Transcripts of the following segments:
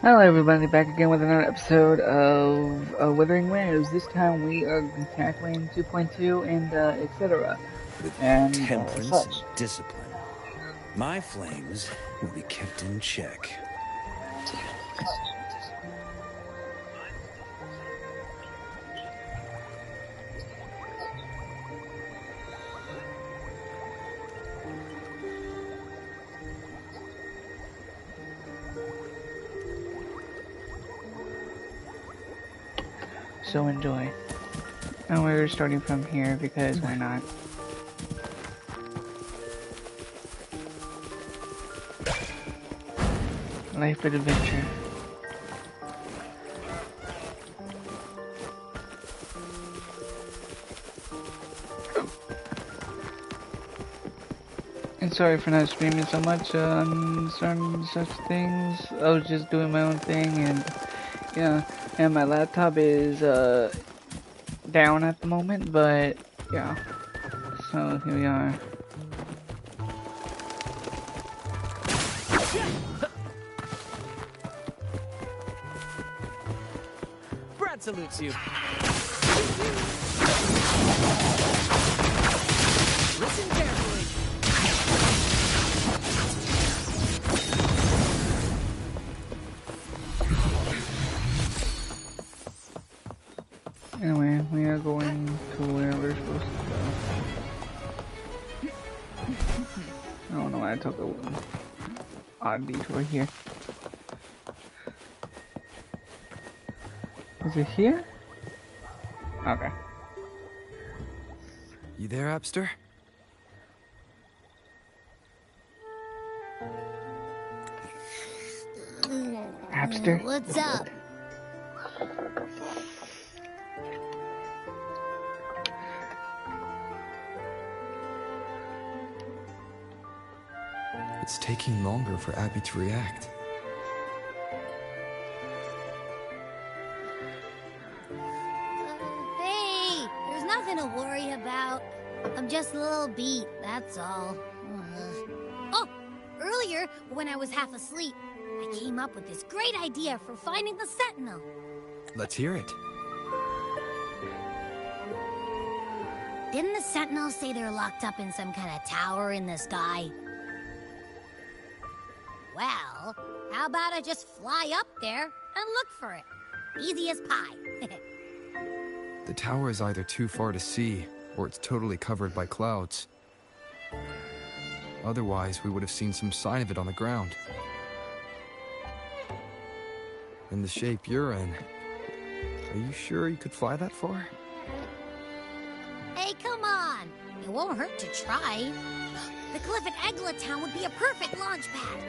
Hello everybody, back again with another episode of Wuthering Waves. This time we are tackling 2.2 and etc. With and temperance and such. discipline, my flames will be kept in check. So enjoy. And we're starting from here because why not? Life of adventure. And sorry for not streaming so much on certain such things. I was just doing my own thing, and yeah, and my laptop is down at the moment, but yeah. So here we are. Brad salutes you. Listen carefully. Anyway, we are going to where we're supposed to go. I don't know why I took a odd detour here. Is it here? Okay. You there, Abster? Abster? What's up? It's taking longer for Abby to react. Hey, there's nothing to worry about. I'm just a little beat, that's all. Oh, earlier, when I was half asleep, I came up with this great idea for finding the Sentinel. Let's hear it. Didn't the Sentinel say they're locked up in some kind of tower in the sky? Well, how about I just fly up there and look for it? Easy as pie. The tower is either too far to see, or it's totally covered by clouds. Otherwise, we would have seen some sign of it on the ground. In the shape you're in, are you sure you could fly that far? Hey, come on! It won't hurt to try. The cliff at Egla Town would be a perfect launch pad.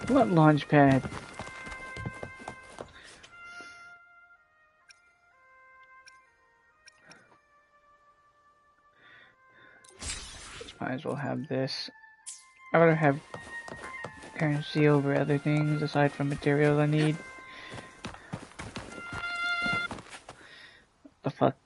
What launch pad? Might as well have this. I'd rather have currency over other things aside from materials I need. What the fuck?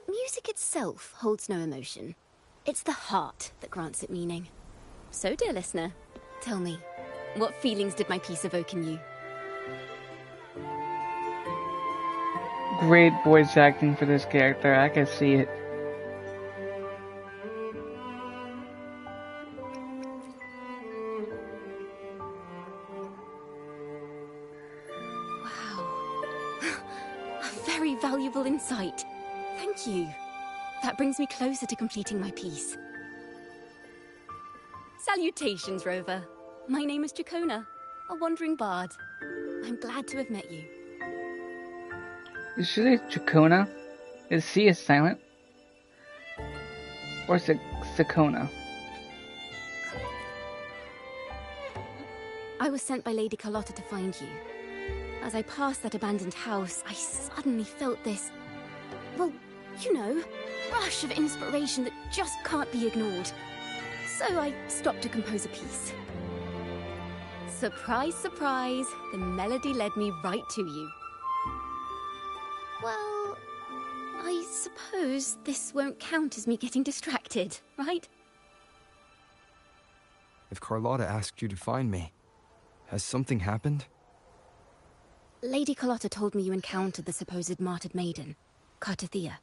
Music itself holds no emotion. It's the heart that grants it meaning. So, dear listener, tell me, what feelings did my piece evoke in you? Great voice acting for this character, I can see it. Wow. A very valuable insight. Thank you. That brings me closer to completing my piece. Salutations, Rover. My name is Jacona, a wandering bard. I'm glad to have met you. Should I Chacona? Is C is silent? Or Sakona? I was sent by Lady Carlotta to find you. As I passed that abandoned house, I suddenly felt this... well, you know, rush of inspiration that just can't be ignored. So I stopped to compose a piece. Surprise, surprise, the melody led me right to you. Well, I suppose this won't count as me getting distracted, right? If Carlotta asked you to find me, has something happened? Lady Carlotta told me you encountered the supposed martyred maiden, Cartathea.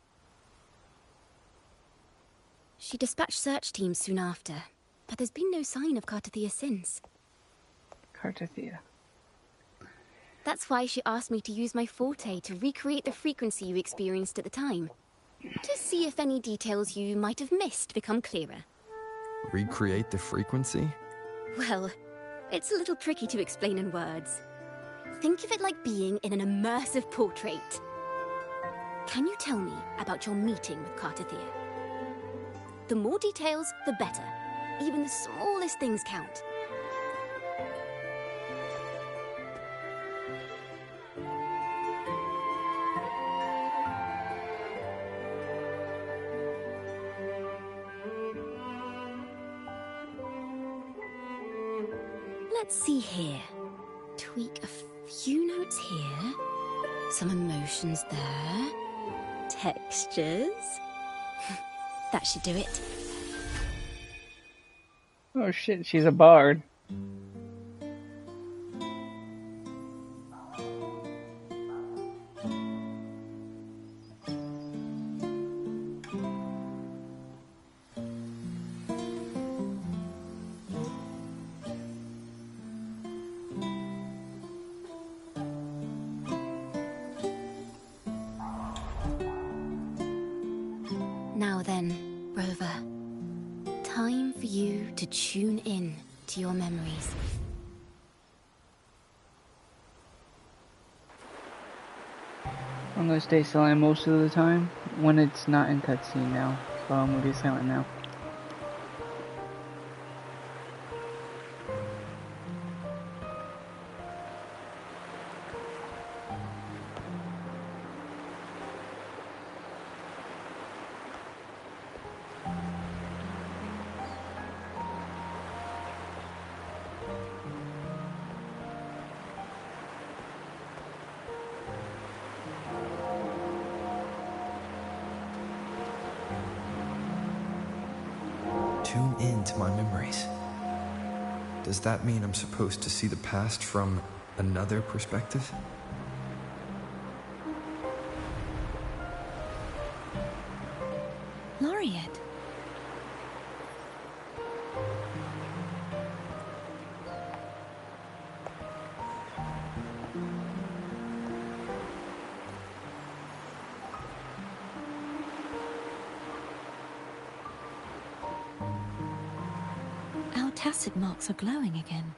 She dispatched search teams soon after, but there's been no sign of Cartathea since. Cartathea. That's why she asked me to use my forte to recreate the frequency you experienced at the time, to see if any details you might have missed become clearer. Recreate the frequency? Well, it's a little tricky to explain in words. Think of it like being in an immersive portrait. Can you tell me about your meeting with Cartathea? The more details, the better. Even the smallest things count. Let's see here. Tweak a few notes here. Some emotions there. Textures. That should do it. Oh shit, she's a bard. Now then, Rover. Time for you to tune in to your memories. I'm gonna stay silent most of the time when it's not in cutscene now, so I'm gonna be silent now. Tune in to my memories. Does that mean I'm supposed to see the past from another perspective? Laureate. Our tacit marks are glowing again.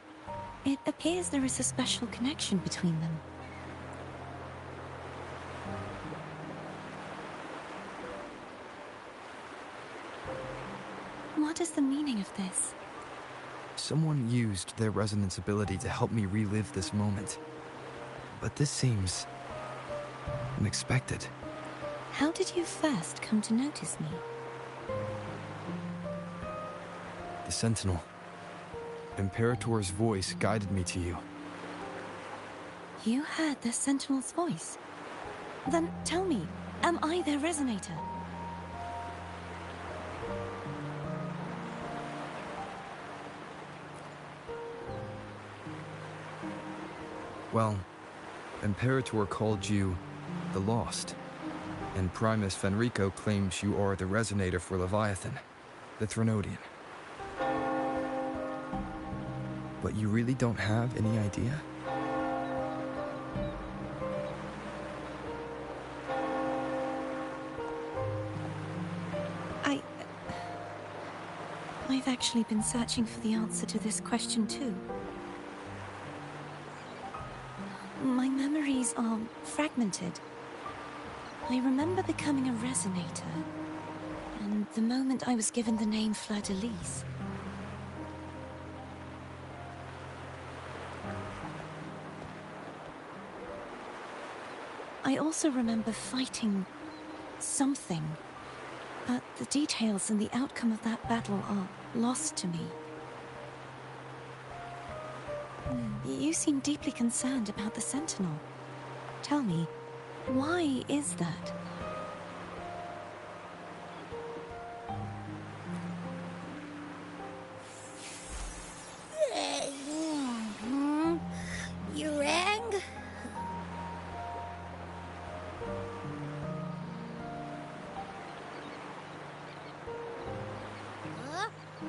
It appears there is a special connection between them. What is the meaning of this? Someone used their resonance ability to help me relive this moment. But this seems unexpected. How did you first come to notice me? The Sentinel. Imperator's voice guided me to you. You heard the Sentinel's voice? Then tell me, am I their resonator? Well, Imperator called you the Lost, and Primus Fenrico claims you are the resonator for Leviathan, the Threnodian. But you really don't have any idea? I've actually been searching for the answer to this question too. My memories are fragmented. I remember becoming a resonator, and the moment I was given the name Fleur-de-Lis. I also remember fighting something, but the details and the outcome of that battle are lost to me. You seem deeply concerned about the Sentinel. Tell me, why is that? You rang?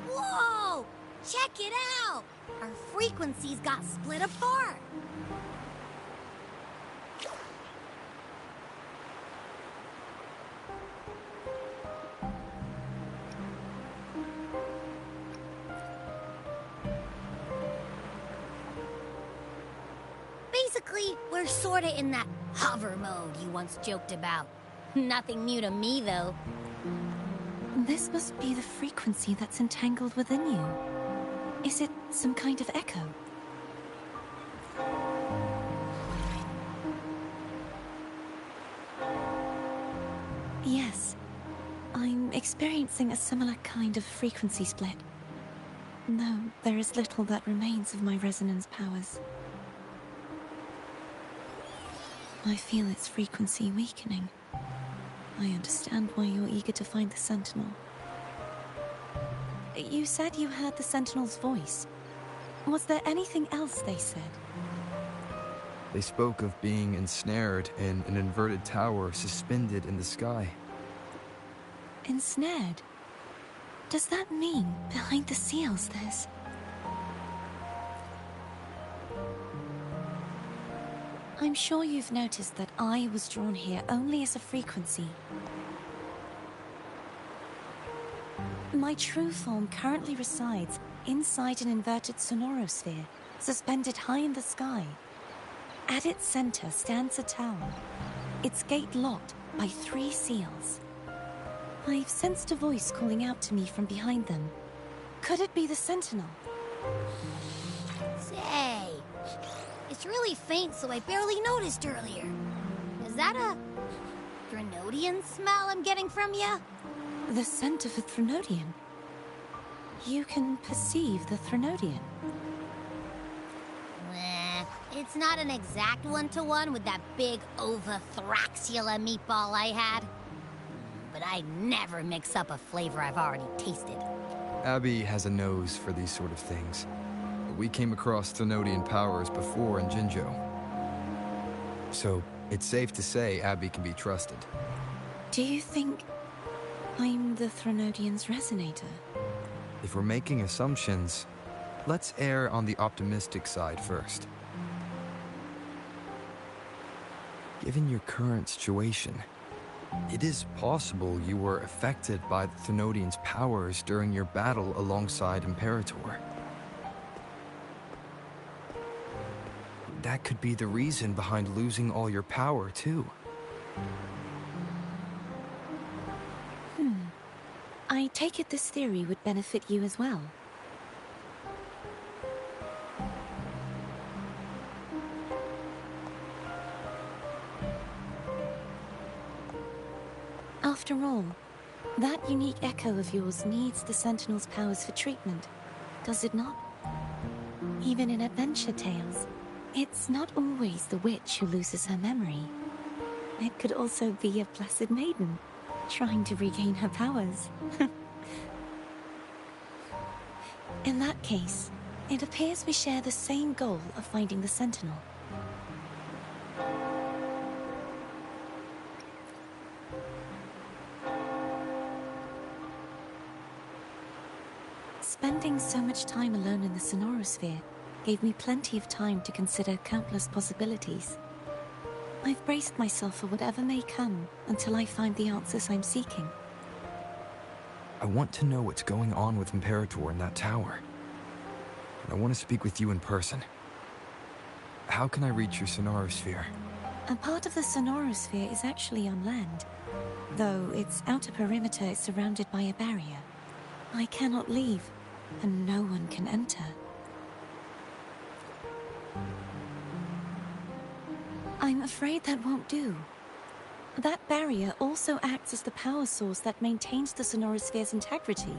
Whoa! Check it out! Our frequencies got split apart. Basically, we're sorta in that hover mode you once joked about. Nothing new to me, though. This must be the frequency that's entangled within you. Is it some kind of echo? Yes. I'm experiencing a similar kind of frequency split. Though there is little that remains of my resonance powers. I feel its frequency weakening. I understand why you're eager to find the Sentinel. You said you heard the Sentinel's voice. Was there anything else they said? They spoke of being ensnared in an inverted tower suspended in the sky. Ensnared? Does that mean behind the seals there's... I'm sure you've noticed that I was drawn here only as a frequency. My true form currently resides inside an inverted sonorosphere, suspended high in the sky. At its center stands a tower, its gate locked by 3 seals. I've sensed a voice calling out to me from behind them. Could it be the Sentinel? Say, it's really faint, so I barely noticed earlier. Is that a Threnodian smell I'm getting from you? The scent of a Threnodian. You can perceive the Threnodian. It's not an exact one-to-one with that big Ovathraxula meatball I had. But I never mix up a flavor I've already tasted. Abby has a nose for these sort of things. We came across Threnodian powers before in Jinzhou. So, it's safe to say Abby can be trusted. Do you think I'm the Threnodian's resonator? If we're making assumptions, let's err on the optimistic side first. Given your current situation, it is possible you were affected by the Threnodian's powers during your battle alongside Imperator. That could be the reason behind losing all your power, too. I take it this theory would benefit you as well. After all, that unique echo of yours needs the Sentinel's powers for treatment, does it not? Even in adventure tales, it's not always the witch who loses her memory. It could also be a blessed maiden, trying to regain her powers. In that case, it appears we share the same goal of finding the Sentinel. Spending so much time alone in the sonorosphere gave me plenty of time to consider countless possibilities. I've braced myself for whatever may come until I find the answers I'm seeking. I want to know what's going on with Imperator in that tower. And I want to speak with you in person. How can I reach your sonorosphere? A part of the sonorosphere is actually on land, though its outer perimeter is surrounded by a barrier. I cannot leave, and no one can enter. I'm afraid that won't do. That barrier also acts as the power source that maintains the Sonorosphere's integrity.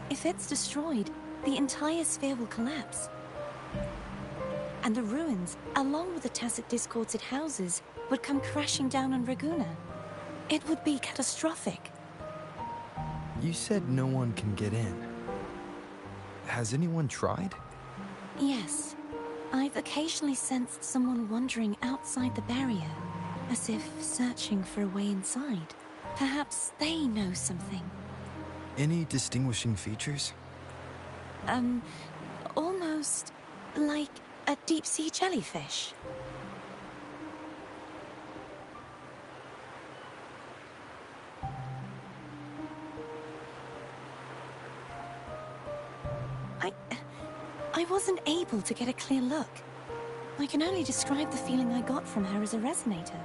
If it's destroyed, the entire sphere will collapse. And the ruins, along with the tacit discords it houses, would come crashing down on Raguna. It would be catastrophic. You said no one can get in. Has anyone tried? Yes. I've occasionally sensed someone wandering outside the barrier, as if searching for a way inside. Perhaps they know something. Any distinguishing features? Almost like a deep-sea jellyfish. I wasn't able to get a clear look. I can only describe the feeling I got from her as a resonator.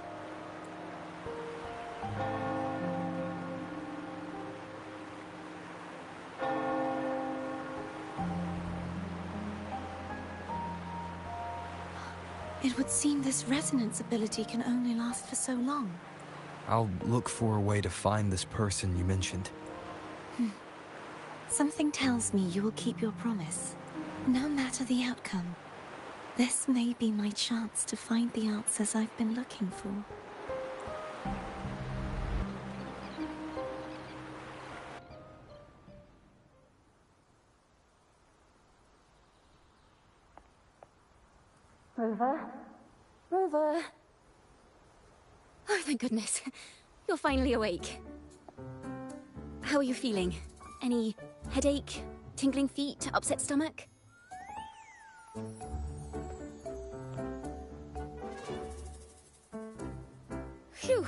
It would seem this resonance ability can only last for so long. I'll look for a way to find this person you mentioned. Something tells me you will keep your promise, no matter the outcome. This may be my chance to find the answers I've been looking for. Rover? Rover? Oh, thank goodness. You're finally awake. How are you feeling? Any headache, tingling feet, upset stomach? Phew.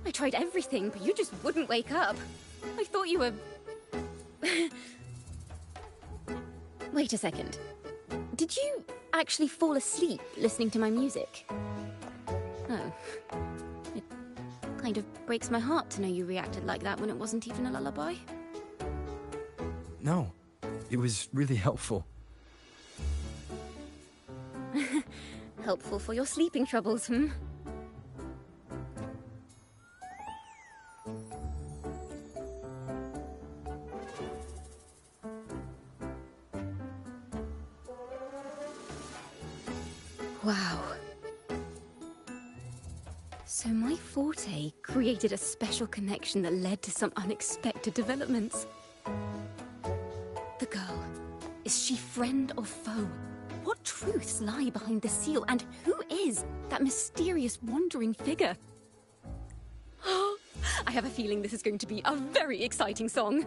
I tried everything, but you just wouldn't wake up. I thought you were... Wait a second. Did you actually fall asleep listening to my music? Oh. It kind of breaks my heart to know you reacted like that when it wasn't even a lullaby. No, it was really helpful. Helpful for your sleeping troubles, hmm? Wow. So my forte created a special connection that led to some unexpected developments. The girl, is she friend or foe? What truths lie behind the seal, and who is that mysterious wandering figure? I have a feeling this is going to be a very exciting song.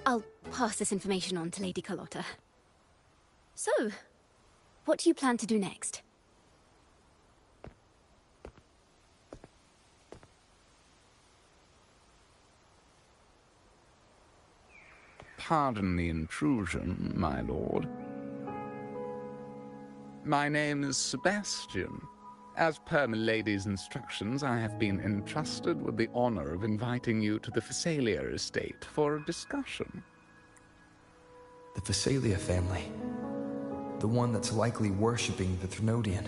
I'll pass this information on to Lady Carlotta. So, what do you plan to do next? Pardon the intrusion, my lord. My name is Sebastian. As per Milady's instructions, I have been entrusted with the honor of inviting you to the Phasalia estate for a discussion. The Phasalia family. The one that's likely worshipping the Thrunodian.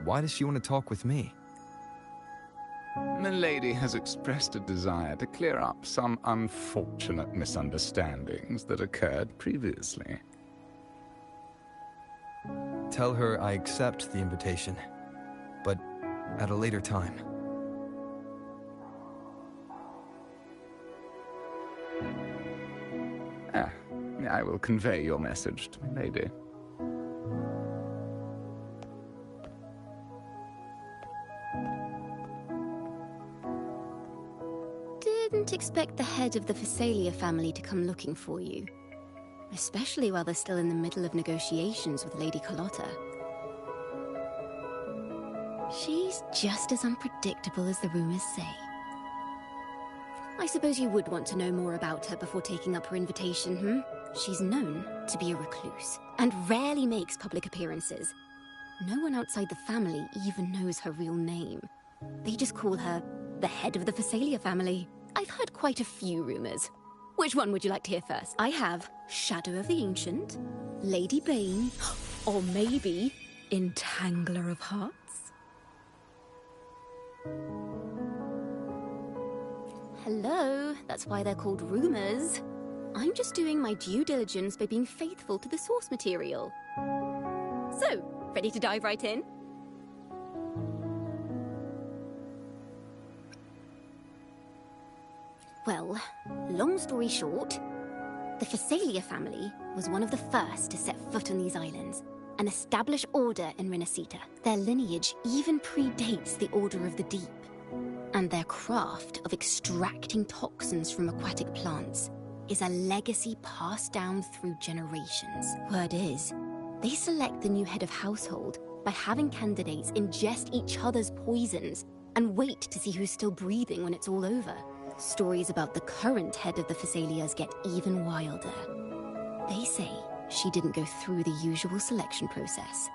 Why does she want to talk with me? Milady has expressed a desire to clear up some unfortunate misunderstandings that occurred previously. Tell her I accept the invitation, but at a later time. I will convey your message to Milady. Didn't expect the head of the Phasalia family to come looking for you. Especially while they're still in the middle of negotiations with Lady Carlotta. She's just as unpredictable as the rumors say. I suppose you would want to know more about her before taking up her invitation, hmm? She's known to be a recluse, and rarely makes public appearances. No one outside the family even knows her real name. They just call her the head of the Phasalia family. I've heard quite a few rumors. Which one would you like to hear first? I have Shadow of the Ancient, Lady Bane, or maybe Entangler of Hearts? Hello, that's why they're called rumors. I'm just doing my due diligence by being faithful to the source material. So, ready to dive right in? Well, long story short, the Phasalia family was one of the first to set foot on these islands and establish order in Renacita. Their lineage even predates the Order of the Deep, and their craft of extracting toxins from aquatic plants is a legacy passed down through generations. Word is, they select the new head of household by having candidates ingest each other's poisons and wait to see who's still breathing when it's all over. Stories about the current head of the Phasalias get even wilder. They say she didn't go through the usual selection process.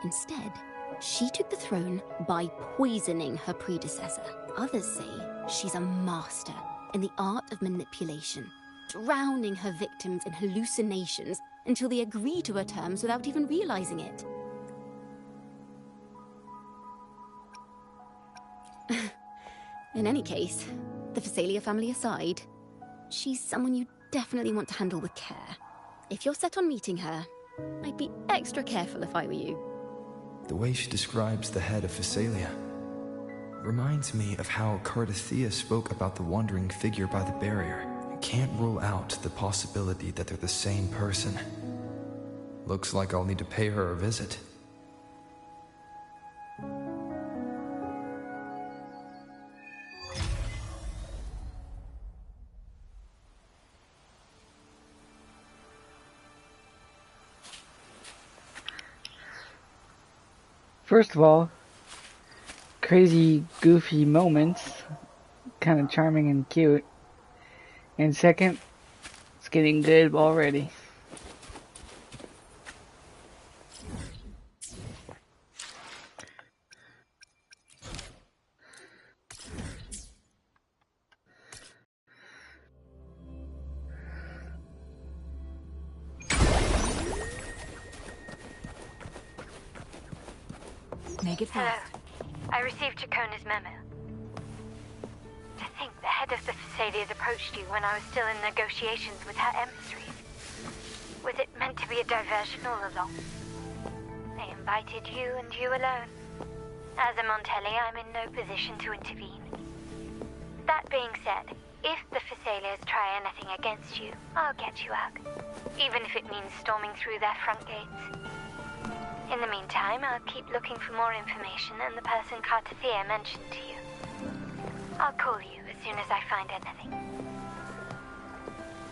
Instead, she took the throne by poisoning her predecessor. Others say she's a master in the art of manipulation, drowning her victims in hallucinations until they agree to her terms without even realizing it. In any case, the Phasalia family aside, she's someone you definitely want to handle with care. If you're set on meeting her, I'd be extra careful if I were you. The way she describes the head of Phasalia reminds me of how Cardathea spoke about the wandering figure by the barrier. I can't rule out the possibility that they're the same person. Looks like I'll need to pay her a visit. First of all, crazy, goofy moments, kind of charming and cute. And second, it's getting good already. Make it fast. Hello. I received Chacona's memo. To think the head of the Phasalias approached you when I was still in negotiations with her emissaries. Was it meant to be a diversion all along? They invited you and you alone. As a Montelli, I'm in no position to intervene. That being said, if the Phasalias try anything against you, I'll get you out. Even if it means storming through their front gates. In the meantime, I'll keep looking for more information and the person Cardathea mentioned to you. I'll call you as soon as I find anything.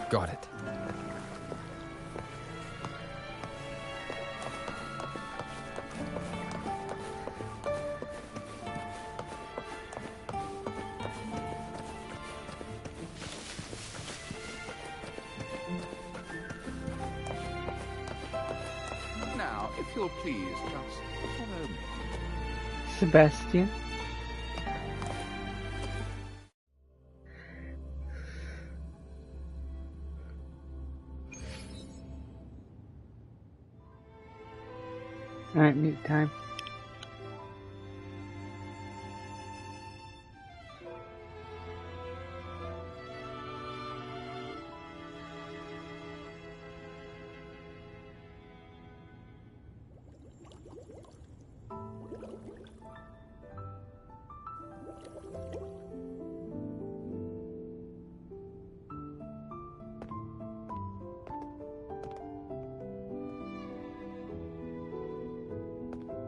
Got it. Now, if you'll please just follow me. Sebastian. Alright, meet time.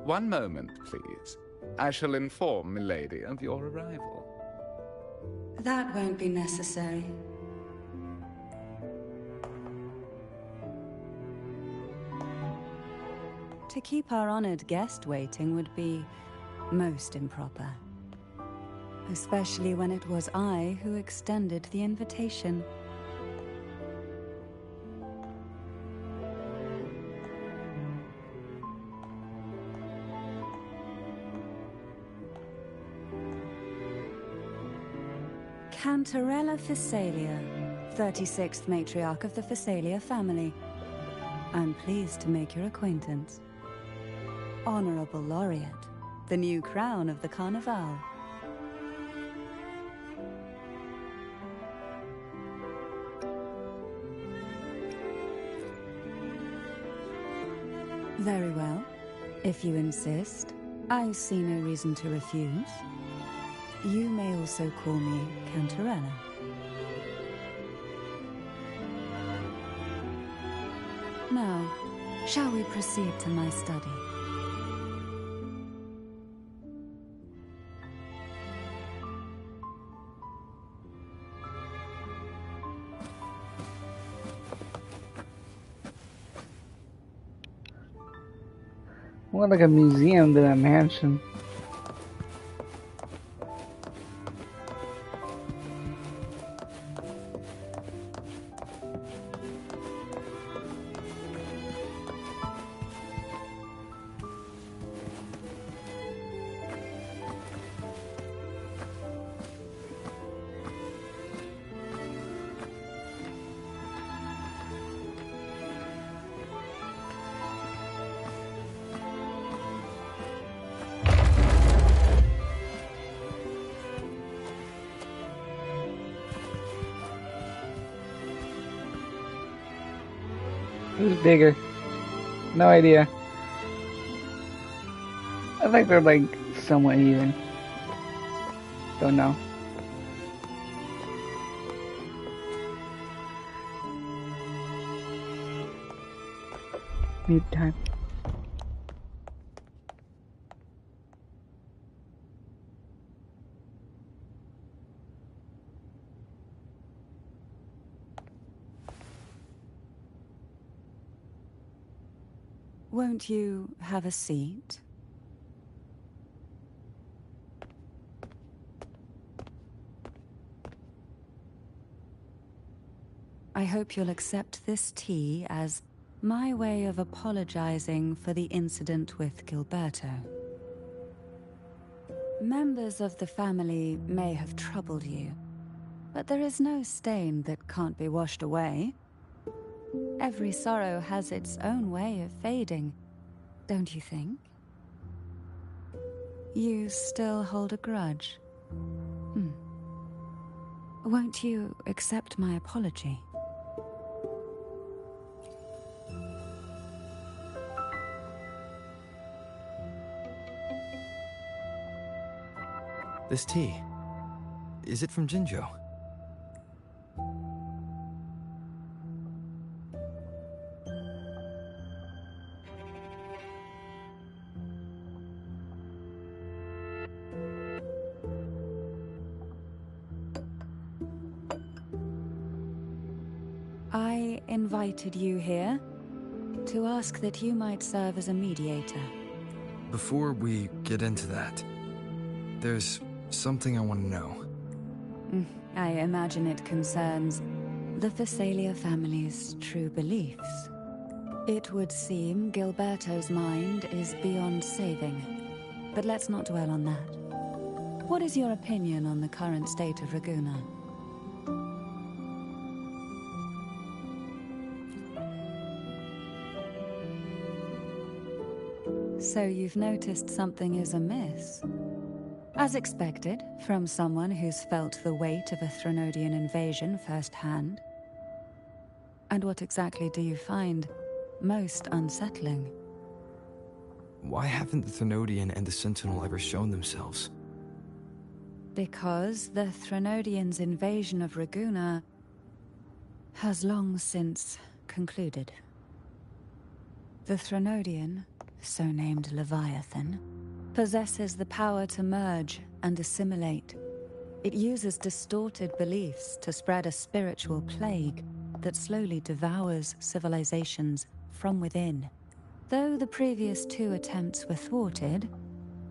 One moment, please. I shall inform Milady of your arrival. That won't be necessary. To keep our honored guest waiting would be most improper. Especially when it was I who extended the invitation. Cantarella Physalia, 36th matriarch of the Physalia family. I'm pleased to make your acquaintance. Honorable Laureate, the new crown of the Carnival. Very well. If you insist, I see no reason to refuse. You may also call me Cantarella. Now, shall we proceed to my study? More like a museum than a mansion. Who's bigger? No idea. I think they're like somewhat even. Don't know. Need time. Won't you have a seat? I hope you'll accept this tea as my way of apologizing for the incident with Gilberto. Members of the family may have troubled you, but there is no stain that can't be washed away. Every sorrow has its own way of fading, don't you think? You still hold a grudge? Won't you accept my apology? This tea, is it from Jinjo? I invited you here to ask that you might serve as a mediator. Before we get into that, there's something I want to know. I imagine it concerns the Physalia family's true beliefs. It would seem Gilberto's mind is beyond saving, but let's not dwell on that. What is your opinion on the current state of Raguna? So you've noticed something is amiss? As expected, from someone who's felt the weight of a Threnodian invasion firsthand. And what exactly do you find most unsettling? Why haven't the Threnodian and the Sentinel ever shown themselves? Because the Threnodians' invasion of Raguna has long since concluded. The Threnodian, so named Leviathan, possesses the power to merge and assimilate. It uses distorted beliefs to spread a spiritual plague that slowly devours civilizations from within. Though the previous two attempts were thwarted,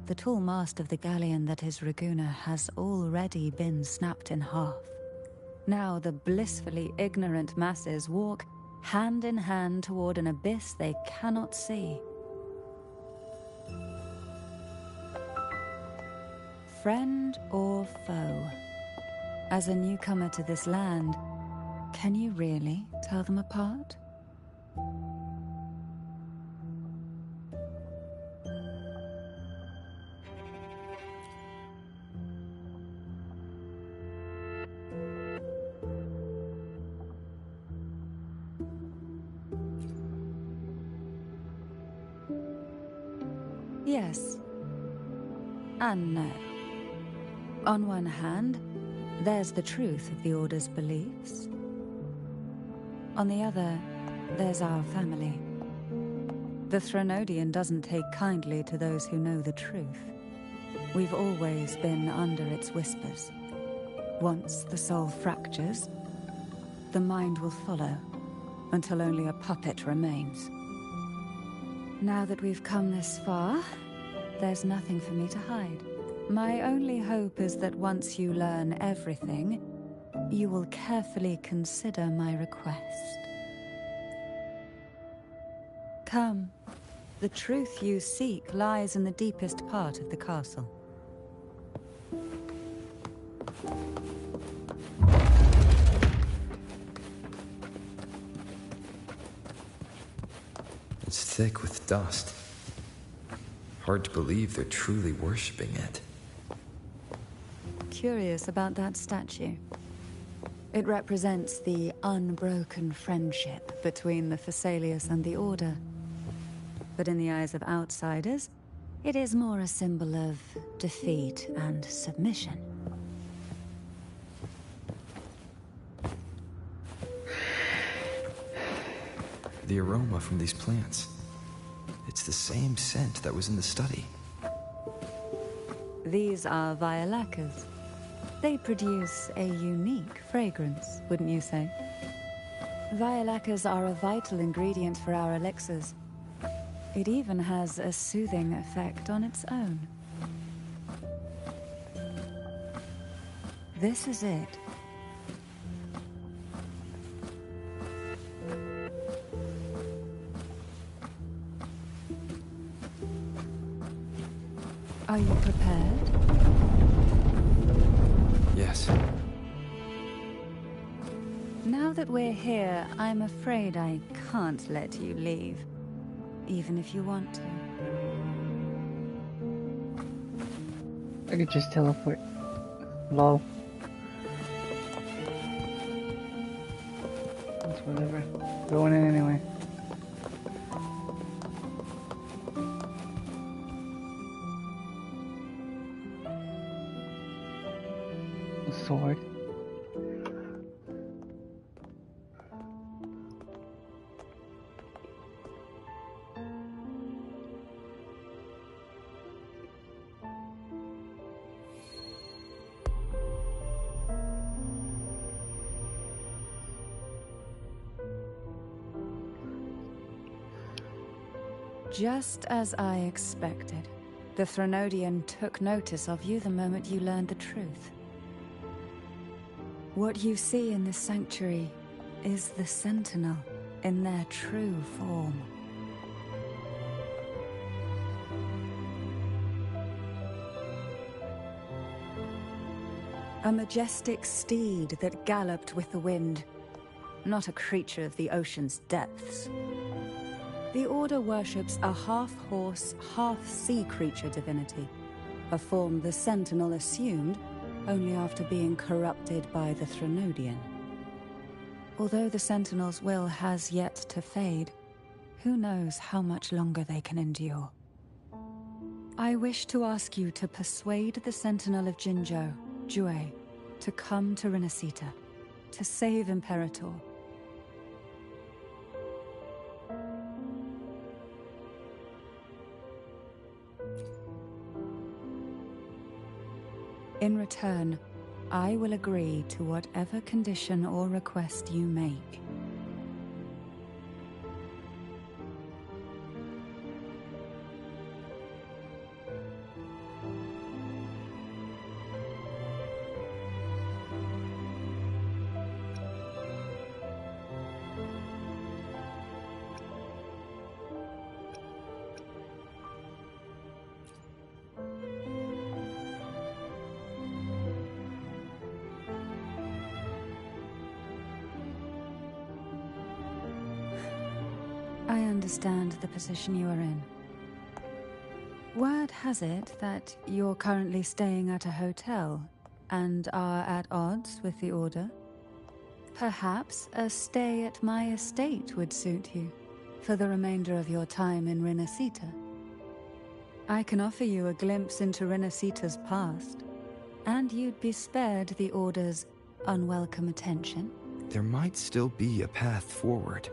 the tall mast of the galleon that is Raguna has already been snapped in half. Now the blissfully ignorant masses walk hand in hand toward an abyss they cannot see. Friend or foe, As a newcomer to this land, can you really tell them apart? Yes. And no. On one hand, there's the truth of the Order's beliefs. On the other, there's our family. The Threnodian doesn't take kindly to those who know the truth. We've always been under its whispers. Once the soul fractures, the mind will follow, until only a puppet remains. Now that we've come this far, there's nothing for me to hide. My only hope is that once you learn everything, you will carefully consider my request. Come. The truth you seek lies in the deepest part of the castle. It's thick with dust. Hard to believe they're truly worshipping it. Curious about that statue. It represents the unbroken friendship between the Phasaelius and the Order. But in the eyes of outsiders, it is more a symbol of defeat and submission. The aroma from these plants. It's the same scent that was in the study. These are violacas. They produce a unique fragrance, wouldn't you say? Violacas are a vital ingredient for our elixirs. It even has a soothing effect on its own. This is it. Are you prepared? Yes. Now that we're here, I'm afraid I can't let you leave. Even if you want to. I could just teleport. Lol. That's whatever. Going in anyway. A sword. Just as I expected. The Threnodian took notice of you the moment you learned the truth. What you see in this sanctuary is the Sentinel in their true form. A majestic steed that galloped with the wind, not a creature of the ocean's depths. The Order worships a half-horse, half-sea creature divinity, a form the Sentinel assumed only after being corrupted by the Threnodian. Although the Sentinel's will has yet to fade, who knows how much longer they can endure. I wish to ask you to persuade the Sentinel of Jinzhou, Jue, to come to Rinascita, to save Imperator. In return, I will agree to whatever condition or request you make. understand the position you are in. Word has it that you're currently staying at a hotel and are at odds with the Order. Perhaps a stay at my estate would suit you for the remainder of your time in Renacita. I can offer you a glimpse into Renacita's past, and you'd be spared the Order's unwelcome attention. There might still be a path forward.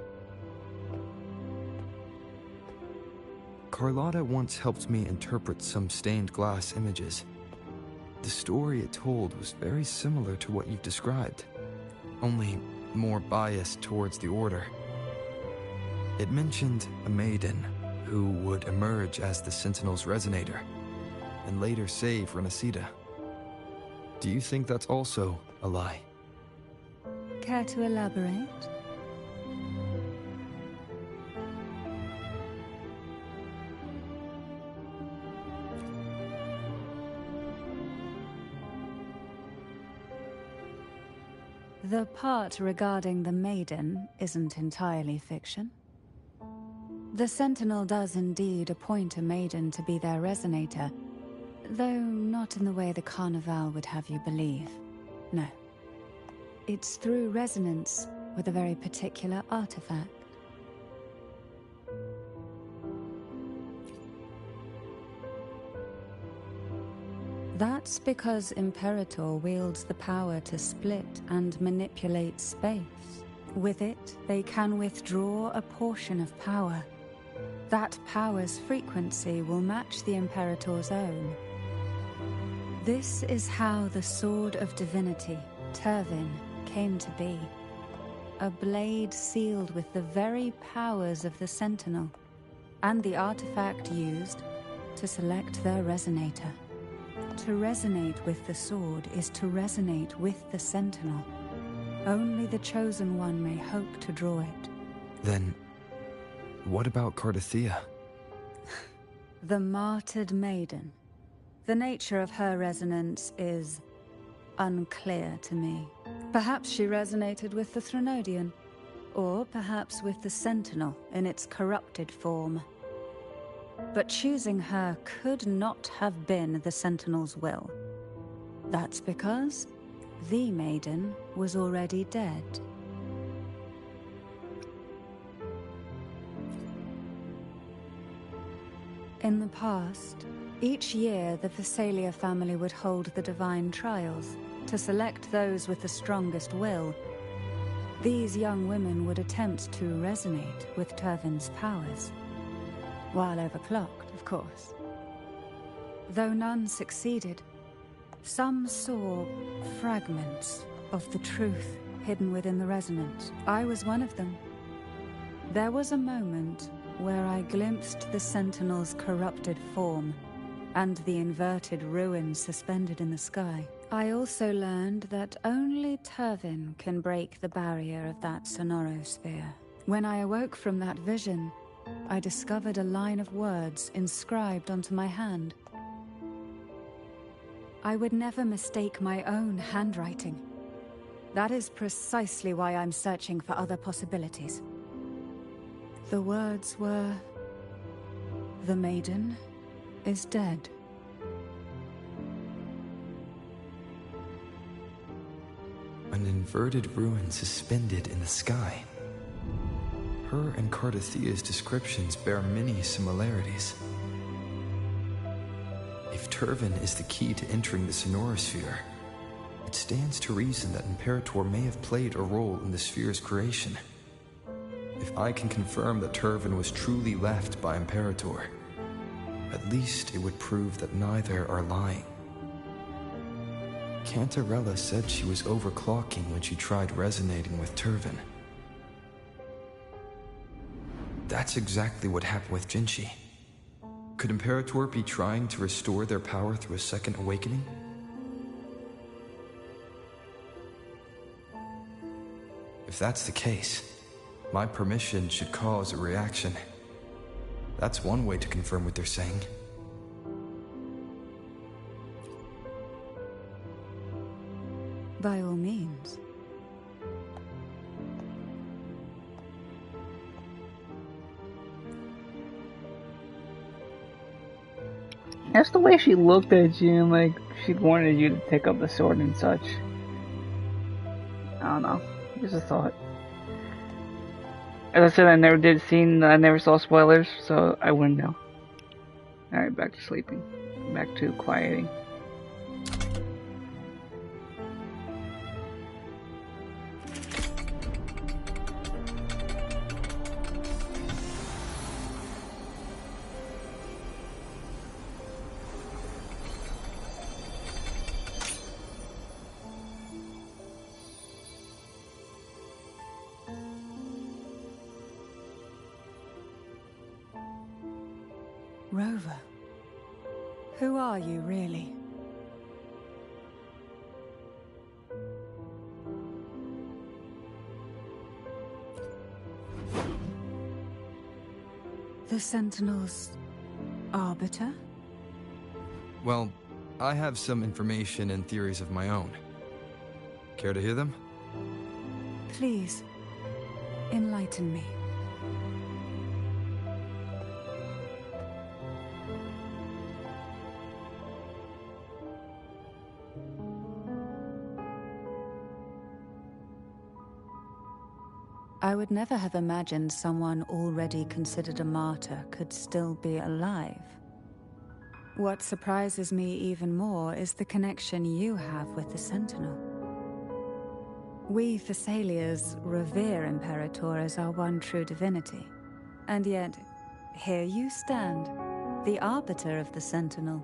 Carlotta once helped me interpret some stained glass images. The story it told was very similar to what you've described, only more biased towards the Order. It mentioned a maiden who would emerge as the Sentinel's resonator and later save Renacita. Do you think that's also a lie? Care to elaborate? The part regarding the maiden isn't entirely fiction. The Sentinel does indeed appoint a maiden to be their resonator, though not in the way the Carnival would have you believe. No. It's through resonance with a very particular artifact. That's because Imperator wields the power to split and manipulate space. With it, they can withdraw a portion of power. That power's frequency will match the Imperator's own. This is how the Sword of Divinity, Turvin, came to be. A blade sealed with the very powers of the Sentinel, and the artifact used to select their resonator. To resonate with the sword is to resonate with the Sentinel. Only the Chosen One may hope to draw it. Then, what about Cardathea? The martyred maiden. The nature of her resonance is unclear to me. Perhaps she resonated with the Threnodian, or perhaps with the Sentinel in its corrupted form. But choosing her could not have been the Sentinel's will. That's because the maiden was already dead. In the past, each year the Phasalia family would hold the Divine Trials to select those with the strongest will. These young women would attempt to resonate with Turvin's powers. While overclocked, of course. Though none succeeded, some saw fragments of the truth hidden within the resonance. I was one of them. There was a moment where I glimpsed the Sentinel's corrupted form and the inverted ruins suspended in the sky. I also learned that only Turvin can break the barrier of that sonorosphere. When I awoke from that vision, I discovered a line of words inscribed onto my hand. I would never mistake my own handwriting. That is precisely why I'm searching for other possibilities. The words were, "The maiden is dead." An inverted ruin suspended in the sky. Her and Cardathea's descriptions bear many similarities. If Turvin is the key to entering the sonorosphere, it stands to reason that Imperator may have played a role in the sphere's creation. If I can confirm that Turvin was truly left by Imperator, at least it would prove that neither are lying. Cantarella said she was overclocking when she tried resonating with Turvin. That's exactly what happened with Jinchi. Could Imperator be trying to restore their power through a second awakening? If that's the case, my permission should cause a reaction. That's one way to confirm what they're saying. By all means. That's the way she looked at you, and like she wanted you to pick up the sword and such. I don't know. Just a thought. As I said, I never saw spoilers, so I wouldn't know. Alright, back to sleeping. Back to quieting. Rover, who are you really? The Sentinel's arbiter? Well, I have some information and theories of my own. Care to hear them? Please, enlighten me. I would never have imagined someone already considered a martyr could still be alive. What surprises me even more is the connection you have with the Sentinel. We Thessalians revere Imperator as our one true divinity, and yet, here you stand, the arbiter of the Sentinel.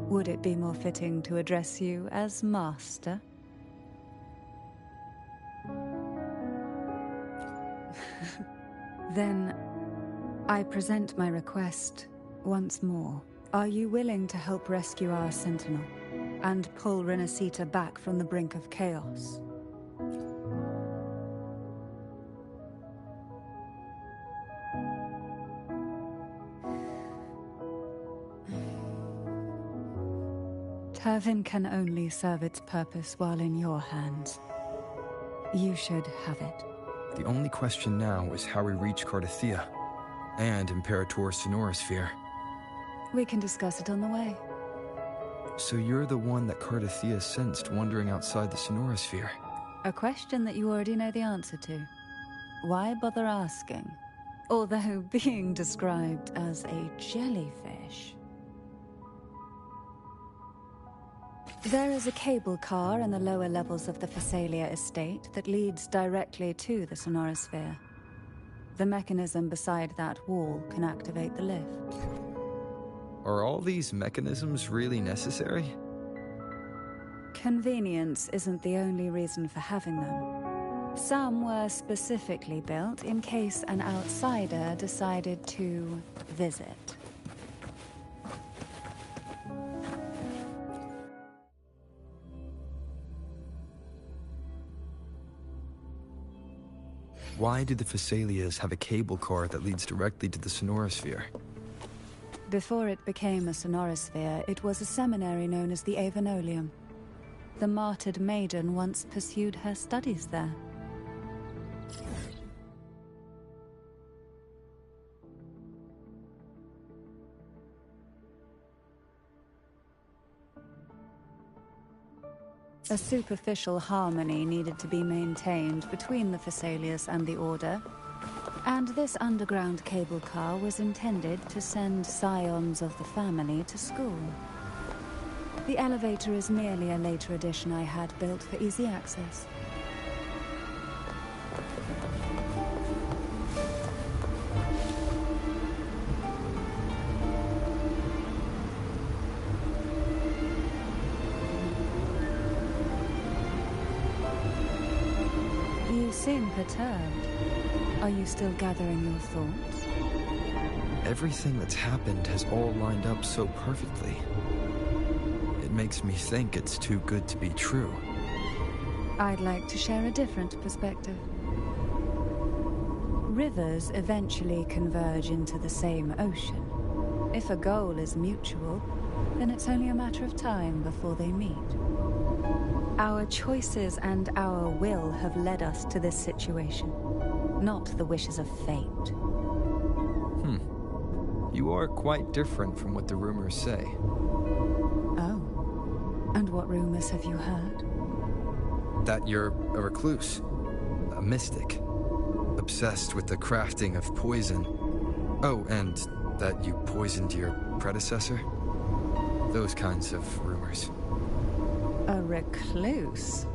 Would it be more fitting to address you as Master? Then, I present my request once more. Are you willing to help rescue our Sentinel and pull Renacita back from the brink of chaos? Turvin can only serve its purpose while in your hands. You should have it. The only question now is how we reach Cardathia and Imperator Sonorosphere. We can discuss it on the way. So you're the one that Cardathia sensed wandering outside the Sonorosphere? A question that you already know the answer to. Why bother asking? Although being described as a jellyfish. There is a cable car in the lower levels of the Phasalia estate that leads directly to the Sonorosphere. The mechanism beside that wall can activate the lift. Are all these mechanisms really necessary? Convenience isn't the only reason for having them. Some were specifically built in case an outsider decided to visit. Why do the Phasalias have a cable car that leads directly to the Sonorosphere? Before it became a Sonorosphere, it was a seminary known as the Avenolium. The martyred maiden once pursued her studies there. A superficial harmony needed to be maintained between the Phasalias and the Order, and this underground cable car was intended to send scions of the family to school. The elevator is merely a later addition I had built for easy access. You seem perturbed. Are you still gathering your thoughts? Everything that's happened has all lined up so perfectly. It makes me think it's too good to be true. I'd like to share a different perspective. Rivers eventually converge into the same ocean. If a goal is mutual, then it's only a matter of time before they meet. Our choices and our will have led us to this situation, not the wishes of fate. You are quite different from what the rumors say. Oh. And what rumors have you heard? That you're a recluse, a mystic, obsessed with the crafting of poison. Oh, and that you poisoned your predecessor? Those kinds of rumors. A recluse?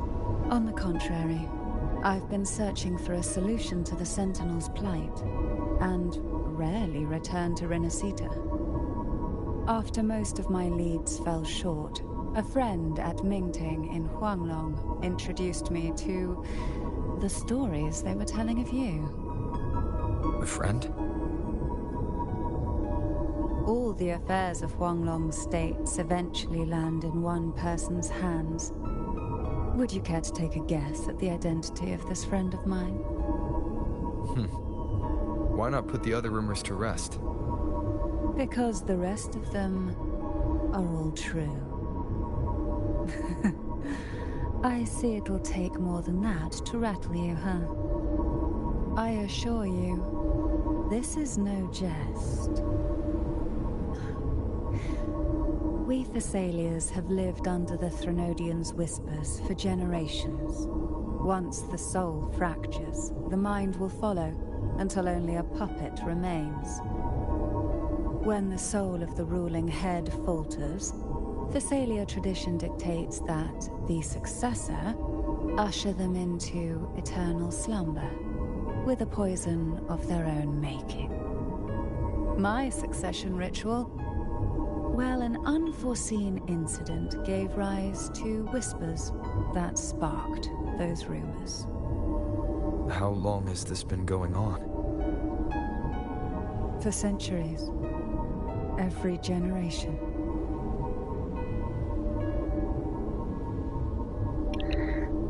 On the contrary, I've been searching for a solution to the Sentinel's plight, and rarely return to Renacita. After most of my leads fell short, a friend at Mingting in Huanglong introduced me to the stories they were telling of you. A friend? All the affairs of Huanglong states eventually land in one person's hands. Would you care to take a guess at the identity of this friend of mine? Why not put the other rumors to rest? Because the rest of them are all true. I see it'll take more than that to rattle you, huh? I assure you, this is no jest. We Thessalians have lived under the Threnodians' whispers for generations. Once the soul fractures, the mind will follow, until only a puppet remains. When the soul of the ruling head falters, Thessalia tradition dictates that the successor usher them into eternal slumber, with a poison of their own making. My succession ritual? Well, an unforeseen incident gave rise to whispers that sparked those rumors. How long has this been going on? For centuries. Every generation.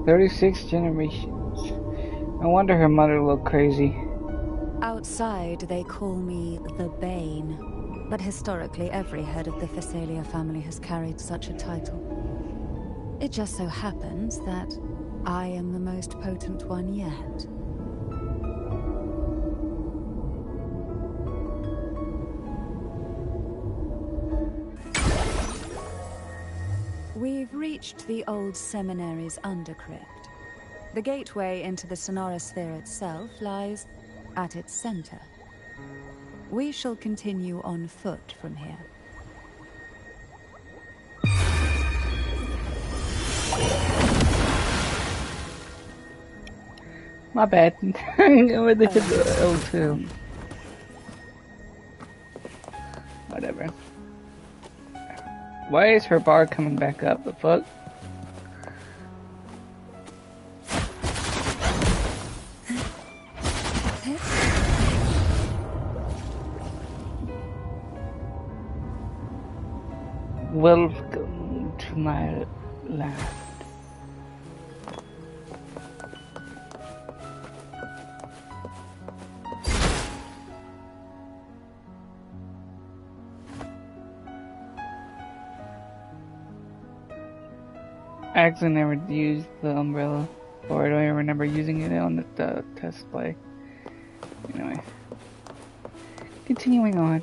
"36 generations. I wonder her mother looked crazy." Outside, they call me the Bane, but historically every head of the Thessalia family has carried such a title. It just so happens that I am the most potent one yet. We've reached the old seminary's undercrypt. The gateway into the sonorosphere itself lies at its center. We shall continue on foot from here. My bad. Where they took the L2. Whatever. Why is her bar coming back up? The fuck? Welcome to my land. I actually never used the umbrella, or I don't even remember using it on the test play. Anyway, continuing on.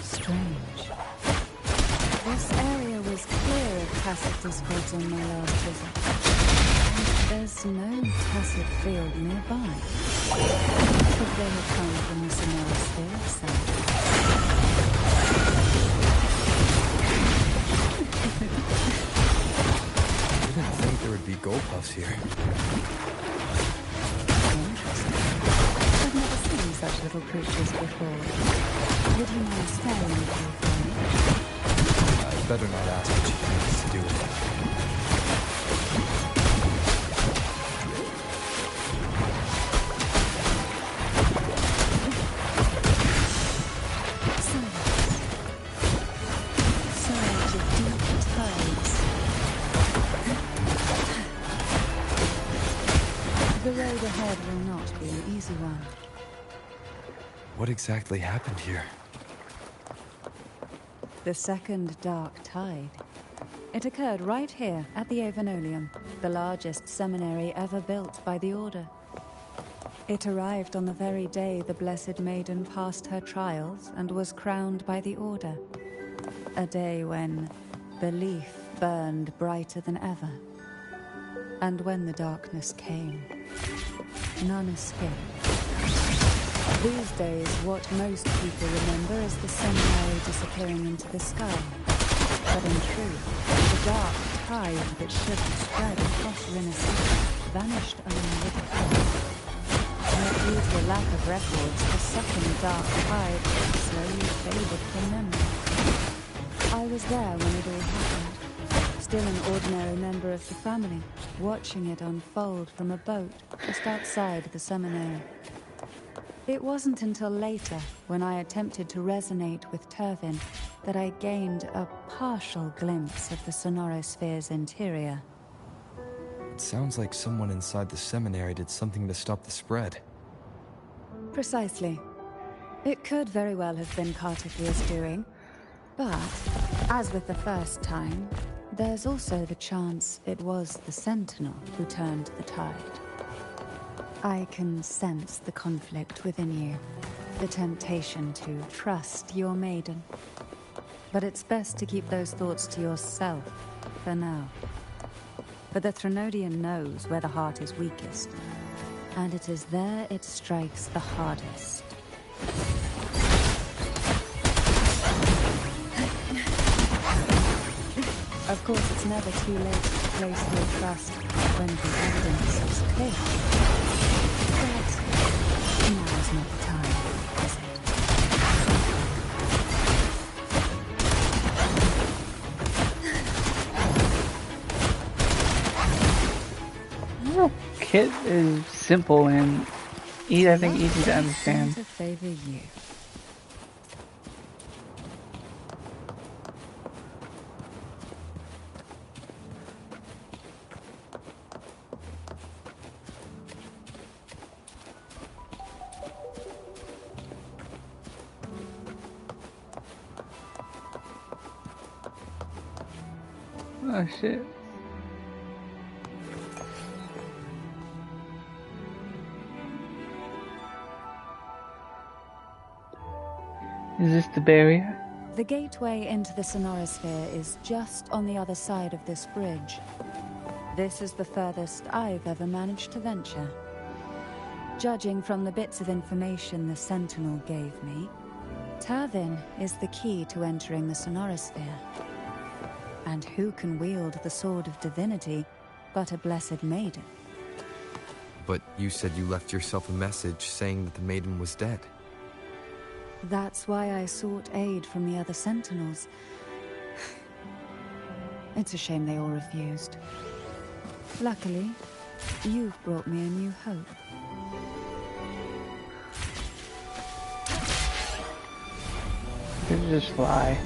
Strange. This area was clear of tacit discords on my last visit. There's no tacit field nearby. Could they have come from the sonorosphere itself? I didn't think there would be gold puffs here. Interesting. I've never seen such little creatures before. Would you mind staring at them for me? I'd better not ask what she plans to do with it. The road ahead will not be an easy one. What exactly happened here? The second dark tide. It occurred right here at the Avenolium, the largest seminary ever built by the Order. It arrived on the very day the Blessed Maiden passed her trials and was crowned by the Order. A day when belief burned brighter than ever. And when the darkness came, none escaped. These days, what most people remember is the seminary disappearing into the sky. But in truth, the dark tide that should have spread across Rinna City vanished along with it. Yet due to a lack of records, the second dark tide slowly faded from memory. I was there when it all happened, still an ordinary member of the family, watching it unfold from a boat just outside the seminary. It wasn't until later, when I attempted to resonate with Turvin, that I gained a partial glimpse of the Sonorosphere's interior. It sounds like someone inside the seminary did something to stop the spread. Precisely. It could very well have been Cartithea's doing, but, as with the first time, there's also the chance it was the Sentinel who turned the tide. I can sense the conflict within you, the temptation to trust your maiden. But it's best to keep those thoughts to yourself, for now. For the Threnodian knows where the heart is weakest, and it is there it strikes the hardest. Of course, it's never too late to place your trust when the evidence is clear. But now's not the time, is it? Kit is simple and I think easy to understand. To favor you. Oh shit. Is this the barrier? The gateway into the Sonorosphere is just on the other side of this bridge. This is the furthest I've ever managed to venture. Judging from the bits of information the Sentinel gave me, Turvin is the key to entering the Sonorosphere. And who can wield the Sword of Divinity but a Blessed Maiden? But you said you left yourself a message saying that the maiden was dead. That's why I sought aid from the other Sentinels. It's a shame they all refused. Luckily, you've brought me a new hope. You could just fly.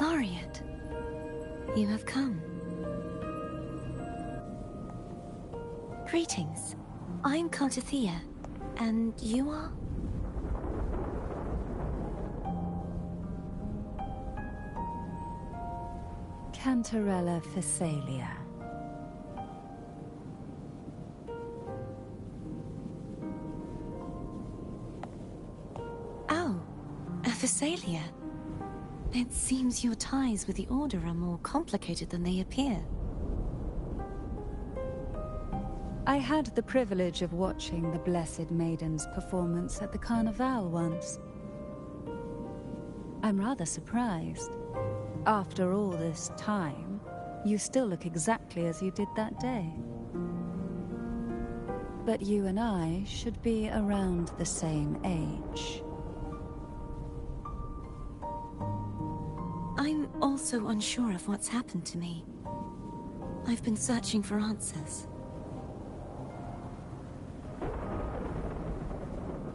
Laureate, you have come. Greetings. I'm Cartithea, and you are? Cantarella Physalia. Oh, a Physalia. It seems your ties with the Order are more complicated than they appear. I had the privilege of watching the Blessed Maiden's performance at the Carnival once. I'm rather surprised. After all this time, you still look exactly as you did that day. But you and I should be around the same age. I'm also unsure of what's happened to me. I've been searching for answers.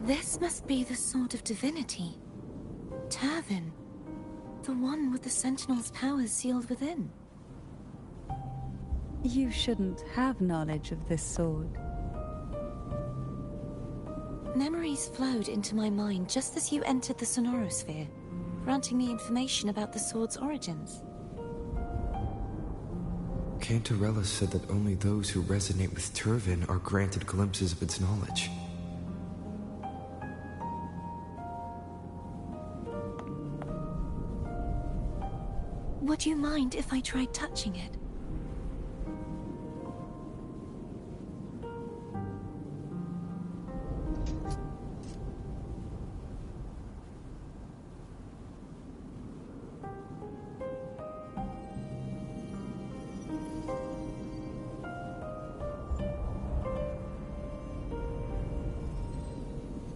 This must be the Sword of Divinity. Turvin. The one with the Sentinel's powers sealed within. You shouldn't have knowledge of this sword. Memories flowed into my mind just as you entered the Sonorosphere, granting me information about the sword's origins. Cantarella said that only those who resonate with Turvin are granted glimpses of its knowledge. Would you mind if I tried touching it?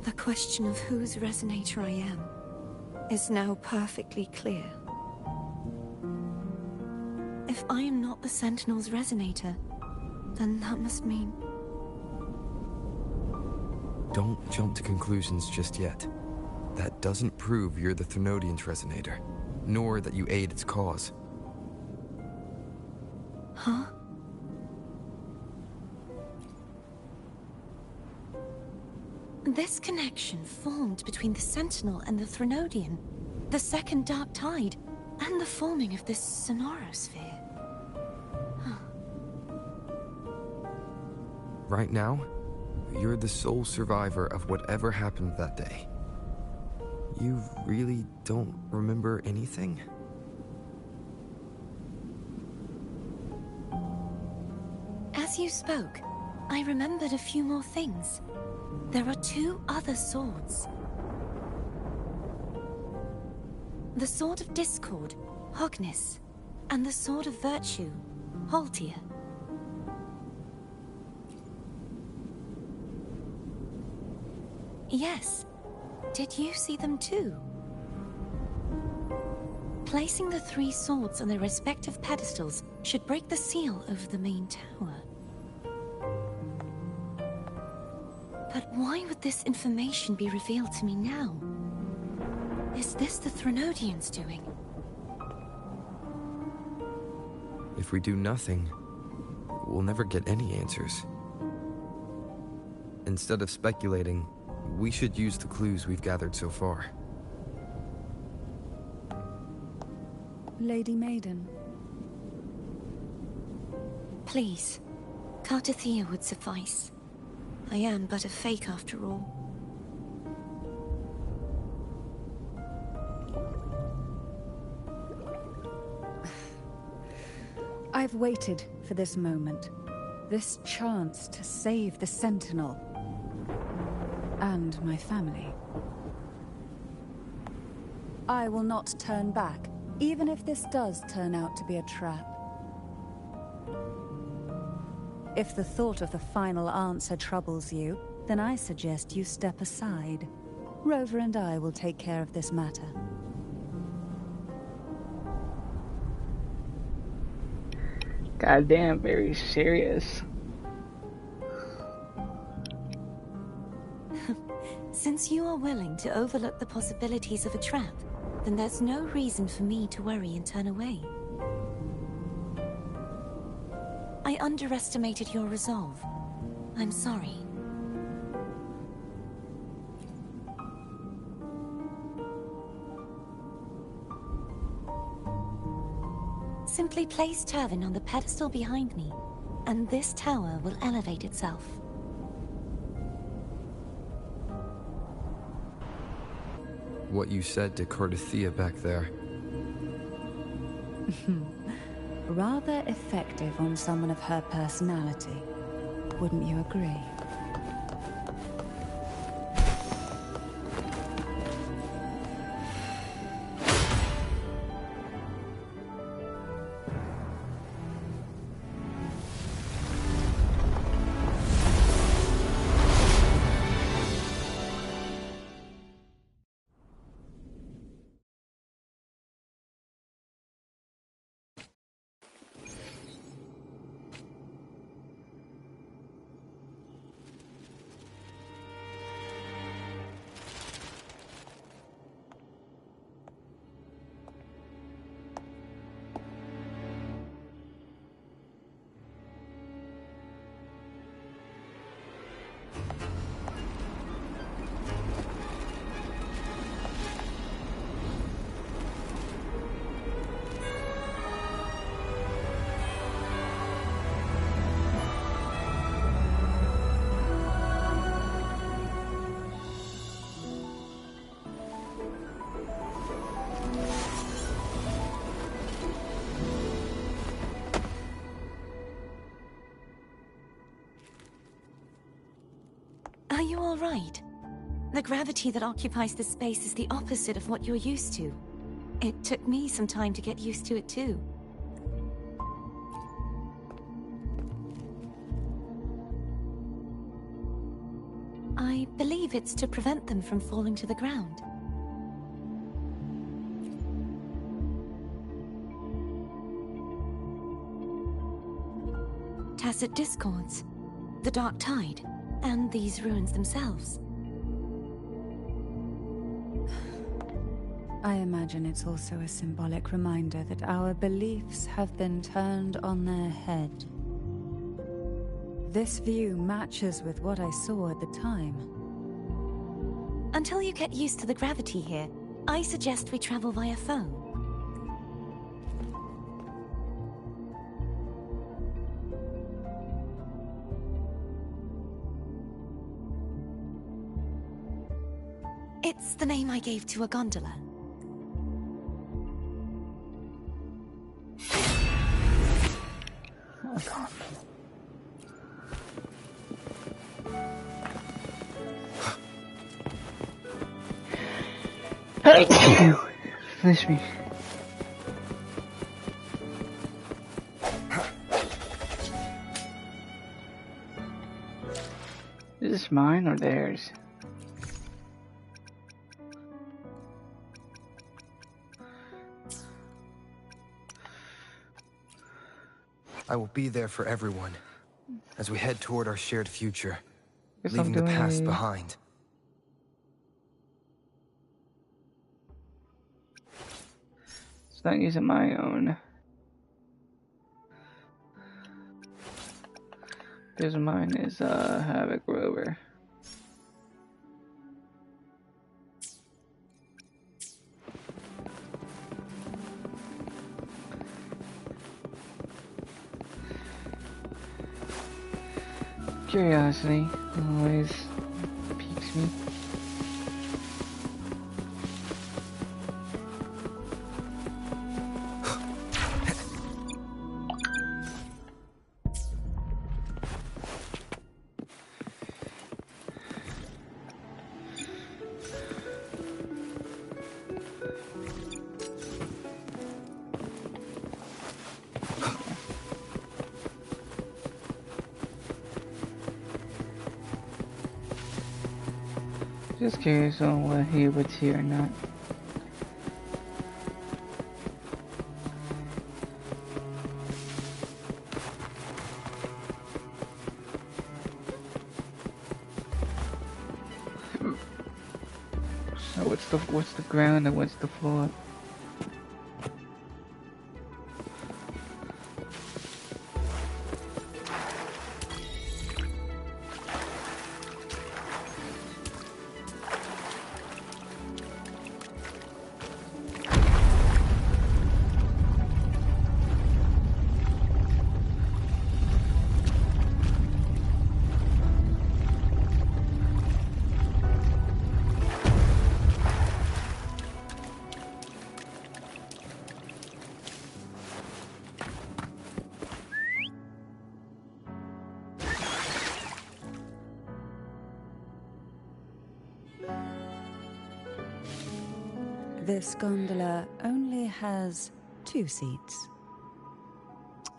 The question of whose resonator I am is now perfectly clear. If I am not the Sentinel's resonator, then that must mean... Don't jump to conclusions just yet. That doesn't prove you're the Thenodian's resonator, nor that you aid its cause. Huh? This connection formed between the Sentinel and the Thenodian, the second Dark Tide, and the forming of this Sonorosphere. Right now, you're the sole survivor of whatever happened that day. You really don't remember anything? As you spoke, I remembered a few more things. There are two other swords. The Sword of Discord, Hognis, and the Sword of Virtue, Haltia. Yes. Did you see them too? Placing the three swords on their respective pedestals should break the seal over the main tower. But why would this information be revealed to me now? Is this the Thenodian's doing? If we do nothing, we'll never get any answers. Instead of speculating, we should use the clues we've gathered so far. Lady Maiden. Please, Cartathea would suffice. I am but a fake after all. I've waited for this moment. This chance to save the Sentinel. And my family. I will not turn back, even if this does turn out to be a trap. If the thought of the final answer troubles you, then I suggest you step aside. Rover and I will take care of this matter. Goddamn, very serious. Since you are willing to overlook the possibilities of a trap, then there's no reason for me to worry and turn away. I underestimated your resolve. I'm sorry. Simply place Turvin on the pedestal behind me, and this tower will elevate itself. What you said to Cardathea back there. Rather effective on someone of her personality. Wouldn't you agree? Are you all right? The gravity that occupies this space is the opposite of what you're used to. It took me some time to get used to it too. I believe it's to prevent them from falling to the ground. Tacit discords, the dark tide, and these ruins themselves. I imagine it's also a symbolic reminder that our beliefs have been turned on their head. This view matches with what I saw at the time. Until you get used to the gravity here, I suggest we travel via phone. It's the name I gave to a gondola. Finish me. Is this mine or theirs? I will be there for everyone as we head toward our shared future, Guess I'm leaving the doing past a- behind. It's not using my own. Because mine is Havoc Rover. Curiosity always piques me. Just curious on what he would see or not. So what's the ground and what's the floor? This gondola only has 2 seats.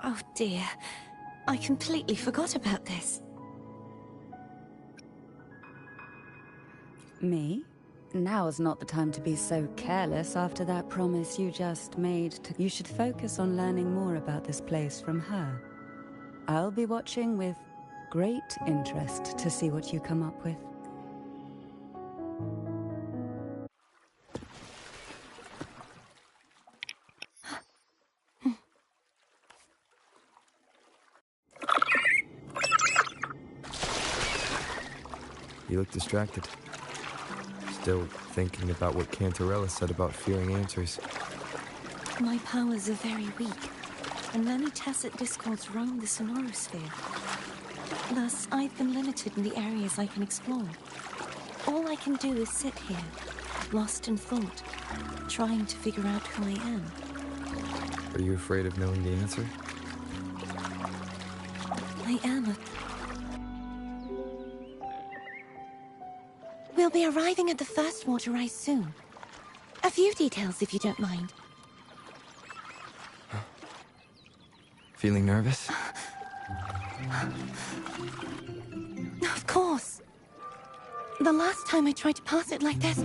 Oh dear, I completely forgot about this. Me? Now's not the time to be so careless after that promise you just made. You should focus on learning more about this place from her. I'll be watching with great interest to see what you come up with. You look distracted. Still thinking about what Cantarella said about fearing answers. My powers are very weak, and many tacit discords roam the sonorosphere. Thus, I've been limited in the areas I can explore. All I can do is sit here, lost in thought, trying to figure out who I am. Are you afraid of knowing the answer? I am. We'll be arriving at the first water rise soon. A few details, if you don't mind. Feeling nervous? Of course. The last time I tried to pass it like this...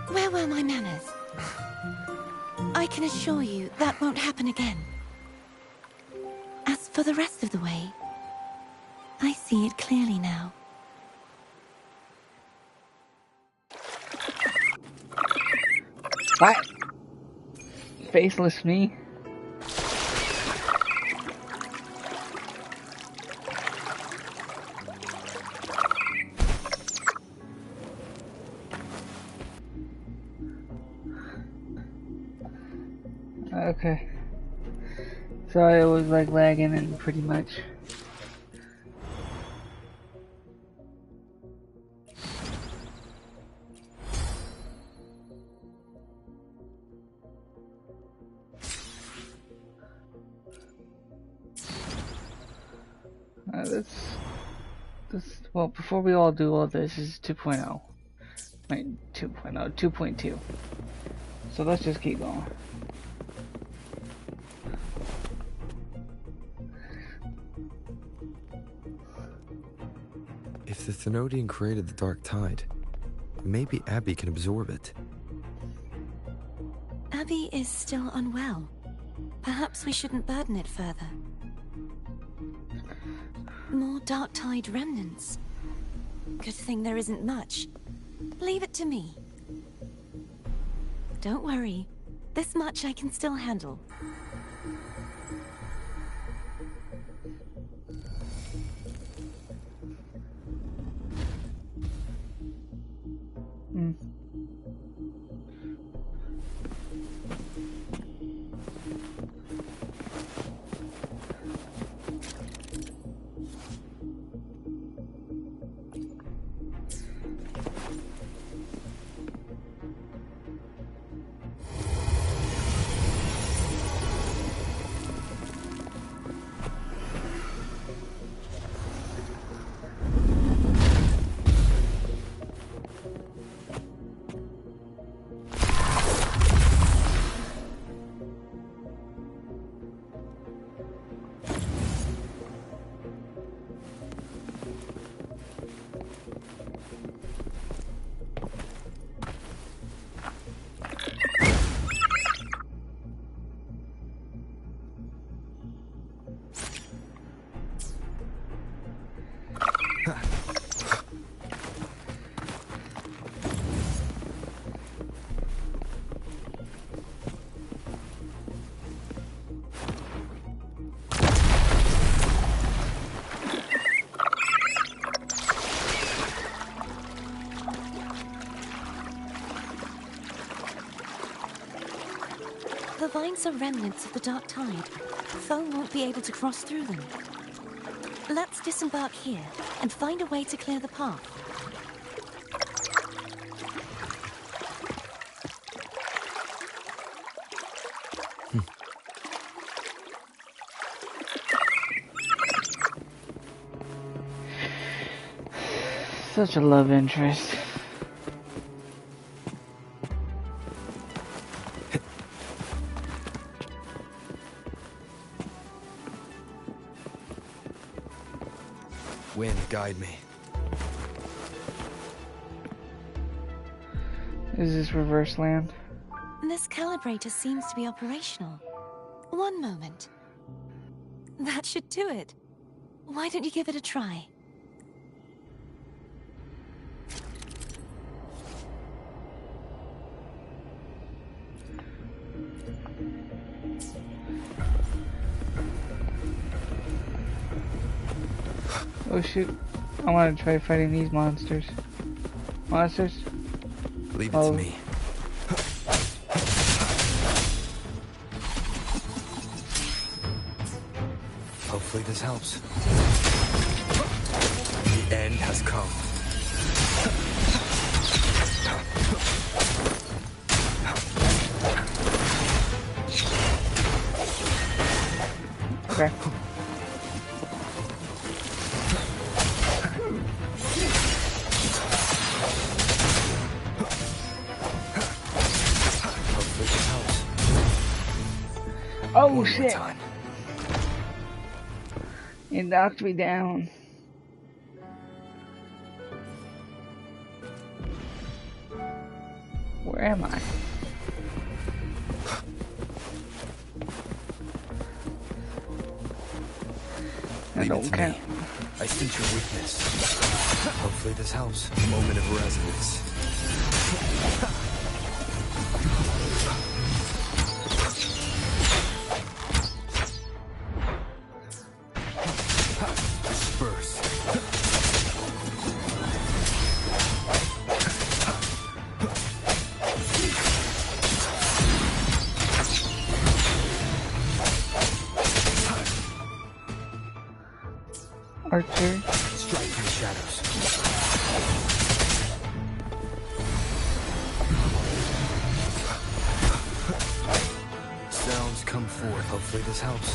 Where were my manners? I can assure you that won't happen again. As for the rest of the way, I see it clearly now. What? Faceless me? Okay. So it was like lagging and pretty much. Well, before we all do all this is 2.0. Wait, 2.0, 2.2. So let's just keep going. If the Thenodian created the Dark Tide, maybe Abby can absorb it. Abby is still unwell. Perhaps we shouldn't burden it further. More Dark Tide remnants. Good thing there isn't much. Leave it to me. Don't worry. This much I can still handle. The vines are remnants of the dark tide. Foam won't be able to cross through them. Let's disembark here and find a way to clear the path. Such a love interest. Wind, guide me. Is this reverse land? This calibrator seems to be operational. One moment. That should do it. Why don't you give it a try? Oh shoot. I want to try fighting these monsters. Monsters? Leave it to me. Hopefully this helps. The end has come. Okay. Oh shit! Time. It knocked me down. Where am I? Leave it to me. I sense your weakness. Hopefully this helps. Moment of resonance. Disperse. Archer. Strike from the shadows. Sounds come forth. Hopefully this helps.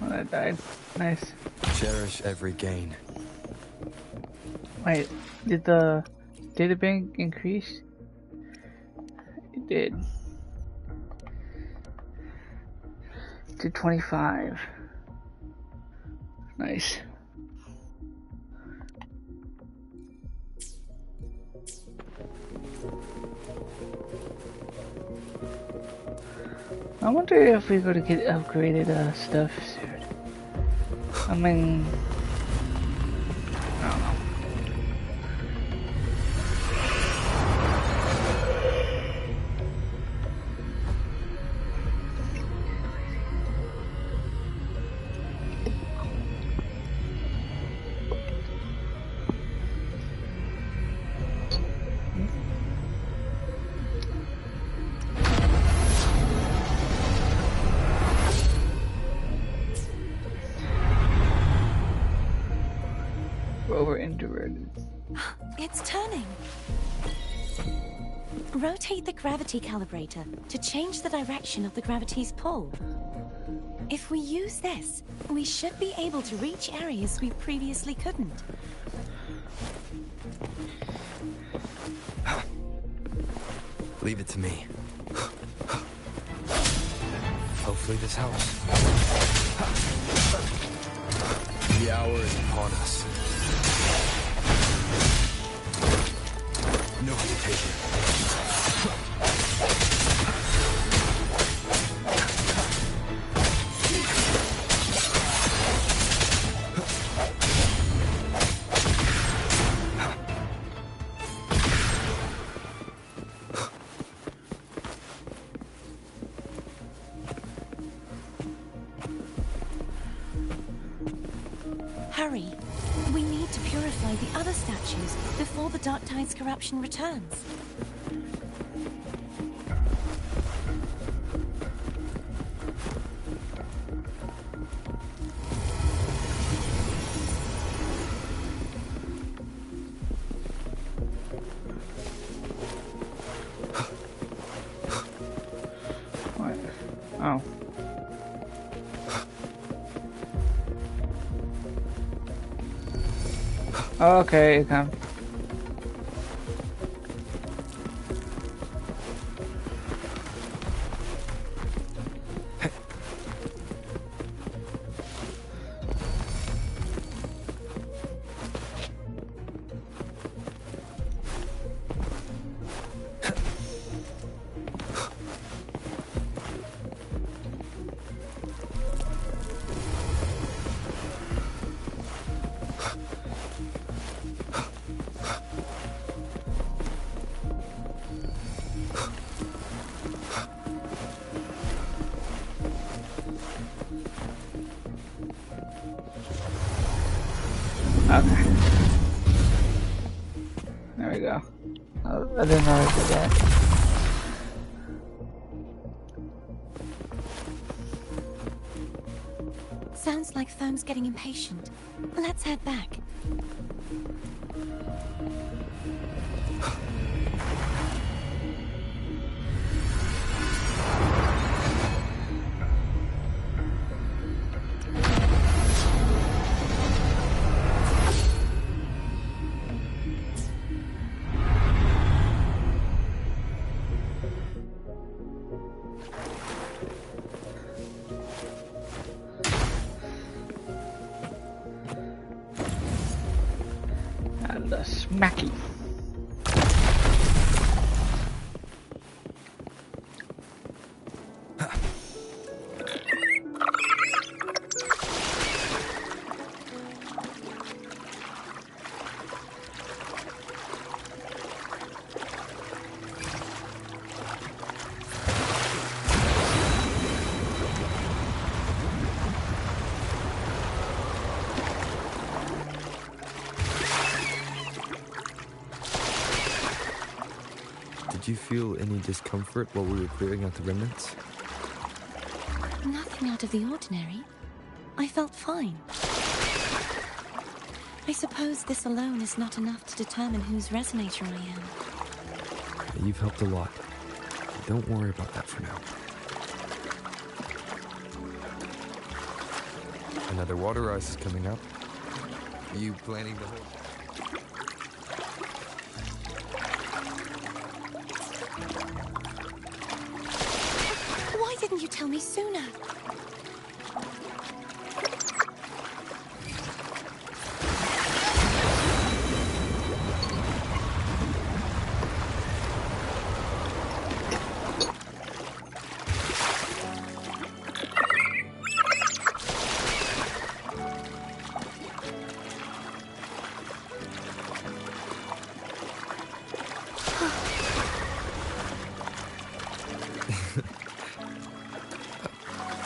Oh, that died. Nice. Cherish every gain. Wait, did the data bank increase? It did. To 25. Nice. I wonder if we're going to get upgraded stuff soon. I mean, I don't know. Rover introverted. It's turning. Rotate the gravity calibrator to change the direction of the gravity's pull. If we use this, we should be able to reach areas we previously couldn't. Leave it to me. Hopefully this helps. The hour is upon us. No hesitation. Hurry. We need to purify the other statues before the Dark Tide's corruption returns. What? Oh. Okay, come. Okay. There we go. I didn't know I did that. Sounds like Foam's getting impatient. Let's head back. And the smacky. Did you feel any discomfort while we were clearing out the remnants? Nothing out of the ordinary. I felt fine. I suppose this alone is not enough to determine whose resonator I am. You've helped a lot. Don't worry about that for now. Another water rise is coming up. Are you planning to hold? Why didn't you tell me sooner?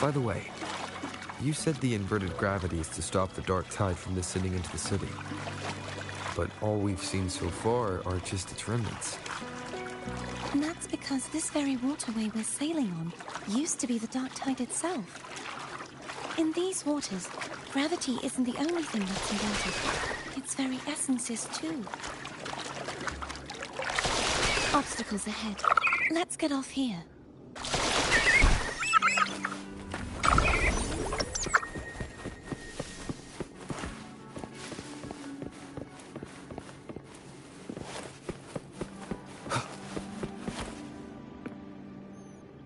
By the way, you said the inverted gravity is to stop the dark tide from descending into the city. But all we've seen so far are just its remnants. And that's because this very waterway we're sailing on used to be the dark tide itself. In these waters, gravity isn't the only thing that's inverted. Its very essence is too. Obstacles ahead. Let's get off here.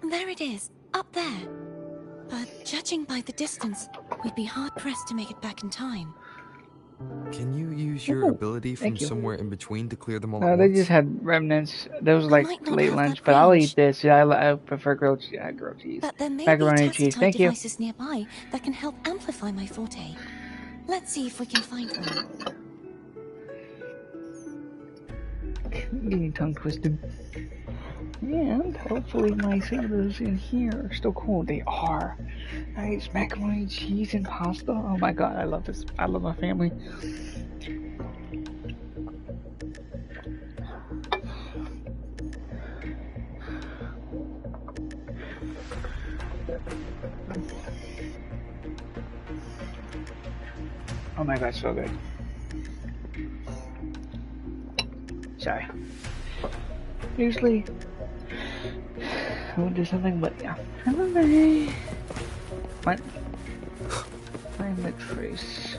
There it is, up there. But judging by the distance, we'd be hard-pressed to make it back in time. Can you use your ability from somewhere in between to clear them all No, at they once? just had remnants. There was like might not late have lunch, that but I'll range. eat this. Yeah, I prefer grilled cheese. But there may Macaroni be and cheese. tactile Thank you. devices nearby that can help amplify my forte. Let's see if we can find one. Getting tongue twisted. And hopefully my sailors in here are still cool. They are. Nice macaroni, cheese, and pasta. Oh my god, I love this. I love my family. Oh my god, so good. Sorry. Usually, I would do something, but yeah. What? Find the trace.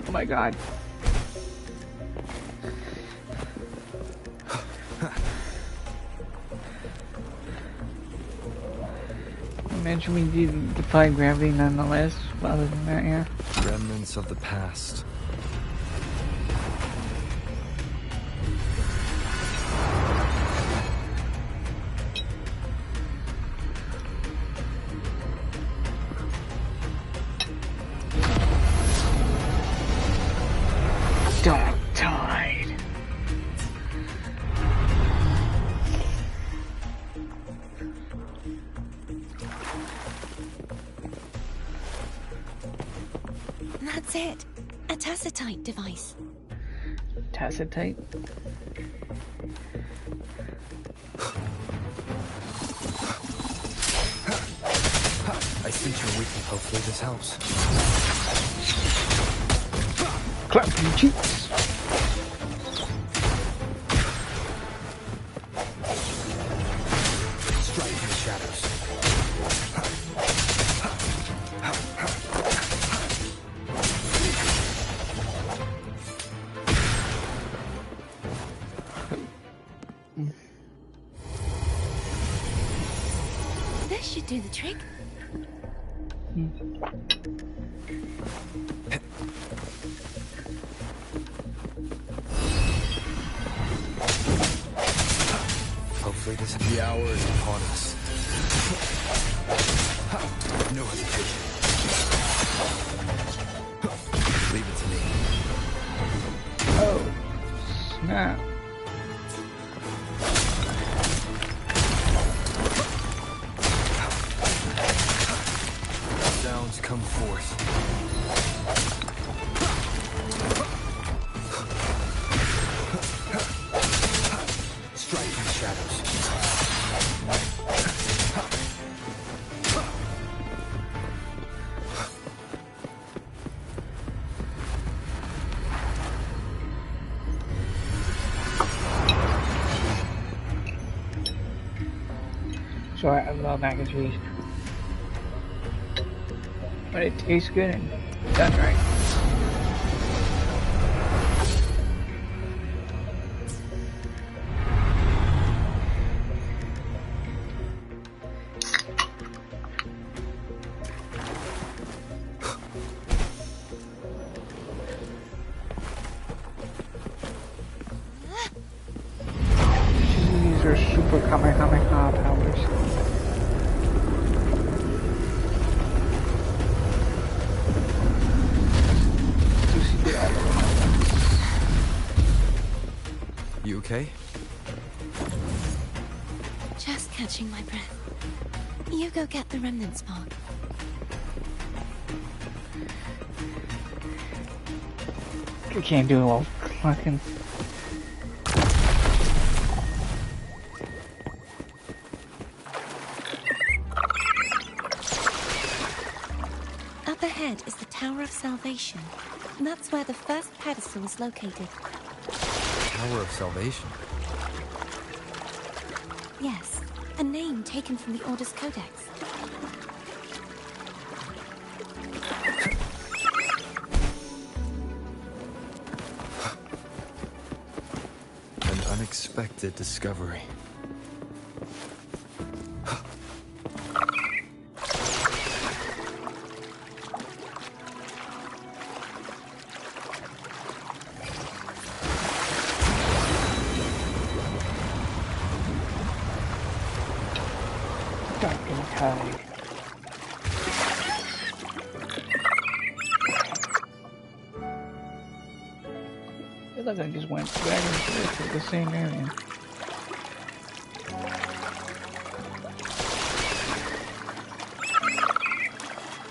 Oh my god. Imagine we did defy gravity nonetheless. Other than that, yeah. Remnants of the past. Dark Tide. That's it. A tacitite device. Tacitite? I sense you're weak. Hopefully this helps. Clap your cheeks. Strike in the shadows. This should do the trick. Hopefully this the hour is upon us. No hesitation. Leave it to me. Oh, snap. Sounds come forth. Strike in the shadows. Sorry, I love mac and cheese. But it tastes good and done right. These are super Kamehameha powers. You okay? Just catching my breath. You go get the remnant spark. You can't do it while fucking. Up ahead is the Tower of Salvation. That's where the first pedestal is located. Tower of Salvation. Yes, a name taken from the Order's Codex. An unexpected discovery. Fucking tide. I feel like I just went back and forth to the same area.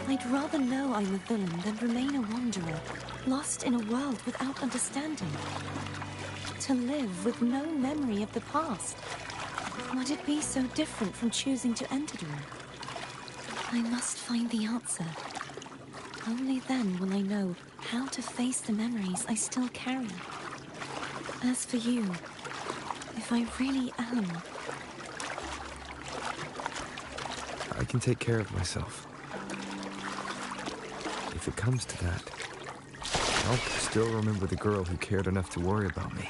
I'd rather know I'm a villain than remain a wanderer, lost in a world without understanding. To live with no memory of the past. Would it be so different from choosing to enter the room? I must find the answer. Only then will I know how to face the memories I still carry. As for you, if I really am... I can take care of myself. If it comes to that, I'll still remember the girl who cared enough to worry about me.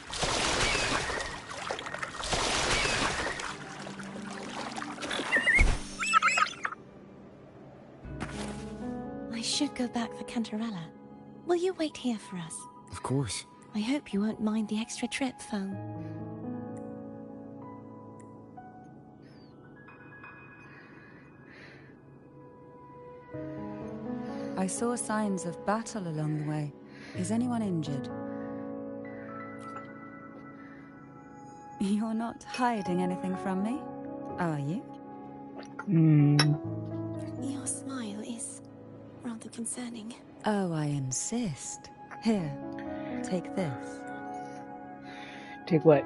I should go back for Cantarella. Will you wait here for us? Of course. I hope you won't mind the extra trip, Foam. I saw signs of battle along the way. Is anyone injured? You're not hiding anything from me, are you? Your smile is rather concerning. Oh, I insist. Here, take this. Take what?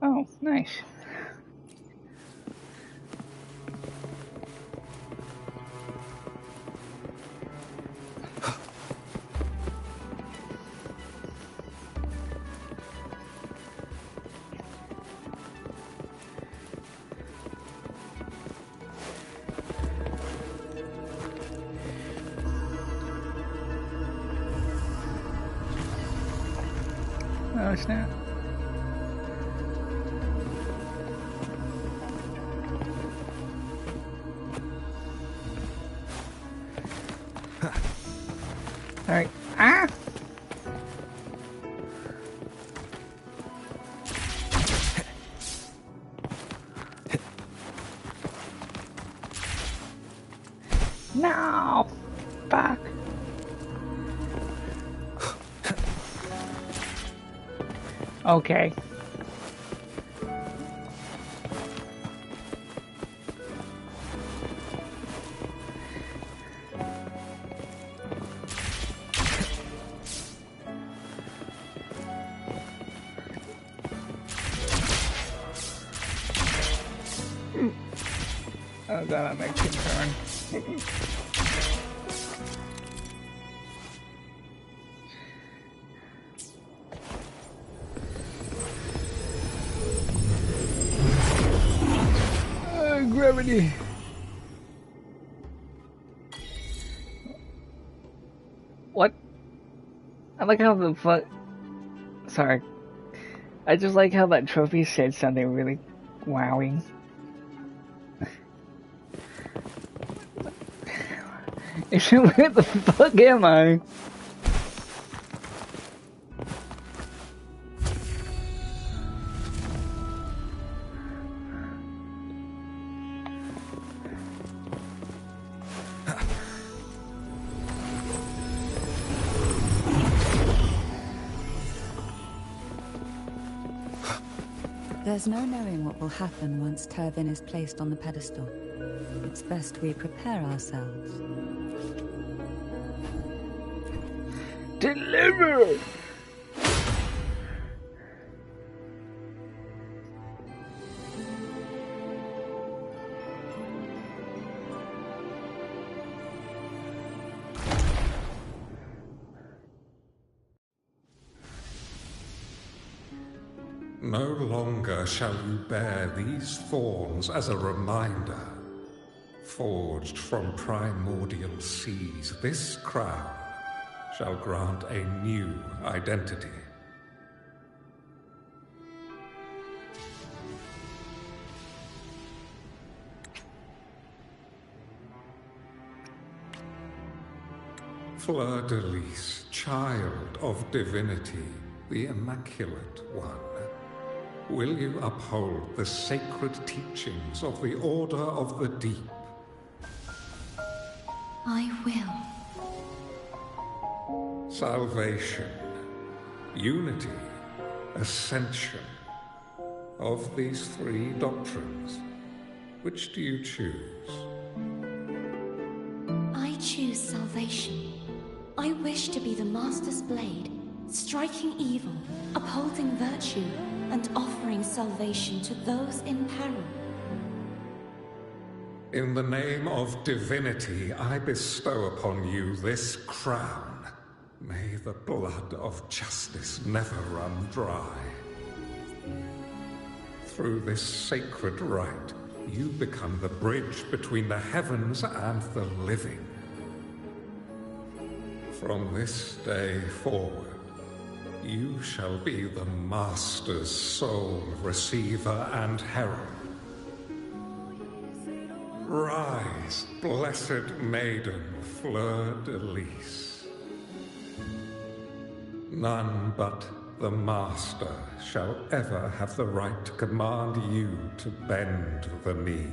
Oh, nice. Oh, snap. Alright. Ah! No! Fuck. Okay. Oh god, that makes me turn. Gravity. What? I like how the fuck. Sorry. I just like how that trophy said something really wowing. Where the fuck am I? There's no knowing what will happen once Turvin is placed on the pedestal. It's best we prepare ourselves. Deliver! No longer shall you bear these thorns as a reminder. Forged from primordial seas, this crown shall grant a new identity. Fleur-de-Lis, child of divinity, the Immaculate One. Will you uphold the sacred teachings of the Order of the Deep? I will. Salvation, unity, ascension. Of these three doctrines, which do you choose? I choose salvation. I wish to be the Master's blade, striking evil, upholding virtue, and offering salvation to those in peril. In the name of divinity, I bestow upon you this crown. May the blood of justice never run dry. Through this sacred rite, you become the bridge between the heavens and the living. From this day forward, you shall be the Master's sole receiver and herald. Rise, blessed maiden, fleur-de-lis. None but the Master shall ever have the right to command you to bend the knee.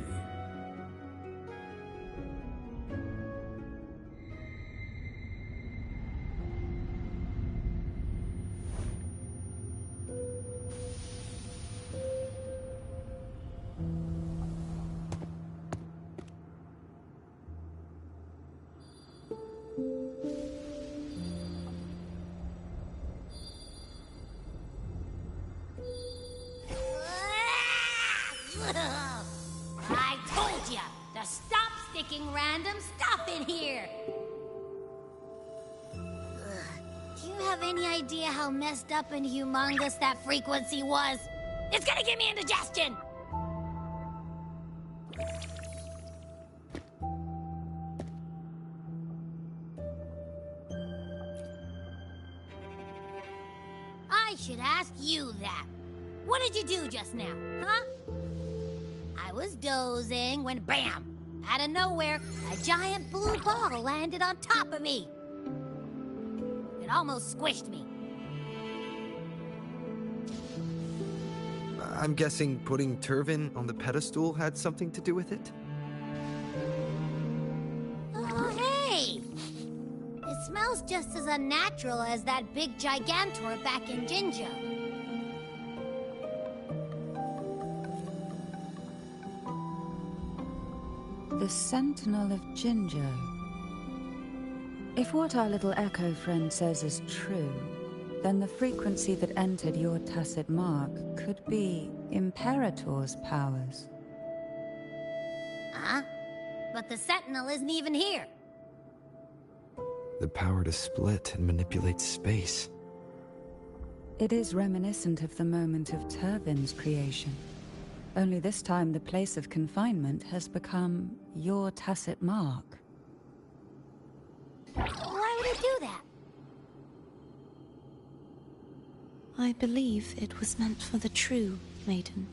I told ya to stop sticking random stuff in here! Do you have any idea how messed up and humongous that frequency was? It's gonna give me indigestion! I should ask you that. What did you do just now, huh? I was dozing when bam! Out of nowhere, a giant blue ball landed on top of me. It almost squished me. I'm guessing putting Turvin on the pedestal had something to do with it? Oh, hey! It smells just as unnatural as that big gigantor back in Jinjo. The Sentinel of Jinjo. If what our little echo friend says is true, then the frequency that entered your tacit mark could be Imperator's powers. Huh? But the Sentinel isn't even here. The power to split and manipulate space. It is reminiscent of the moment of Turvin's creation. Only this time the place of confinement has become your tacit mark. Why would it do that? I believe it was meant for the true maiden.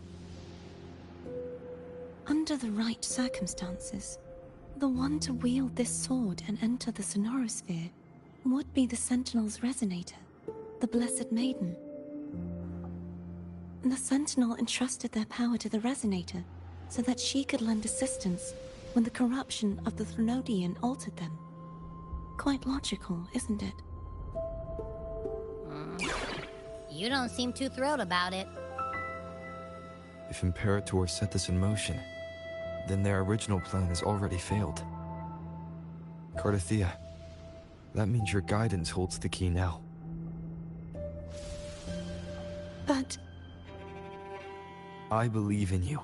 Under the right circumstances, the one to wield this sword and enter the Sonorosphere would be the Sentinel's resonator, the Blessed Maiden. The Sentinel entrusted their power to the Resonator so that she could lend assistance when the corruption of the Threnodian altered them. Quite logical, isn't it? You don't seem too thrilled about it. If Imperator set this in motion, then their original plan has already failed. Cardathea, that means your guidance holds the key now. But... I believe in you.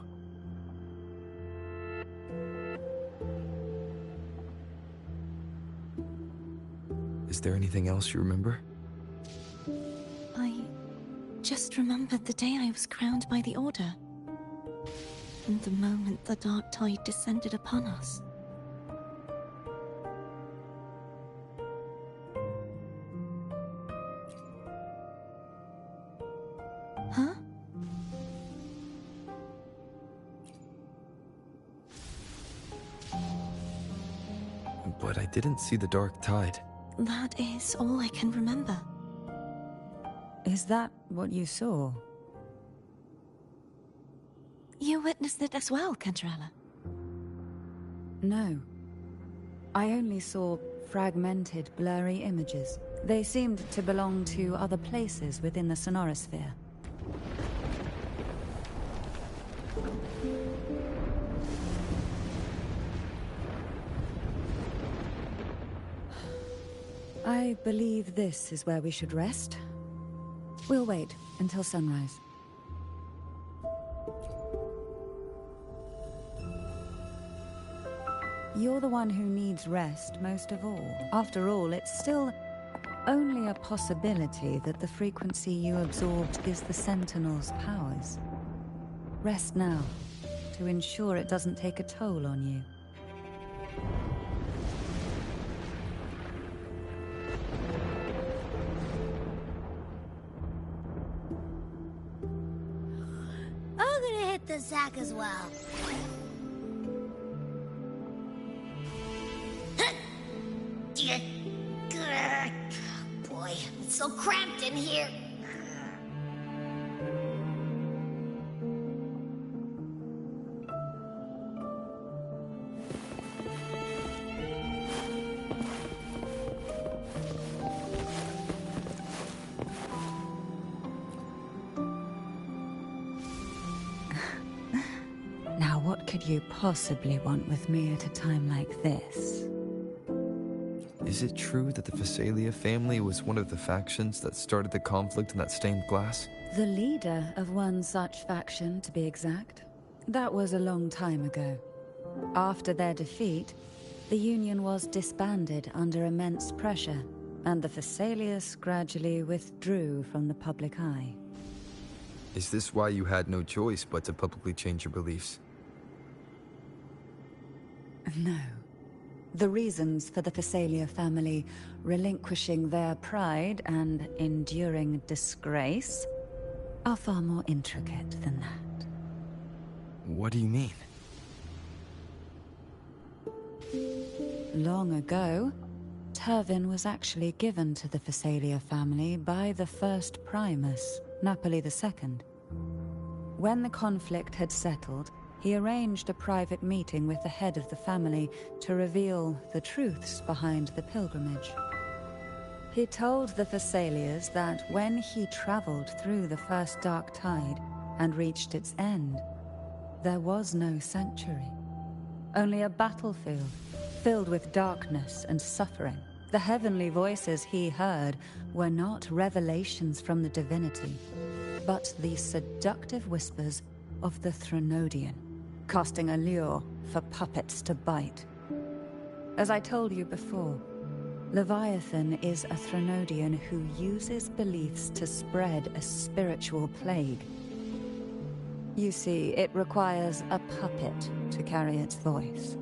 Is there anything else you remember? I just remembered the day I was crowned by the Order. And the moment the dark tide descended upon us. Huh? But I didn't see the dark tide. That is all I can remember. Is that what you saw? You witnessed it as well, Cantarella? No. I only saw fragmented, blurry images. They seemed to belong to other places within the Sonorosphere. I believe this is where we should rest. We'll wait until sunrise. You're the one who needs rest most of all. After all, it's still only a possibility that the frequency you absorbed is the Sentinel's powers. Rest now, to ensure it doesn't take a toll on you. I'm gonna hit the sack as well. Boy, it's so cramped in here. Now, what could you possibly want with me at a time like this? Is it true that the Phasalia family was one of the factions that started the conflict in that stained glass? The leader of one such faction, to be exact. That was a long time ago. After their defeat, the Union was disbanded under immense pressure, and the Phasalius gradually withdrew from the public eye. Is this why you had no choice but to publicly change your beliefs? No. The reasons for the Phasalia family relinquishing their pride and enduring disgrace are far more intricate than that. What do you mean? Long ago, Turvin was actually given to the Phasalia family by the first Primus, Napoli II. When the conflict had settled, he arranged a private meeting with the head of the family to reveal the truths behind the pilgrimage. He told the Phasalias that when he traveled through the first dark tide and reached its end, there was no sanctuary, only a battlefield filled with darkness and suffering. The heavenly voices he heard were not revelations from the divinity, but the seductive whispers of the Threnodian, casting a lure for puppets to bite. As I told you before, Leviathan is a Threnodian who uses beliefs to spread a spiritual plague. You see, it requires a puppet to carry its voice.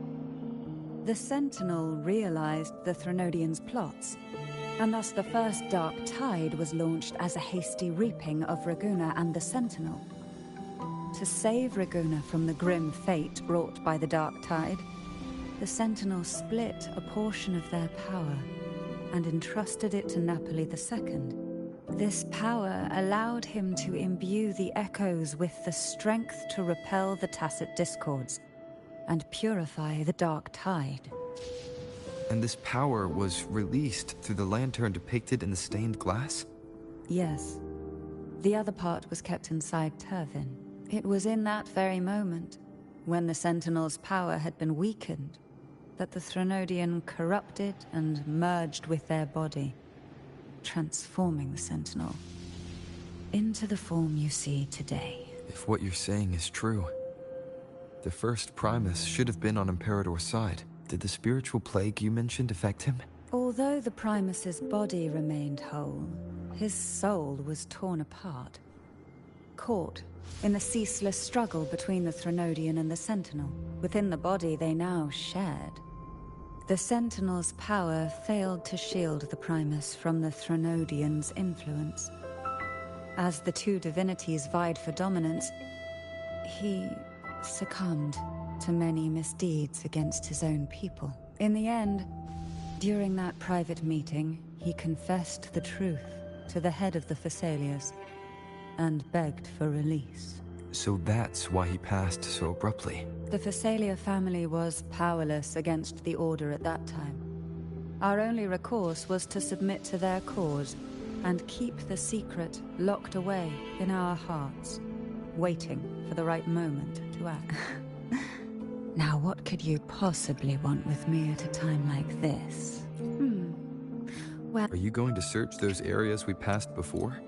The Sentinel realized the Threnodian's plots, and thus the first Dark Tide was launched as a hasty reaping of Raguna and the Sentinel. To save Raguna from the grim fate brought by the Dark Tide, the Sentinel split a portion of their power and entrusted it to Napoli II. This power allowed him to imbue the echoes with the strength to repel the tacit discords and purify the Dark Tide. And this power was released through the lantern depicted in the stained glass? Yes. The other part was kept inside Turvin. It was in that very moment, when the Sentinel's power had been weakened, that the Threnodian corrupted and merged with their body, transforming the Sentinel into the form you see today. If what you're saying is true, the first Primus should have been on Imperator's side. Did the spiritual plague you mentioned affect him? Although the Primus's body remained whole, his soul was torn apart, caught in the ceaseless struggle between the Threnodian and the Sentinel. Within the body they now shared. The Sentinel's power failed to shield the Primus from the Threnodian's influence. As the two divinities vied for dominance, he succumbed to many misdeeds against his own people. In the end, during that private meeting, he confessed the truth to the head of the Phasalias and begged for release. So that's why he passed so abruptly. The Phasalia family was powerless against the Order at that time. Our only recourse was to submit to their cause and keep the secret locked away in our hearts, waiting for the right moment to act. Now, what could you possibly want with me at a time like this? Well... Are you going to search those areas we passed before?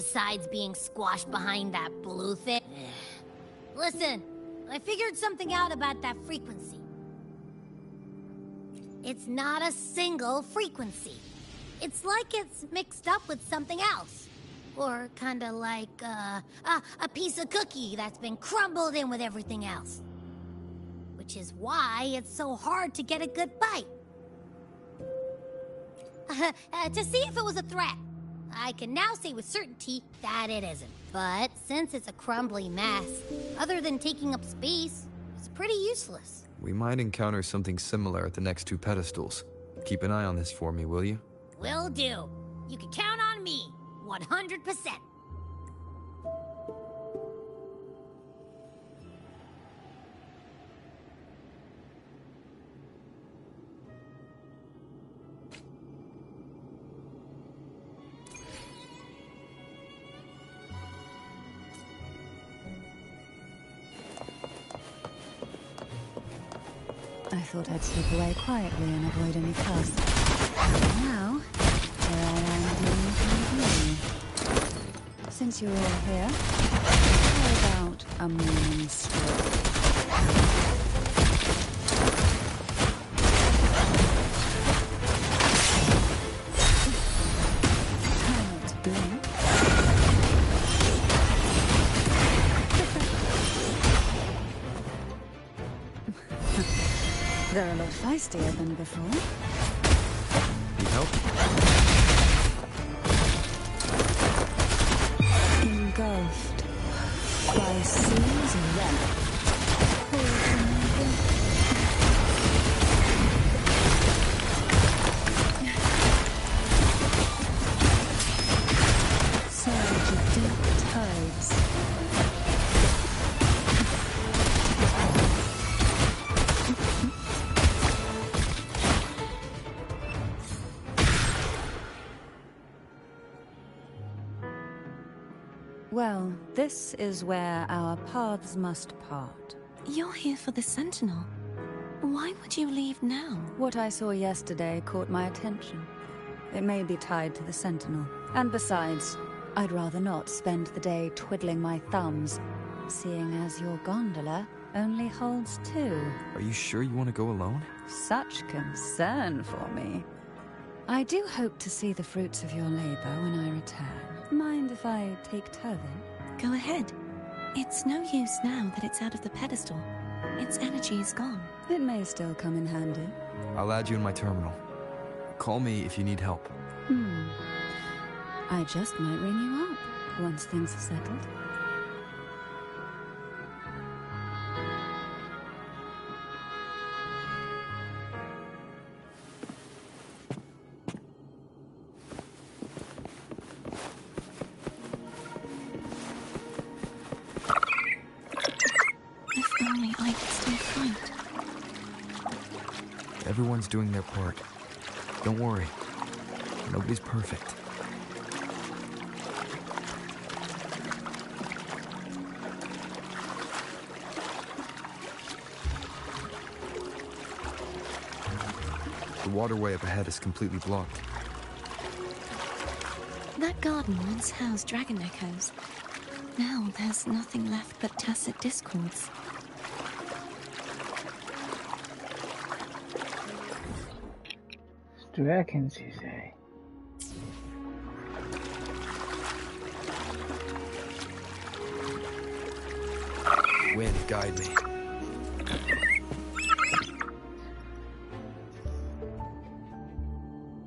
besides being squashed behind that blue thing. Listen, I figured something out about that frequency. It's not a single frequency. It's like it's mixed up with something else. Or kinda like, a piece of cookie that's been crumbled in with everything else. Which is why it's so hard to get a good bite. To see if it was a threat. I can now say with certainty that it isn't. But since it's a crumbly mess, other than taking up space, it's pretty useless. We might encounter something similar at the next two pedestals. Keep an eye on this for me, will you? Will do. You can count on me, 100%. I thought I'd slip away quietly and avoid any fuss. Now, here I am dealing with you. Since you're all here, how about a morning stroll? Try not to blink. They're a lot feistier than before. Need help? Engulfed by seas rent. Surge of deep tides. Well, this is where our paths must part. You're here for the Sentinel. Why would you leave now? What I saw yesterday caught my attention. It may be tied to the Sentinel. And besides, I'd rather not spend the day twiddling my thumbs, seeing as your gondola only holds 2. Are you sure you want to go alone? Such concern for me. I do hope to see the fruits of your labor when I return. Mind if I take Turvin? Go ahead. It's no use now that it's out of the pedestal. Its energy is gone. It may still come in handy. I'll add you in my terminal. Call me if you need help. I just might ring you up once things are settled. If only I could still fight. Everyone's doing their part. Don't worry. Nobody's perfect. The waterway up ahead is completely blocked. That garden once housed dragon echoes. Now there's nothing left but tacit discords. Dragons, you say? Wind, guide me.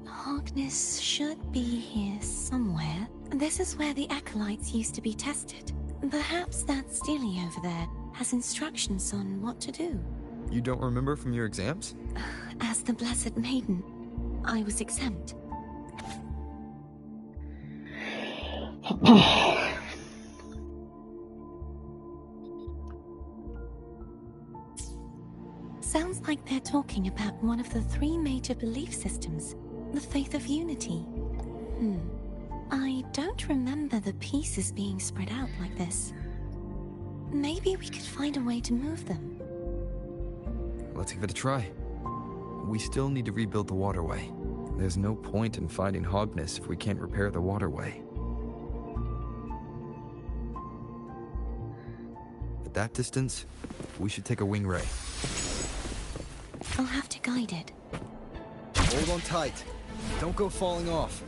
Harkness should be here somewhere. This is where the acolytes used to be tested. Perhaps that Steely over there has instructions on what to do. You don't remember from your exams? As the Blessed Maiden, I was exempt. Sounds like they're talking about one of the 3 major belief systems, the faith of unity. I don't remember the pieces being spread out like this. Maybe we could find a way to move them. Let's give it a try. We still need to rebuild the waterway. There's no point in finding Harkness if we can't repair the waterway. At that distance, we should take a wing ray. I'll have to guide it. Hold on tight. Don't go falling off.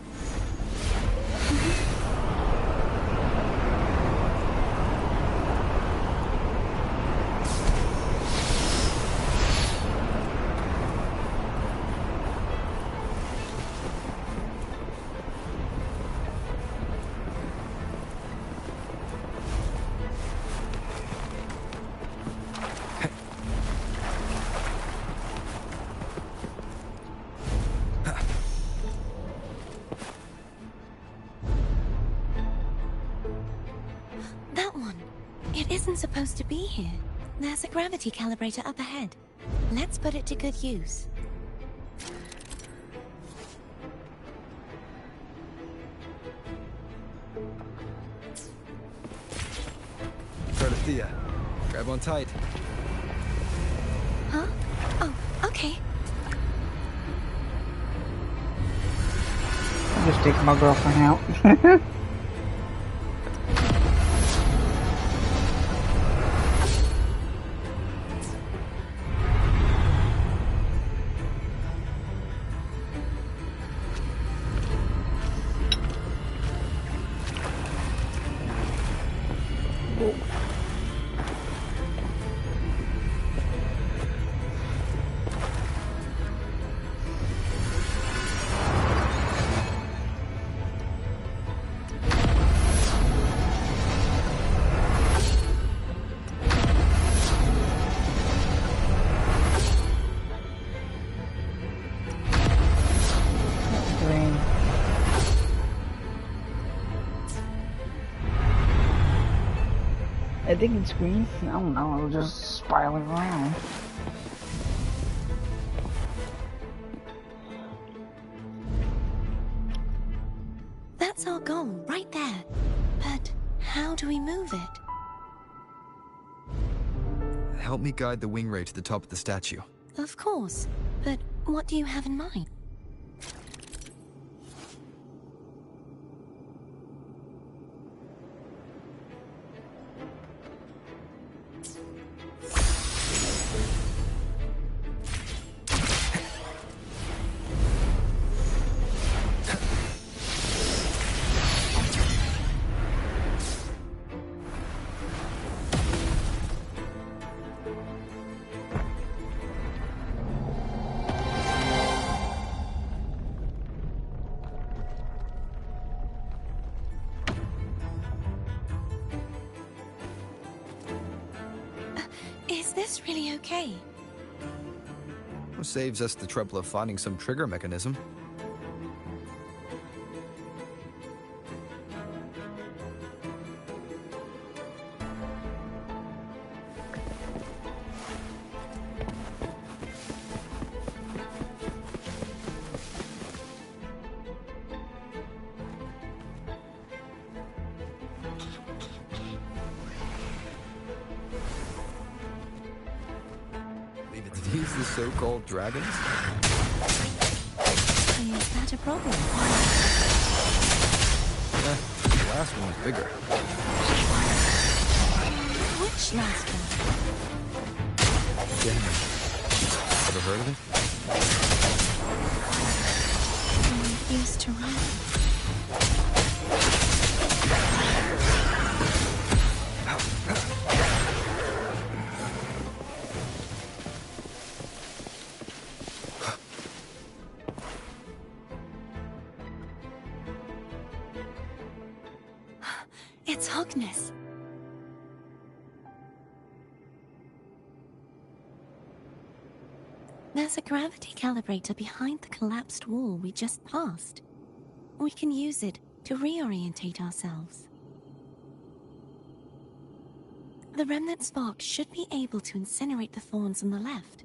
That one. It isn't supposed to be here. There's a gravity calibrator up ahead. Let's put it to good use. Cardathea, grab on tight. Huh? Oh, okay. I'll just take my girlfriend out. I think it's green. I don't know, it'll just spiral around. That's our goal, right there. But how do we move it? Help me guide the wing ray to the top of the statue. Of course. But what do you have in mind? Is this really okay? Saves us the trouble of finding some trigger mechanism. These the so-called dragons? Is that a problem? The last one was bigger. Which last one? Denman. Ever heard of it? I used to run. It's Hogness. There's a gravity calibrator behind the collapsed wall we just passed. We can use it to reorientate ourselves. The remnant spark should be able to incinerate the thorns on the left.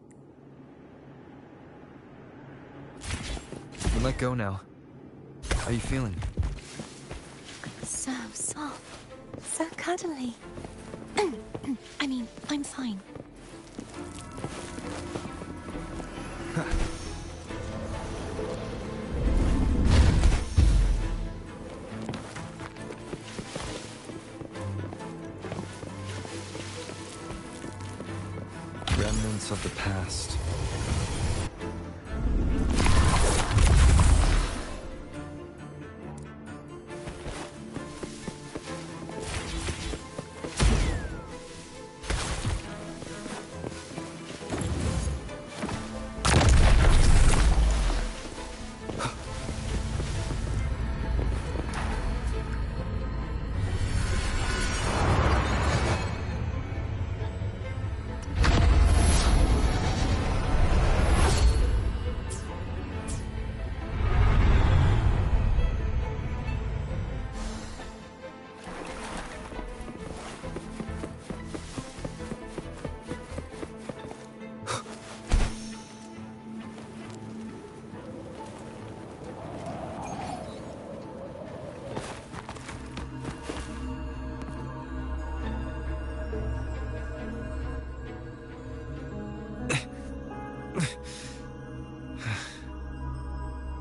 You can let go now. How are you feeling? So soft. So cuddly. I mean, I'm fine. remnants of the past.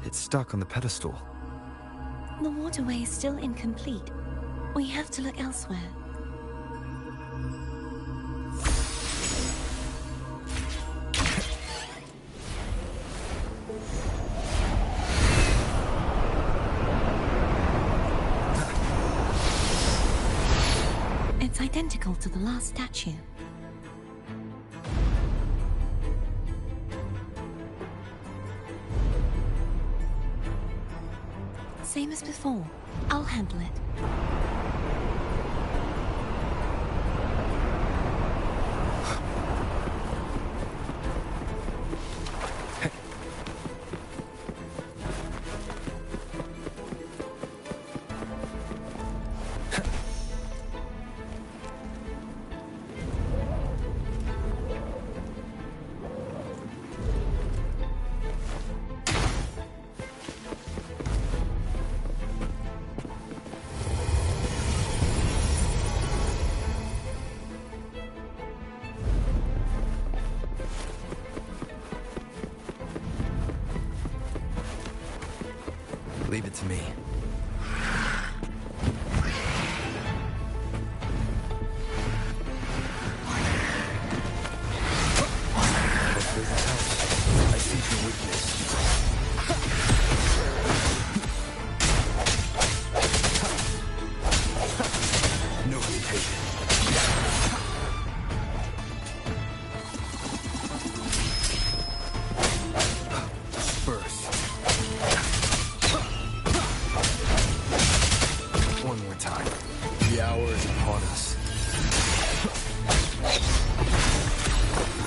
It's stuck on the pedestal. The waterway is still incomplete. We have to look elsewhere. It's identical to the last statue. Same as before. I'll handle it. Leave it to me. Hopefully that helps. I see your weakness. No hesitation. Burst. One more time. The hour is upon us.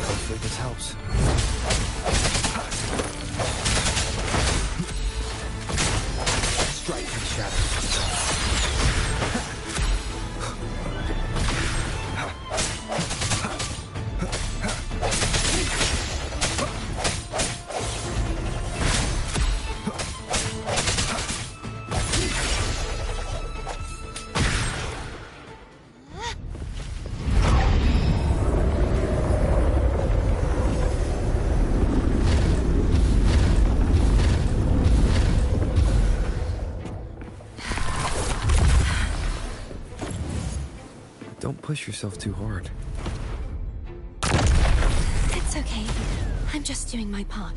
Hopefully this helps. Strike and shatter. Don't push yourself too hard. It's okay. I'm just doing my part.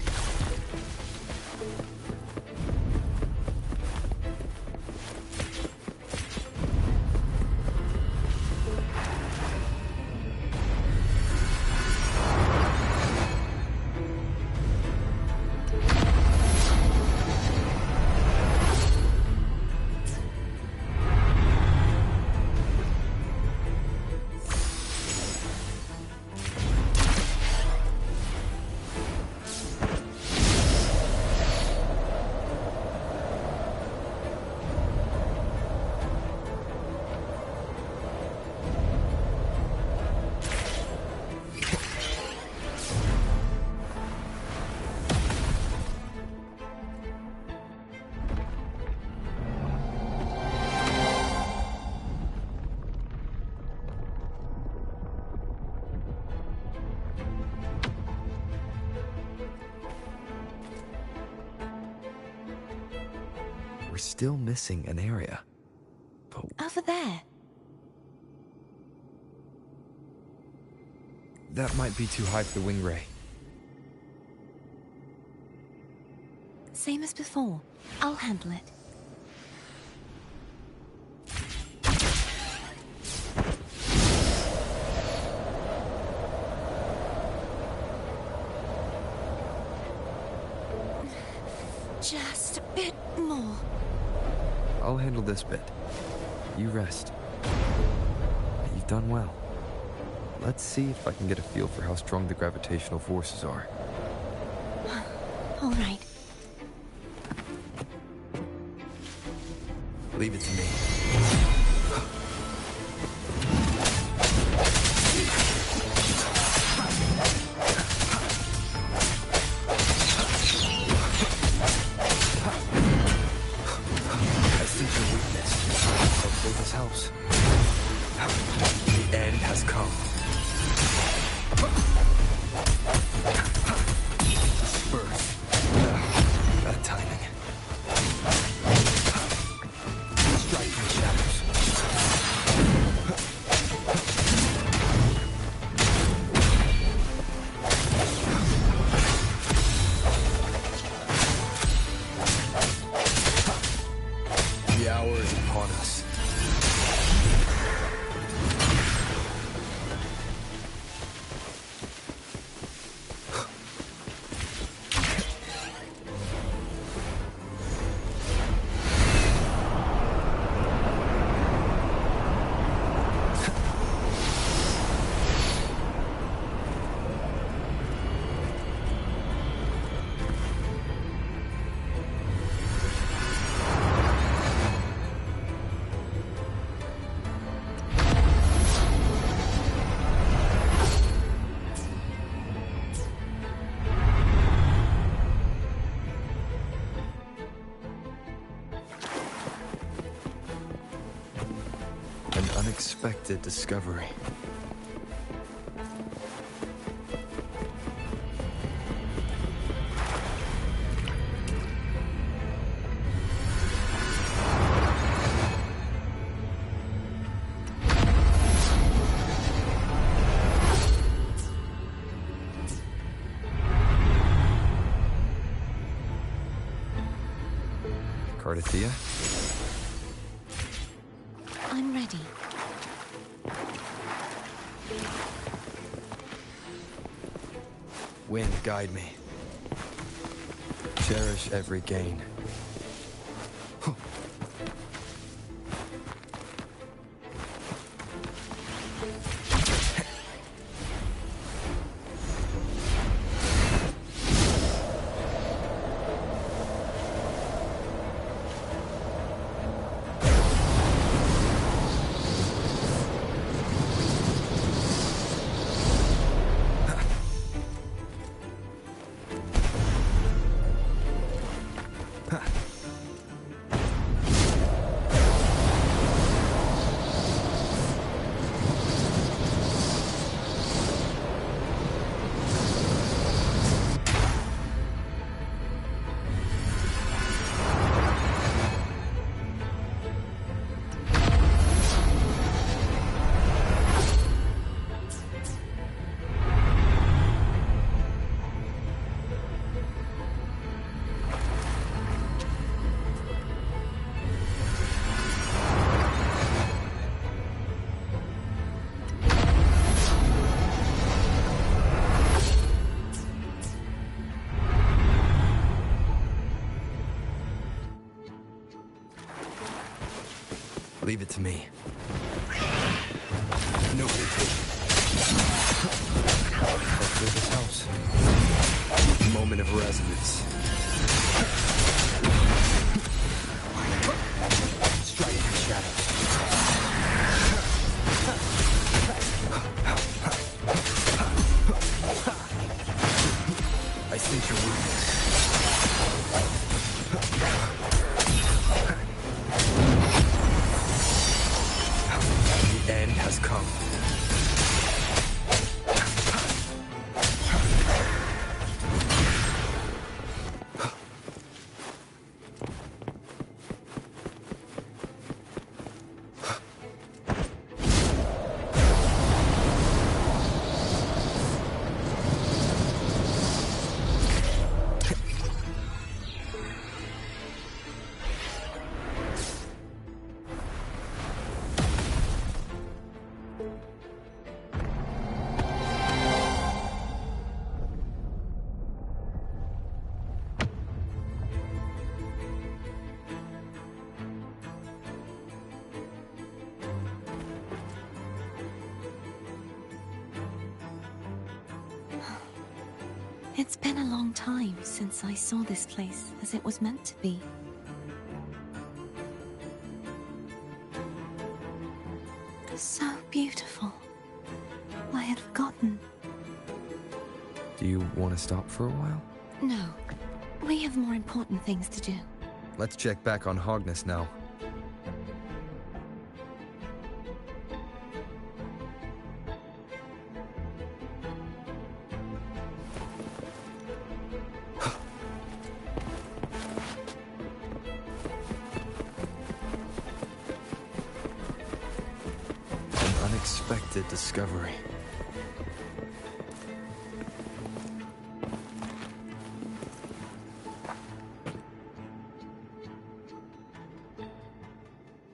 We're still missing an area. But Over there. That might be too high for the wing ray. Same as before. I'll handle it. Just a bit more. I'll handle this bit. You rest. You've done well. Let's see if I can get a feel for how strong the gravitational forces are. All right. Leave it to me. I sense your weakness. Hopefully this helps. The end has come. Birth. Bad timing. Strike from the shadows. The hour is upon us. An unexpected discovery. Cardathia? I'm ready. Wind, guide me. Cherish every gain. Leave it to me. No vacation. Hopefully this helps. Moment of resonance. Strike in the shadows. I sense your weakness. The end has come. It's been a long time since I saw this place as it was meant to be. So beautiful. I had forgotten. Do you want to stop for a while? No. We have more important things to do. Let's check back on Hogness now. An unexpected discovery.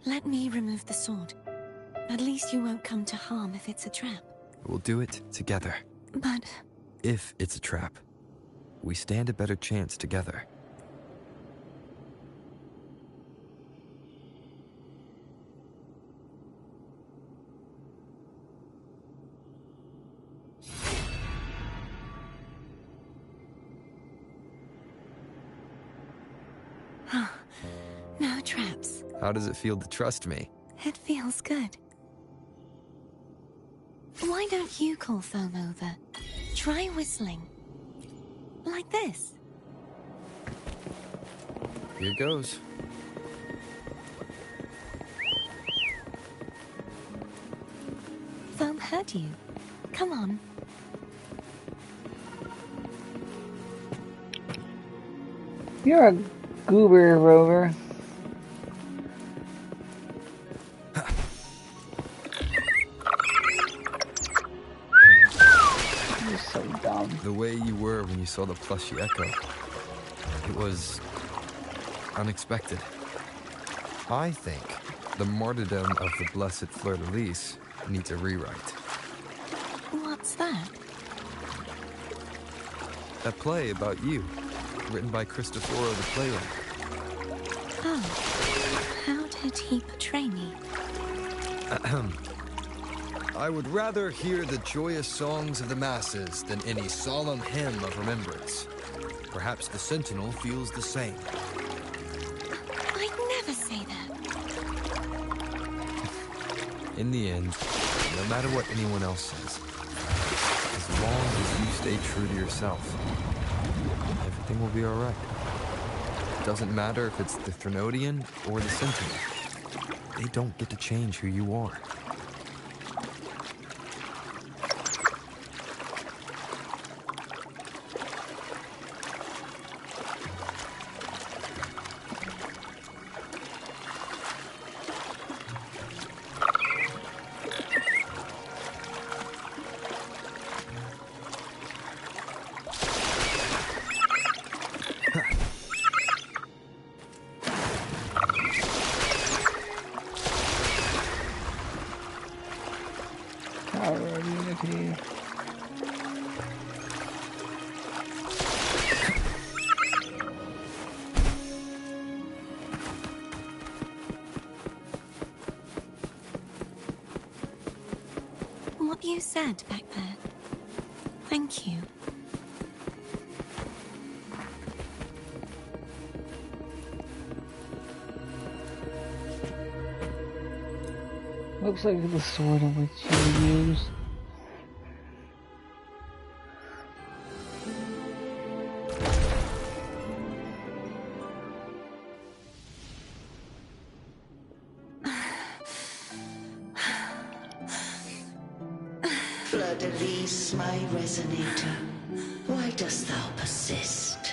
Let me remove the sword. At least you won't come to harm if it's a trap. We'll do it together. But If it's a trap, we stand a better chance together. no traps. How does it feel to trust me? It feels good. Why don't you call Foam over? Try whistling. Like this. Here goes. Foam heard you. Come on. You're a goober, Rover. You're so dumb. The way you were when you saw the plushy Echo. It was unexpected. I think the martyrdom of the blessed Fleur-de-Lis needs a rewrite. What's that? A play about you, written by Cristoforo the playwright. Oh. How did he portray me? I would rather hear the joyous songs of the masses than any solemn hymn of remembrance. Perhaps the Sentinel feels the same. I'd never say that. In the end, no matter what anyone else says, as long as you stay true to yourself, everything will be alright. It doesn't matter if it's the Threnodian or the Sentinel. They don't get to change who you are. Power of Unity. What you said back there. Thank you. Looks like the sword of which you use. Fleur-de-Lis, my resonator, why dost thou persist?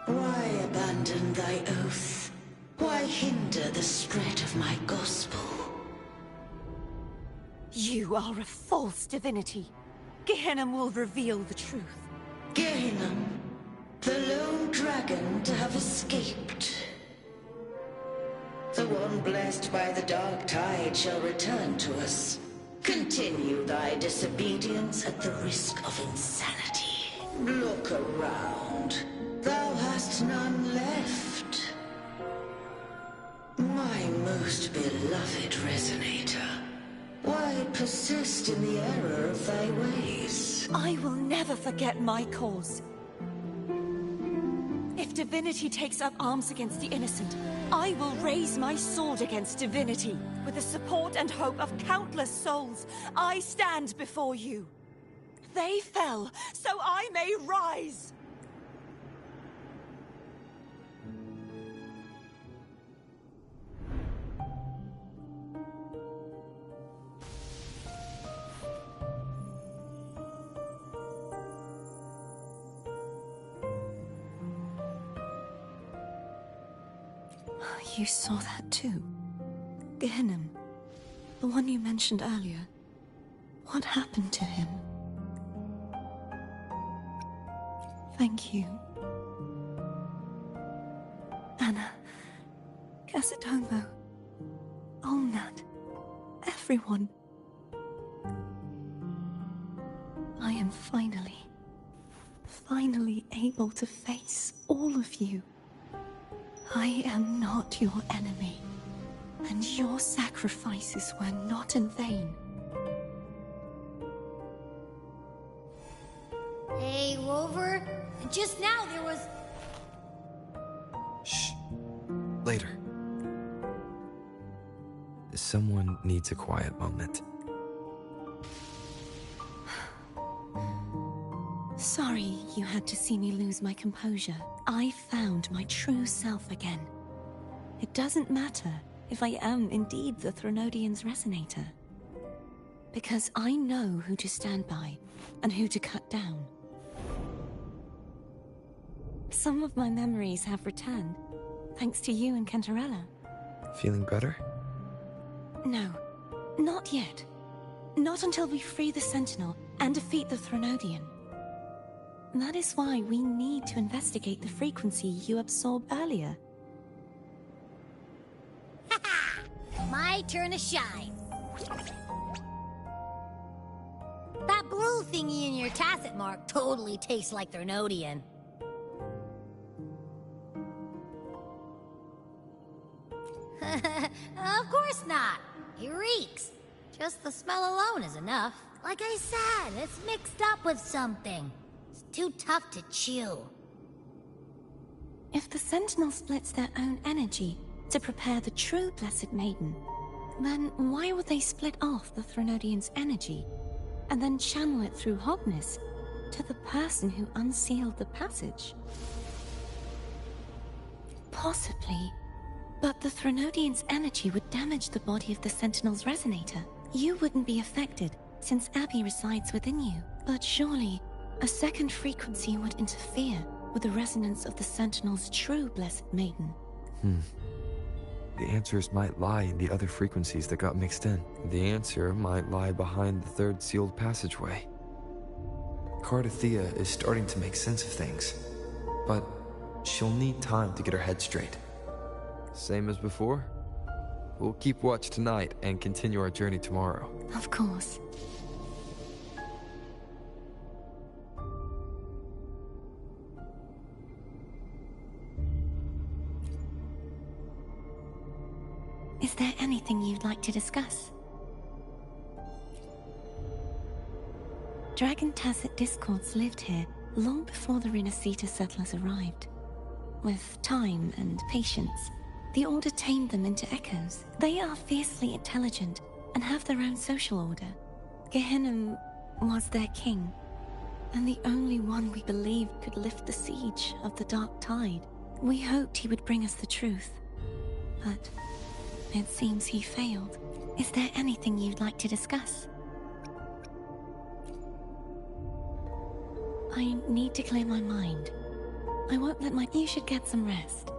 Why abandon thy oath? Why hinder the spread of my gospel? You are a false divinity. Gehenna will reveal the truth. Gehenna, the lone dragon to have escaped. The one blessed by the dark tide shall return to us. Continue thy disobedience at the risk of insanity. Look around. Thou hast none left. My most beloved resonator, why persist in the error of thy ways? I will never forget my cause. If divinity takes up arms against the innocent, I will raise my sword against divinity. With the support and hope of countless souls, I stand before you. They fell, so I may rise! You saw that too? Gehinnom, the one you mentioned earlier. What happened to him? Thank you. Anna, Casatomo, Olnat, everyone. I am finally able to face all of you. I am not your enemy, and your sacrifices were not in vain. Hey, Rover, just now there was... Shh. Later. Someone needs a quiet moment. Sorry you had to see me lose my composure. I found my true self again. It doesn't matter if I am indeed the Threnodian's resonator. Because I know who to stand by and who to cut down. Some of my memories have returned, thanks to you and Cantarella. Feeling better? No, not yet. Not until we free the Sentinel and defeat the Threnodian. That is why we need to investigate the frequency you absorbed earlier. My turn to shine. That blue thingy in your tacit mark totally tastes like Threnodian. Of course not. It reeks. Just the smell alone is enough. Like I said, it's mixed up with something. It's too tough to chew. If the Sentinel splits their own energy to prepare the true Blessed Maiden, then why would they split off the Threnodian's energy and then channel it through Hognis to the person who unsealed the passage? Possibly, but the Threnodian's energy would damage the body of the Sentinel's resonator. You wouldn't be affected, since Abby resides within you. But surely, a second frequency would interfere with the resonance of the Sentinel's true Blessed Maiden. The answers might lie in the other frequencies that got mixed in. The answer might lie behind the third sealed passageway. Cardathea is starting to make sense of things, but she'll need time to get her head straight. Same as before? We'll keep watch tonight and continue our journey tomorrow. Of course. Is there anything you'd like to discuss? Dragon Tacet discords lived here long before the Renacita settlers arrived. With time and patience, the Order tamed them into echoes. They are fiercely intelligent and have their own social order. Gehinnom was their king, and the only one we believed could lift the siege of the Dark Tide. We hoped he would bring us the truth, but it seems he failed. Is there anything you'd like to discuss? I need to clear my mind. I won't let my... You should get some rest.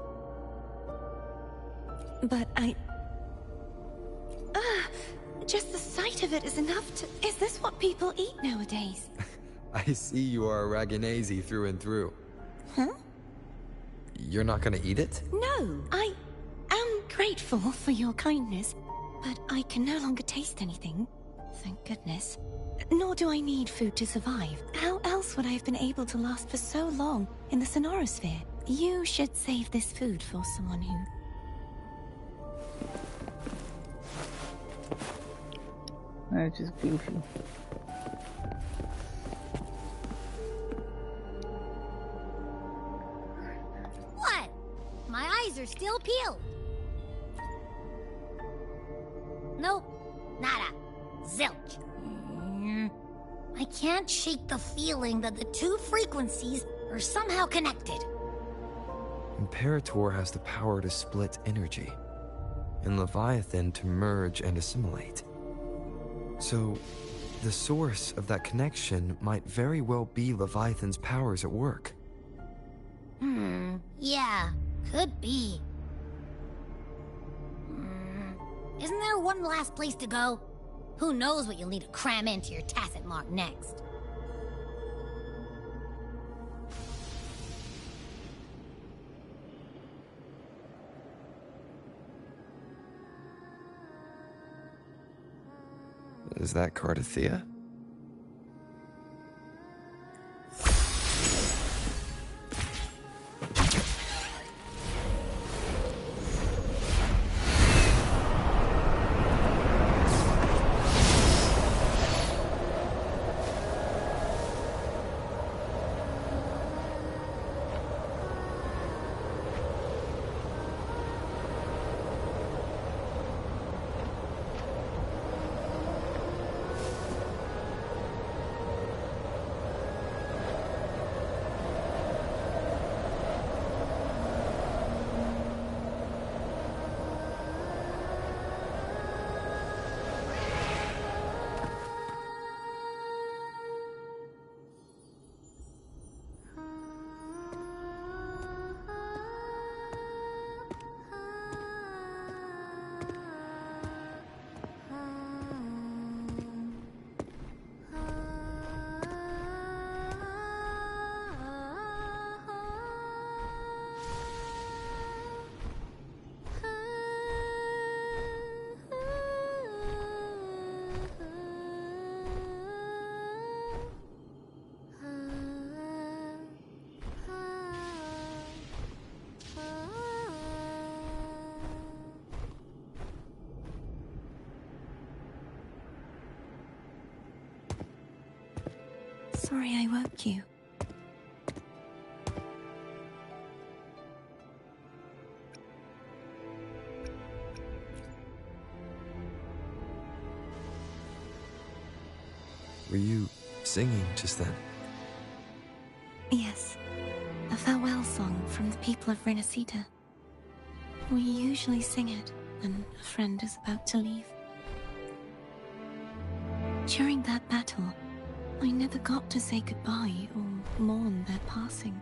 But just the sight of it is enough to... Is this what people eat nowadays? I see you are a Raganese through and through. Huh? You're not gonna eat it? No, I am grateful for your kindness, but I can no longer taste anything. Thank goodness. Nor do I need food to survive. How else would I have been able to last for so long in the Sonorosphere? You should save this food for someone who... That's just goofy. still peeled. Nope, nada, zilch. I can't shake the feeling that the two frequencies are somehow connected. Imperator has the power to split energy, and Leviathan to merge and assimilate. So, the source of that connection might very well be Leviathan's powers at work. Yeah, could be. Isn't there one last place to go? Who knows what you'll need to cram into your tacit mark next? Is that Cardathea? Sorry I woke you. Were you singing just then? Yes, a farewell song from the people of Renacita. We usually sing it when a friend is about to leave. During that battle, I never got to say goodbye or mourn their passing.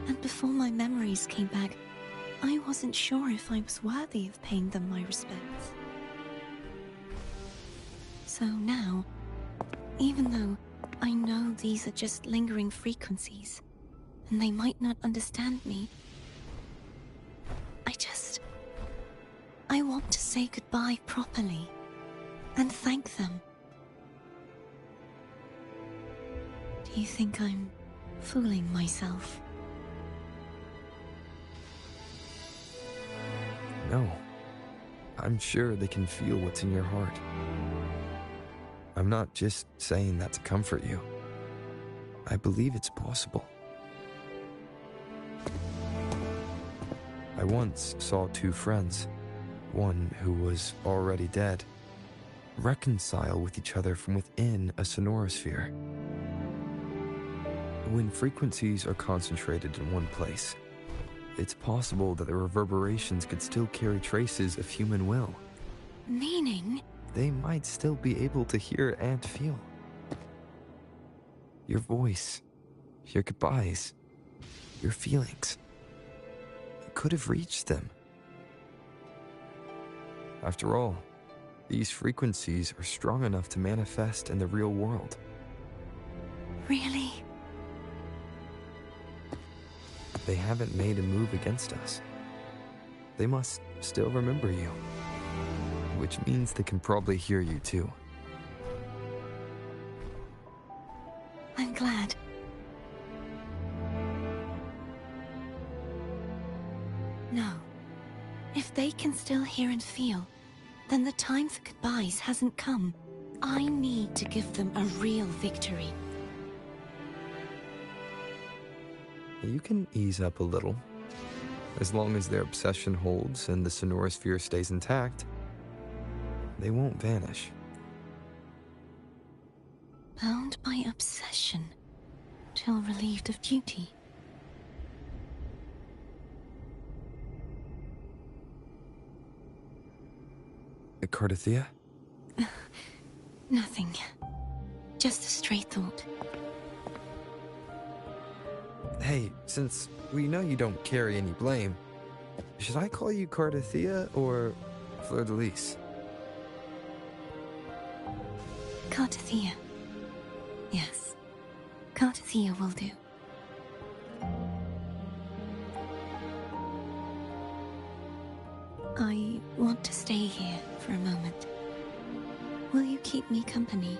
And before my memories came back, I wasn't sure if I was worthy of paying them my respects. So now, even though I know these are just lingering frequencies, and they might not understand me, I want to say goodbye properly, and thank them. Do you think I'm fooling myself? No. I'm sure they can feel what's in your heart. I'm not just saying that to comfort you. I believe it's possible. I once saw two friends, one who was already dead, reconcile with each other from within a sonorosphere. When frequencies are concentrated in one place, it's possible that the reverberations could still carry traces of human will. Meaning? They might still be able to hear and feel. Your voice, your goodbyes, your feelings. It could have reached them. After all, these frequencies are strong enough to manifest in the real world. Really? They haven't made a move against us. They must still remember you. Which means they can probably hear you too. I'm glad. No. If they can still hear and feel, then the time for goodbyes hasn't come. I need to give them a real victory. You can ease up a little. As long as their obsession holds and the sonorosphere stays intact, they won't vanish. Bound by obsession, till relieved of duty. Cardathia? Nothing. Just a stray thought. Hey, since we know you don't carry any blame, should I call you Cardathia or Fleur de Lis? Cardathia. Yes. Cardathia will do. I want to stay here for a moment. Will you keep me company?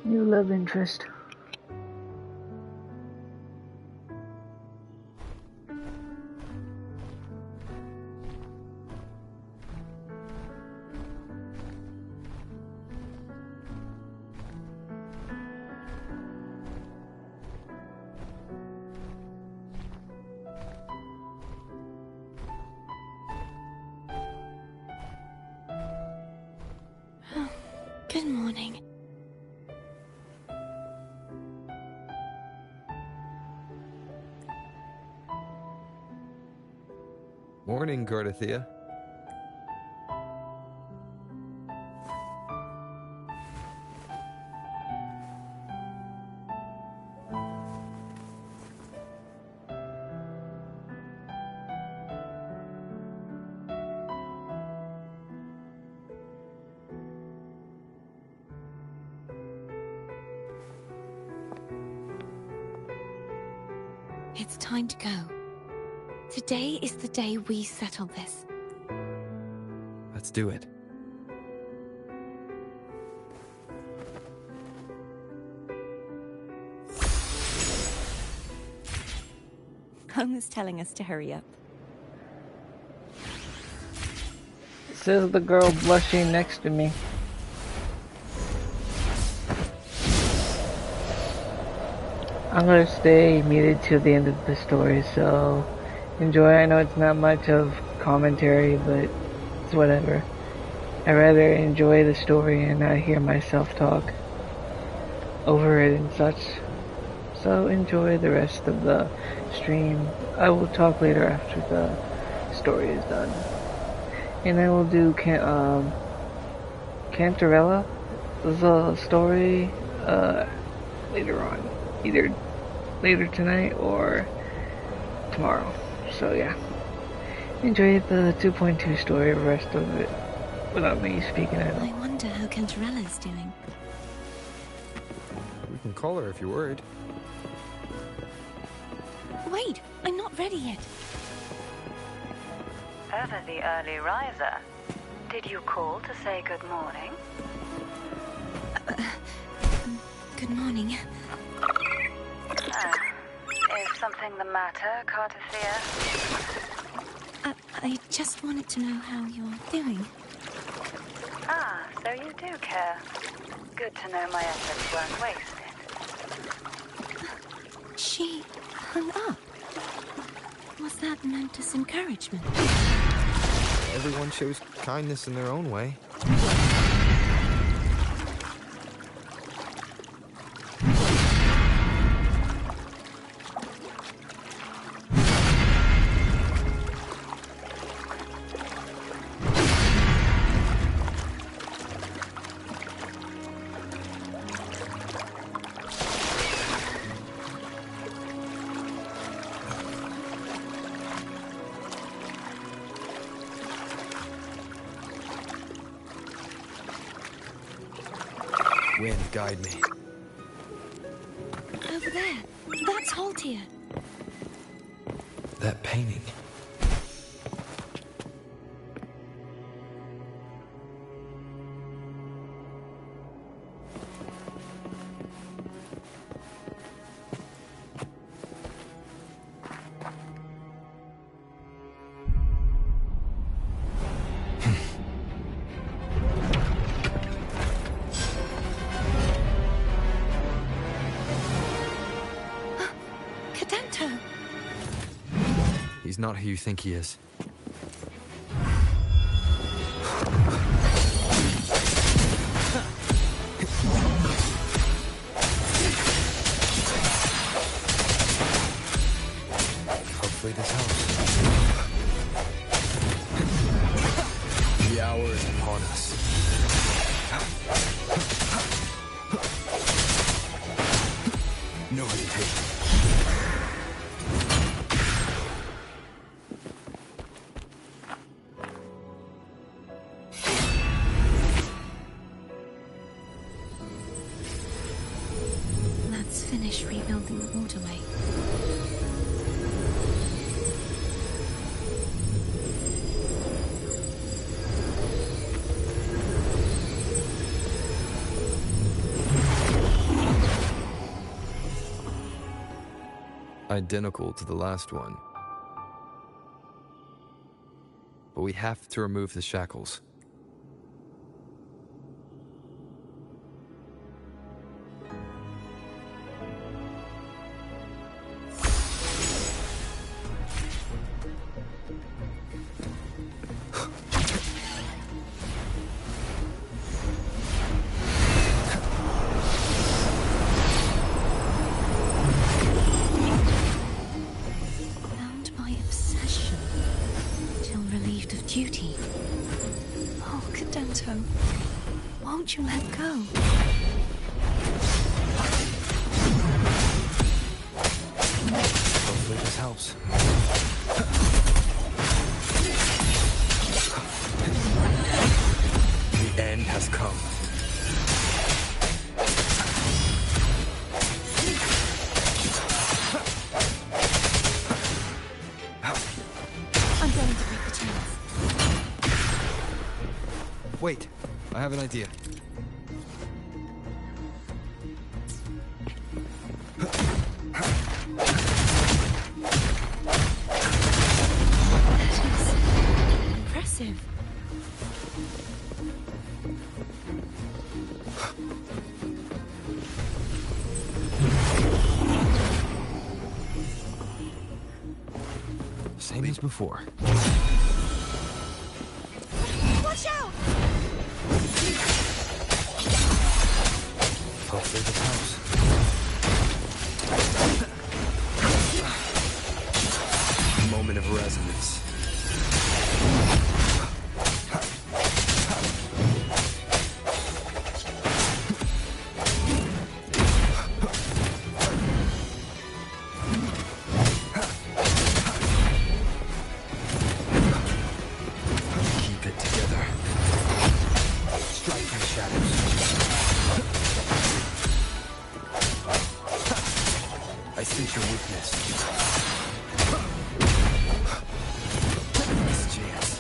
New love interest. Good morning. Morning, Cardathia. It's time to go. Today is the day we settle this. Let's do it. Home is telling us to hurry up. Says the girl blushing next to me. I'm gonna stay muted till the end of the story, so enjoy. I know it's not much of commentary, but it's whatever. I'd rather enjoy the story and not hear myself talk over it and such. So enjoy the rest of the stream. I will talk later after the story is done. And I will do Cantarella, the story, later on. Either later tonight or tomorrow. So yeah. Enjoy the 2.2 story, the rest of it, without me speaking at all. I wonder how Cantarella is doing. We can call her if you're worried. Wait, I'm not ready yet. Ever the early riser. Did you call to say good morning? Good morning. Is something the matter, Cardathia? I just wanted to know how you're doing. Ah, so you do care. Good to know my efforts weren't wasted. She hung up. Was that meant as encouragement? Everyone shows kindness in their own way. Wind, guide me. Over there. That's Haltia. That painting. Santa! He's not who you think he is. Hopefully this helps. The hour is upon us. No hesitation. Let's finish rebuilding the waterway. Identical to the last one. But we have to remove the shackles. Bound by obsession, till relieved of duty. Oh, Cadento, won't you let go? Hopefully this helps. The end has come. I'm going to break the chains. Wait, I have an idea. Impressive. Same as before. Watch out! Hopefully this helps. Moment of resonance. Keep it together. Strike from the shadows. I sense your weakness. Last chance.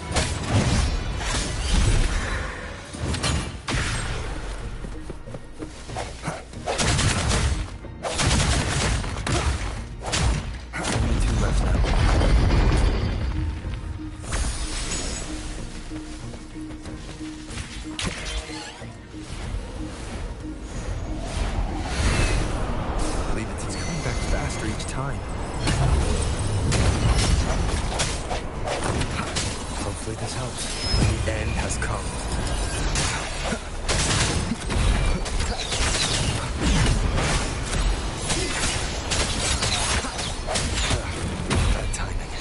Only two left now. Believe it's coming back faster each time. Hopefully this helps. The end has come. Bad timing.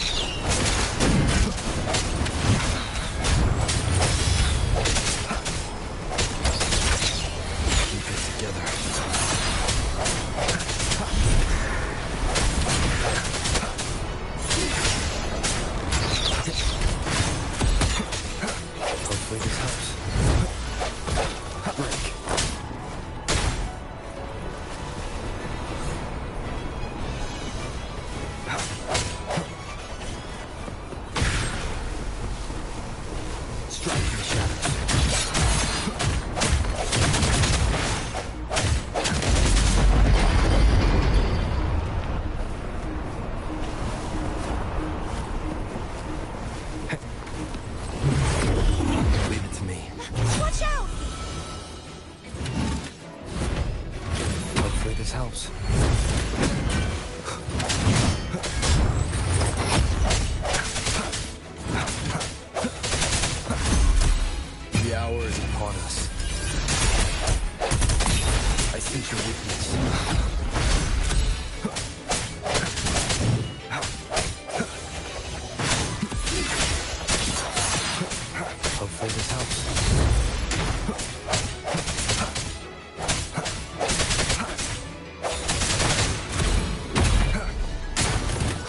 Keep it together.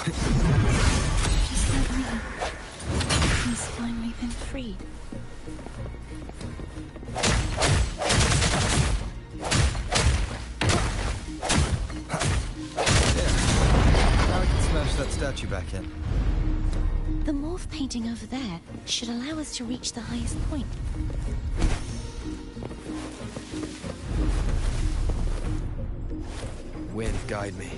Does that mean he's finally been freed? Now I can smash that statue back in. The morph painting over there should allow us to reach the highest point. Wind, guide me.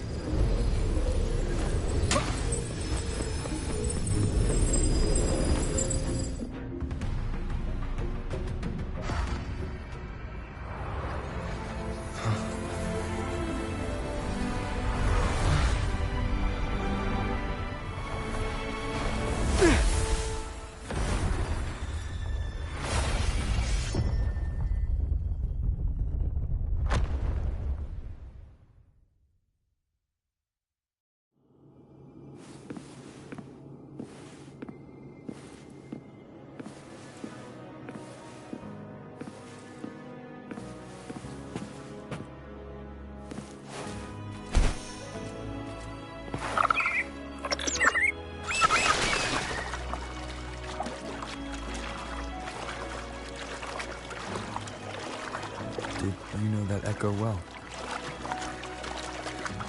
Did you know that echo well?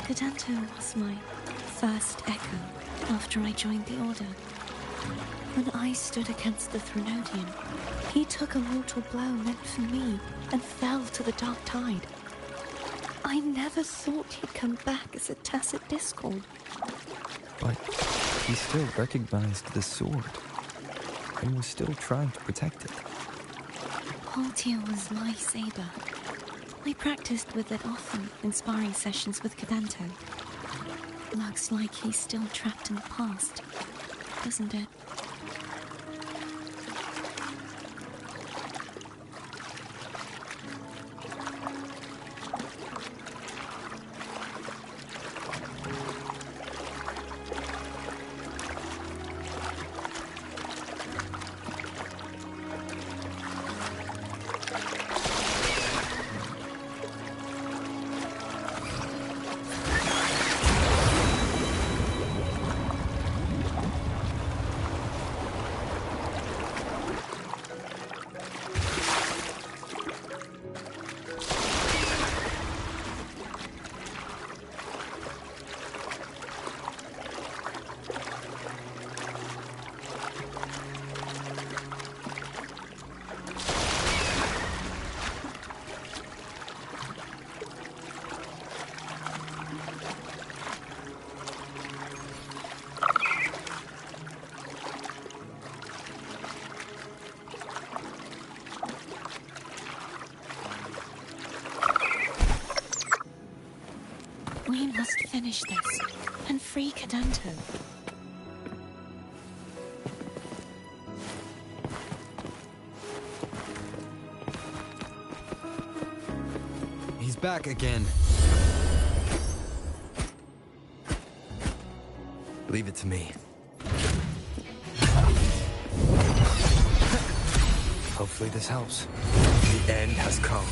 Cadanto was my first echo after I joined the Order. When I stood against the Threnodian, he took a mortal blow meant for me and fell to the dark tide. I never thought he'd come back as a tacit discord. But he still recognized the sword and was still trying to protect it. Haltier was my saber. I practiced with it often in sparring sessions with Cadanto. Looks like he's still trapped in the past, doesn't it? We must finish this and free Cadanto. He's back again. Leave it to me. Hopefully this helps. The end has come.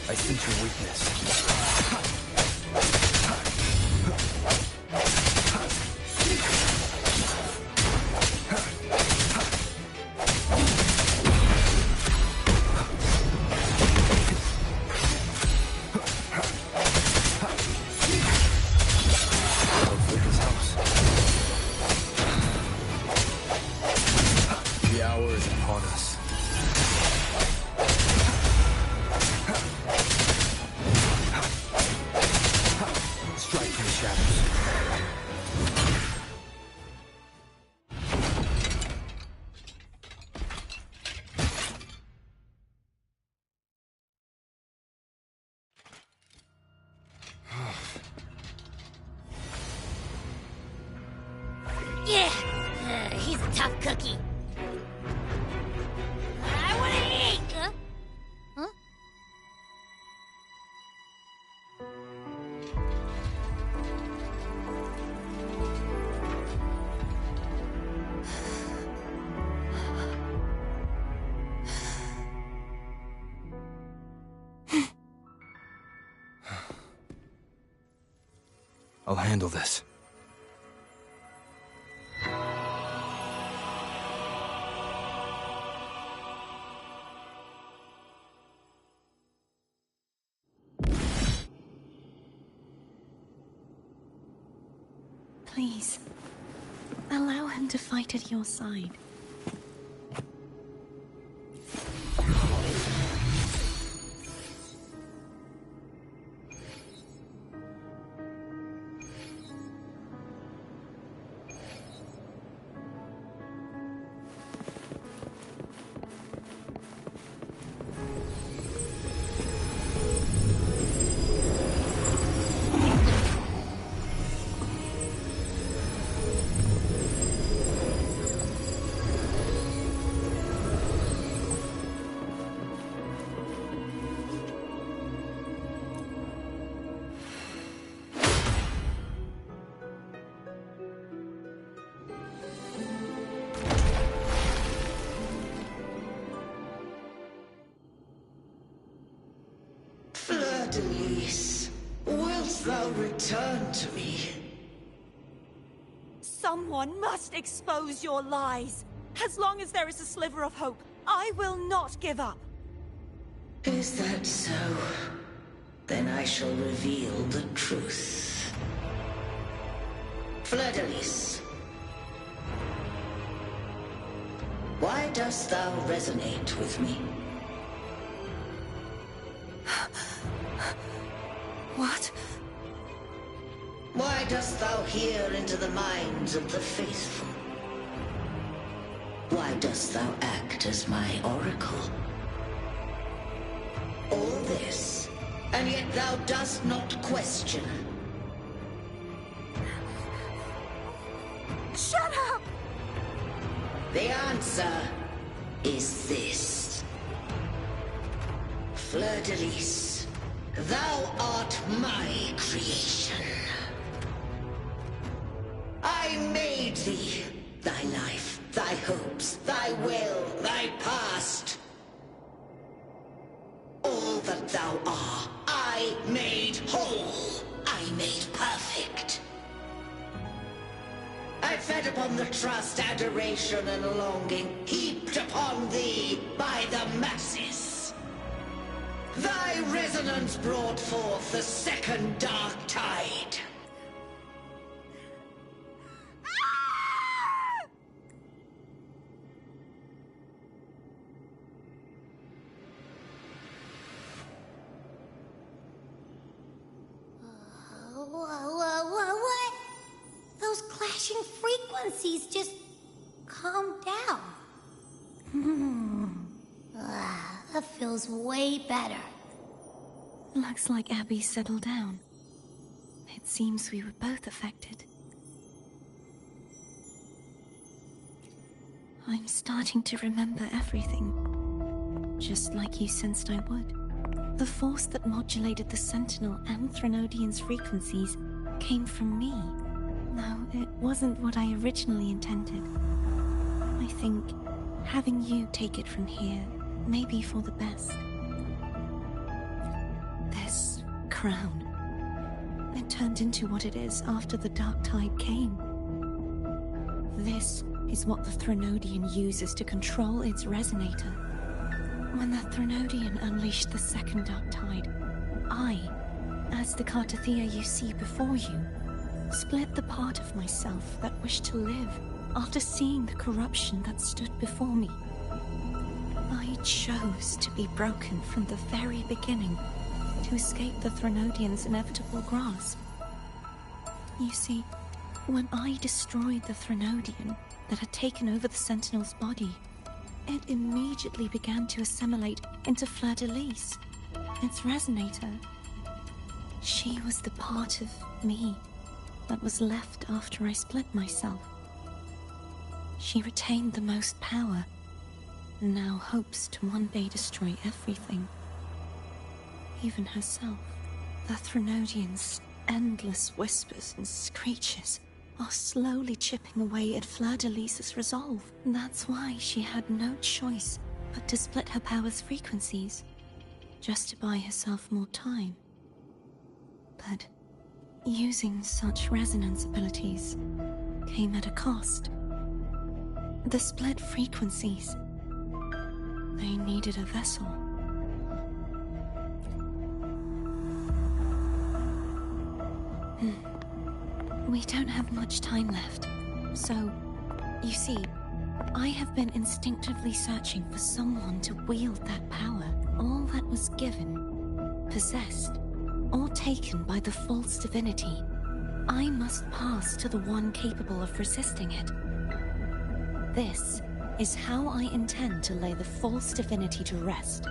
I sense your weakness. Hopefully this helps. The hour is upon us. Strike from the shadows. Yeah, he's a tough cookie. I want to eat. Huh? I'll handle this. Please, allow him to fight at your side. Fleur-de-Lis, wilt thou return to me? Someone must expose your lies. As long as there is a sliver of hope, I will not give up. Is that so? Then I shall reveal the truth. Fleur-de-Lis, why dost thou resonate with me? What? Why dost thou hear into the minds of the faithful? Why dost thou act as my oracle? All this, and yet thou dost not question. Shut up! The answer is this. Fleur-de-Lis, thou art my creation. I made thee, thy life, thy hopes, thy will, thy past. All that thou art, I made whole. I made perfect. I fed upon the trust, adoration, and longing heaped upon thee by the masses. Thy resonance brought forth the second dark tide. What? Those clashing frequencies just calmed down. That feels way better. Looks like Abby settled down. It seems we were both affected. I'm starting to remember everything, just like you sensed I would. The force that modulated the Sentinel and Threnodian's frequencies came from me. No, it wasn't what I originally intended. I think having you take it from here may be for the best. This crown, it turned into what it is after the Dark Tide came. This is what the Threnodian uses to control its resonator. When the Threnodian unleashed the second Dark Tide, I, as the Cartathea you see before you, split the part of myself that wished to live after seeing the corruption that stood before me. I chose to be broken from the very beginning to escape the Threnodian's inevitable grasp. You see, when I destroyed the Threnodian that had taken over the Sentinel's body, it immediately began to assimilate into Fleur-de-Lis, its resonator. She was the part of me that was left after I split myself. She retained the most power, and now hopes to one day destroy everything, even herself. The Threnodian's endless whispers and screeches are slowly chipping away at Fleur-de-Lis's resolve. That's why she had no choice but to split her power's frequencies, just to buy herself more time. But Using such resonance abilities came at a cost. The split frequencies. They needed a vessel. We don't have much time left, so, you see, I have been instinctively searching for someone to wield that power. All that was given, possessed, or taken by the false divinity, I must pass to the one capable of resisting it. This is how I intend to lay the false divinity to rest.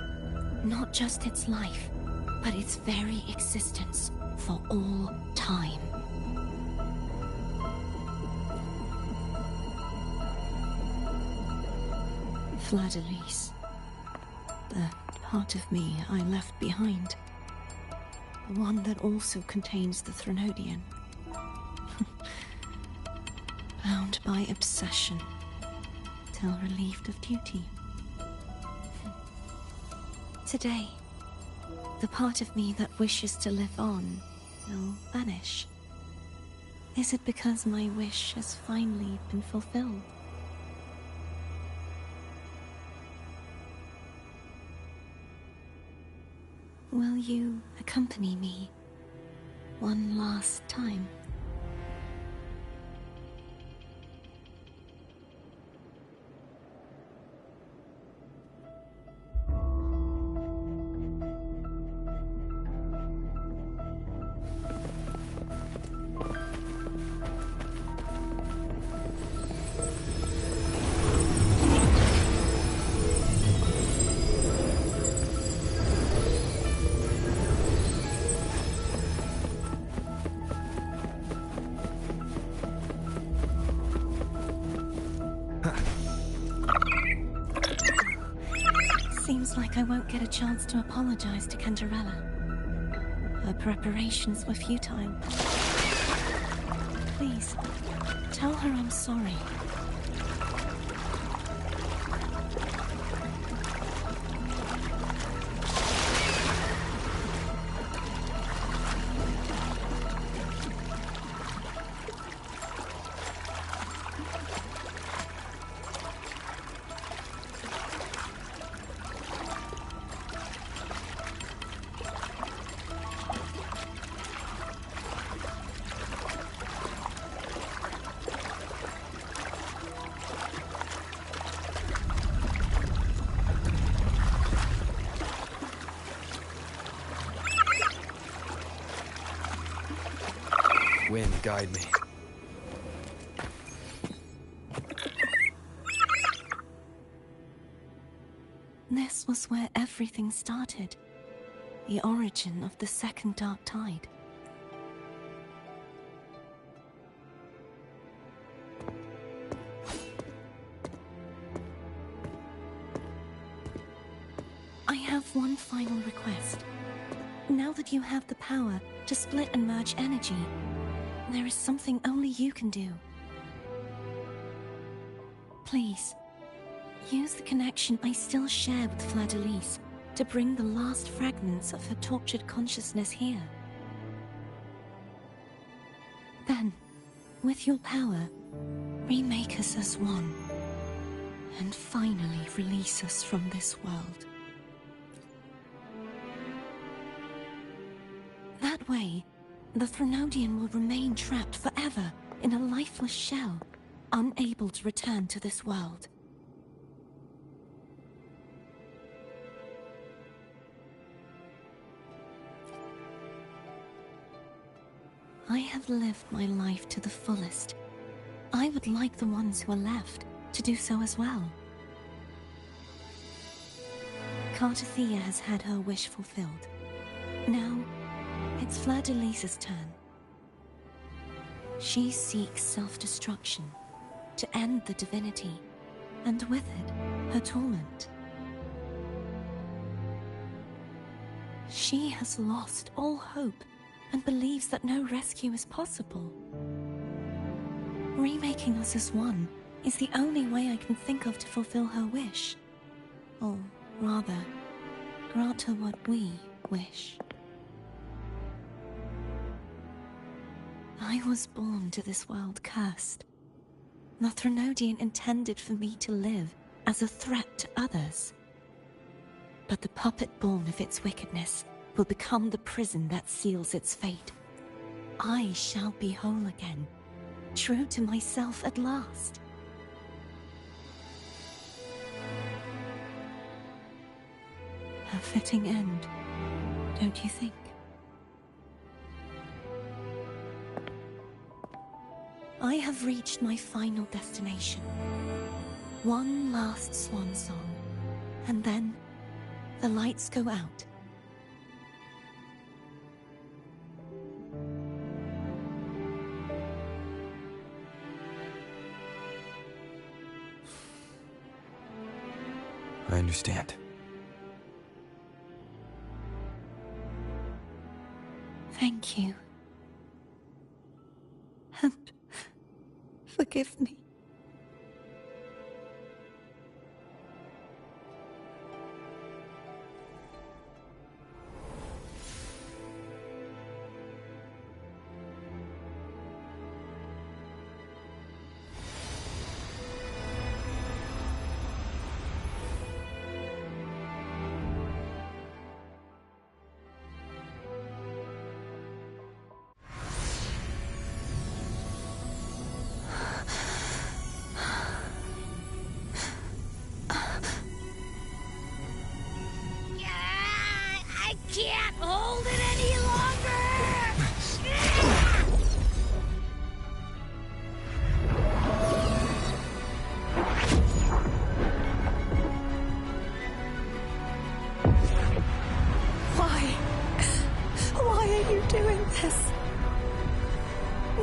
Not just its life, but its very existence for all time. Fladelise. The part of me I left behind. The one that also contains the Threnodian. Bound by obsession, till relieved of duty. Today, the part of me that wishes to live on will vanish. Is it because my wish has finally been fulfilled? Will you accompany me one last time? Seems like I won't get a chance to apologize to Cantarella. Her preparations were futile. Please, tell her I'm sorry. Wind, guide me. This was where everything started. The origin of the second dark tide. I have one final request. Now that you have the power to split and merge energy, there is something only you can do. Please, use the connection I still share with Fladelise to bring the last fragments of her tortured consciousness here. Then, with your power, remake us as one, and finally release us from this world. That way, the Threnodian will remain trapped forever in a lifeless shell, unable to return to this world. I have lived my life to the fullest. I would like the ones who are left to do so as well. Cartathea has had her wish fulfilled. Now, it's Fladelisa's turn. She seeks self-destruction to end the divinity, and with it, her torment. She has lost all hope and believes that no rescue is possible. Remaking us as one is the only way I can think of to fulfill her wish. Or rather, grant her what we wish. I was born to this world cursed. The Threnodian intended for me to live as a threat to others. But the puppet born of its wickedness will become the prison that seals its fate. I shall be whole again, true to myself at last. A fitting end, don't you think? I have reached my final destination. One last swan song, and then the lights go out. I understand. Thank you. And forgive me. I can't hold it any longer! Why are you doing this?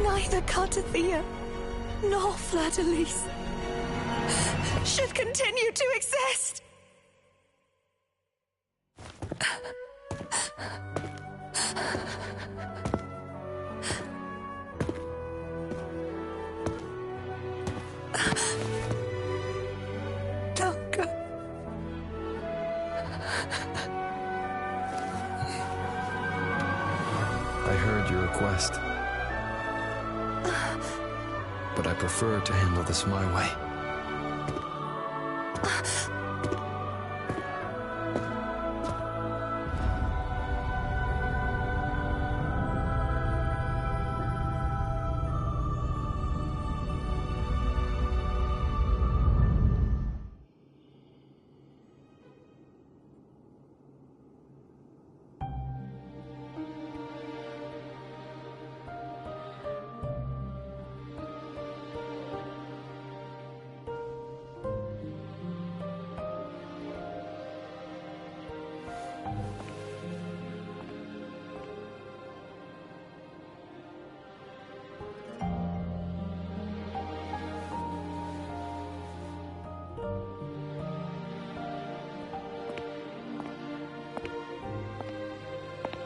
Neither Cartathea nor Fleur-de-Lis should continue to exist! Don't go. I heard your request. But I prefer to handle this my way.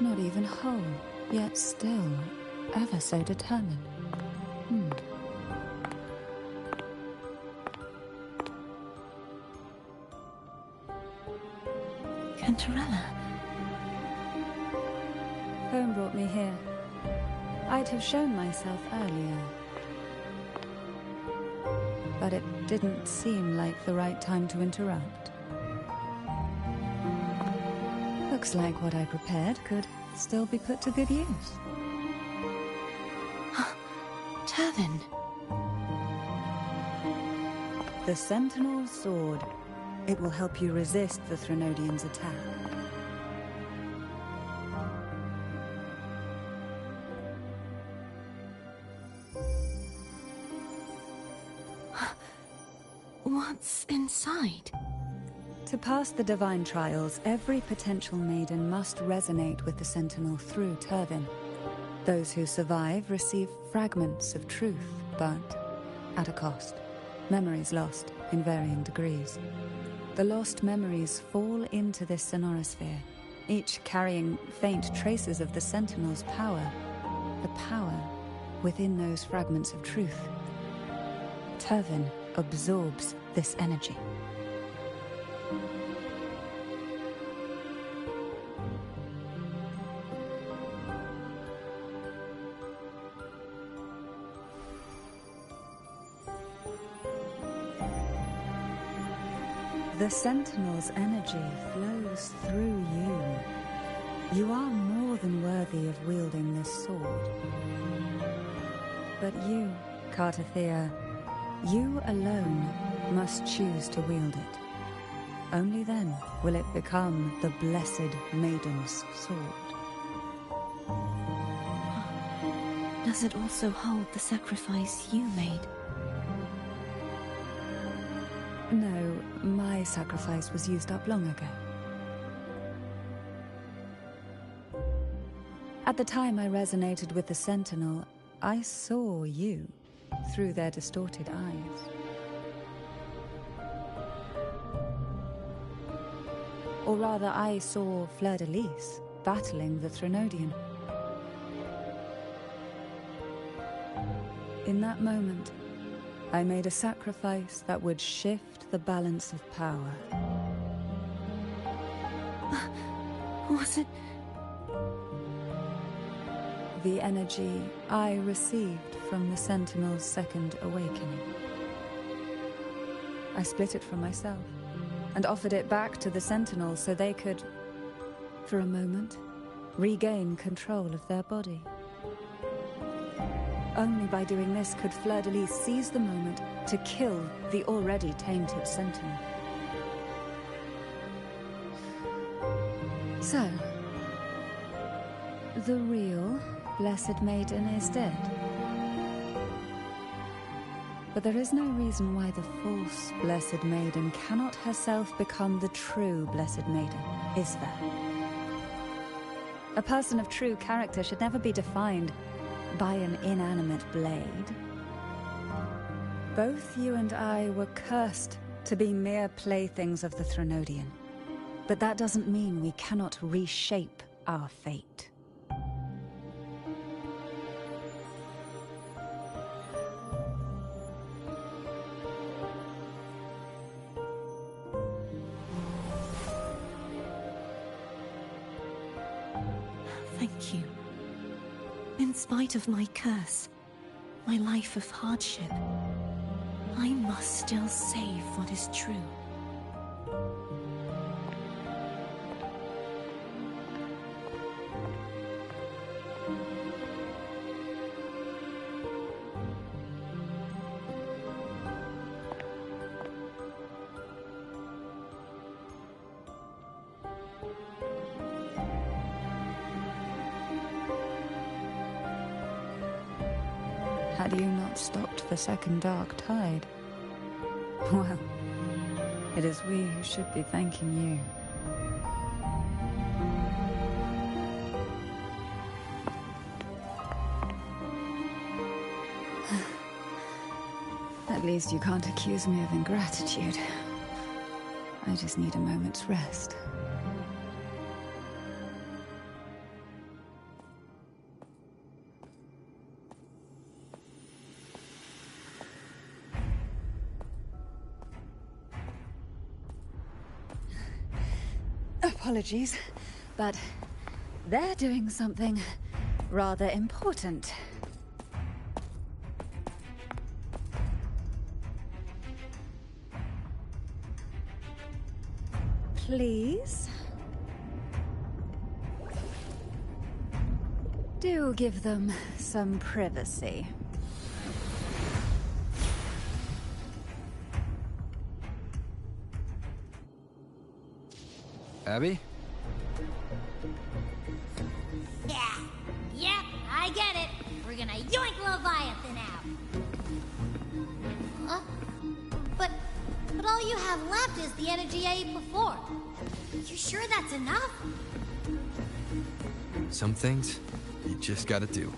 Not even whole, yet still ever so determined. Cantarella. Home brought me here. I'd have shown myself earlier. But it didn't seem like the right time to interrupt. Looks like what I prepared could still be put to good use. Turvin. The Sentinel's sword. It will help you resist the Threnodian's attack. What's inside? To pass the divine trials, every potential maiden must resonate with the Sentinel through Turvin. Those who survive receive fragments of truth, but at a cost. Memories lost in varying degrees. The lost memories fall into this sonorosphere, each carrying faint traces of the Sentinel's power. The power within those fragments of truth. Turvin absorbs this energy. The Sentinel's energy flows through you. You are more than worthy of wielding this sword. But you, Cartathea, you alone must choose to wield it. Only then will it become the Blessed Maiden's sword. Does it also hold the sacrifice you made? No, my sacrifice was used up long ago. At the time I resonated with the Sentinel, I saw you through their distorted eyes. Or rather, I saw Fleur-de-Lis battling the Threnodian. In that moment, I made a sacrifice that would shift the balance of power. Was it? The energy I received from the Sentinel's second awakening. I split it from myself and offered it back to the Sentinel so they could, for a moment, regain control of their body. Only by doing this could Fleur-de-Lis seize the moment to kill the already tainted Sentinel. So, the real Blessed Maiden is dead. But there is no reason why the false Blessed Maiden cannot herself become the true Blessed Maiden, is there? A person of true character should never be defined by an inanimate blade. Both you and I were cursed to be mere playthings of the Threnodian. But that doesn't mean we cannot reshape our fate. Thank you. In spite of my curse, my life of hardship, I must still save what is true. Had you not stopped the second dark tide? Well, it is we who should be thanking you. At least you can't accuse me of ingratitude. I just need a moment's rest. Apologies, but they're doing something rather important. Please? Do give them some privacy. Abby? Yeah, yep, I get it. We're gonna yoink Leviathan out. Huh? But all you have left is the energy I ate before. You sure that's enough? Some things, you just gotta do.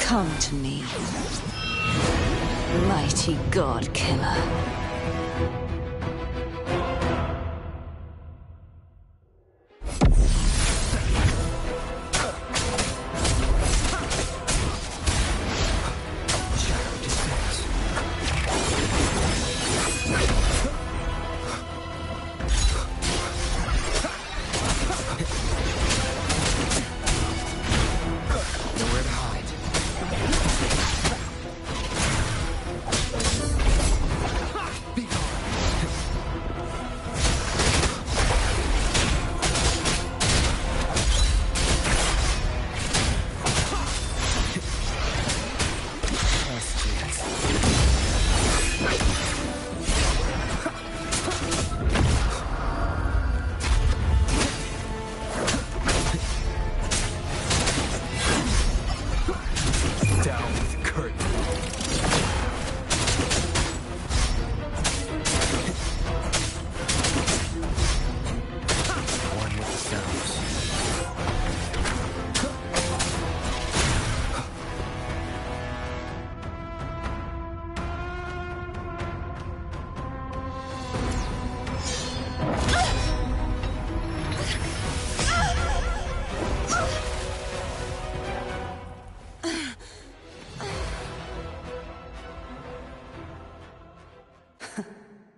Come to me, mighty god killer.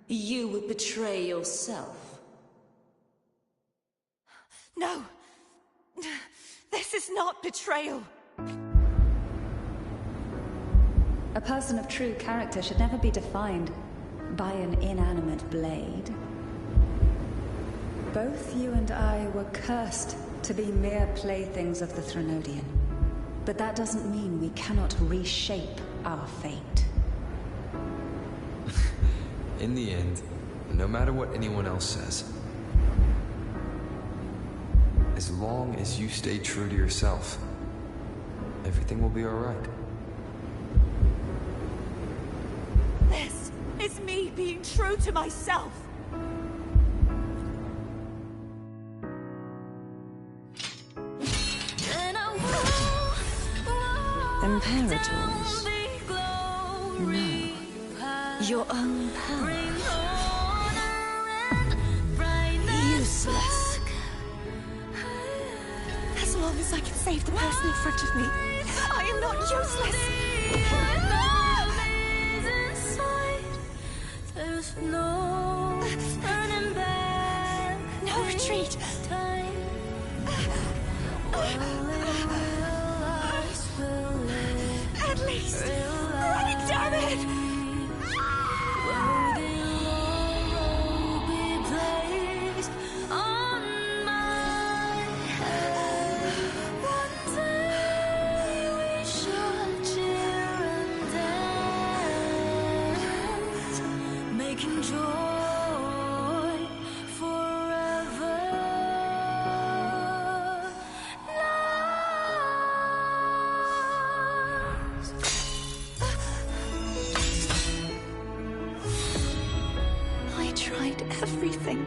You would betray yourself. No! This is not betrayal! A person of true character should never be defined by an inanimate blade. Both you and I were cursed to be mere playthings of the Threnodian. But that doesn't mean we cannot reshape our fate. In the end, no matter what anyone else says, as long as you stay true to yourself, everything will be alright. This is me being true to myself! Imperators? No. Your own power. Useless. As long as I can save the person in front of me, I am not useless. No retreat. At least, run, damn it! Everything.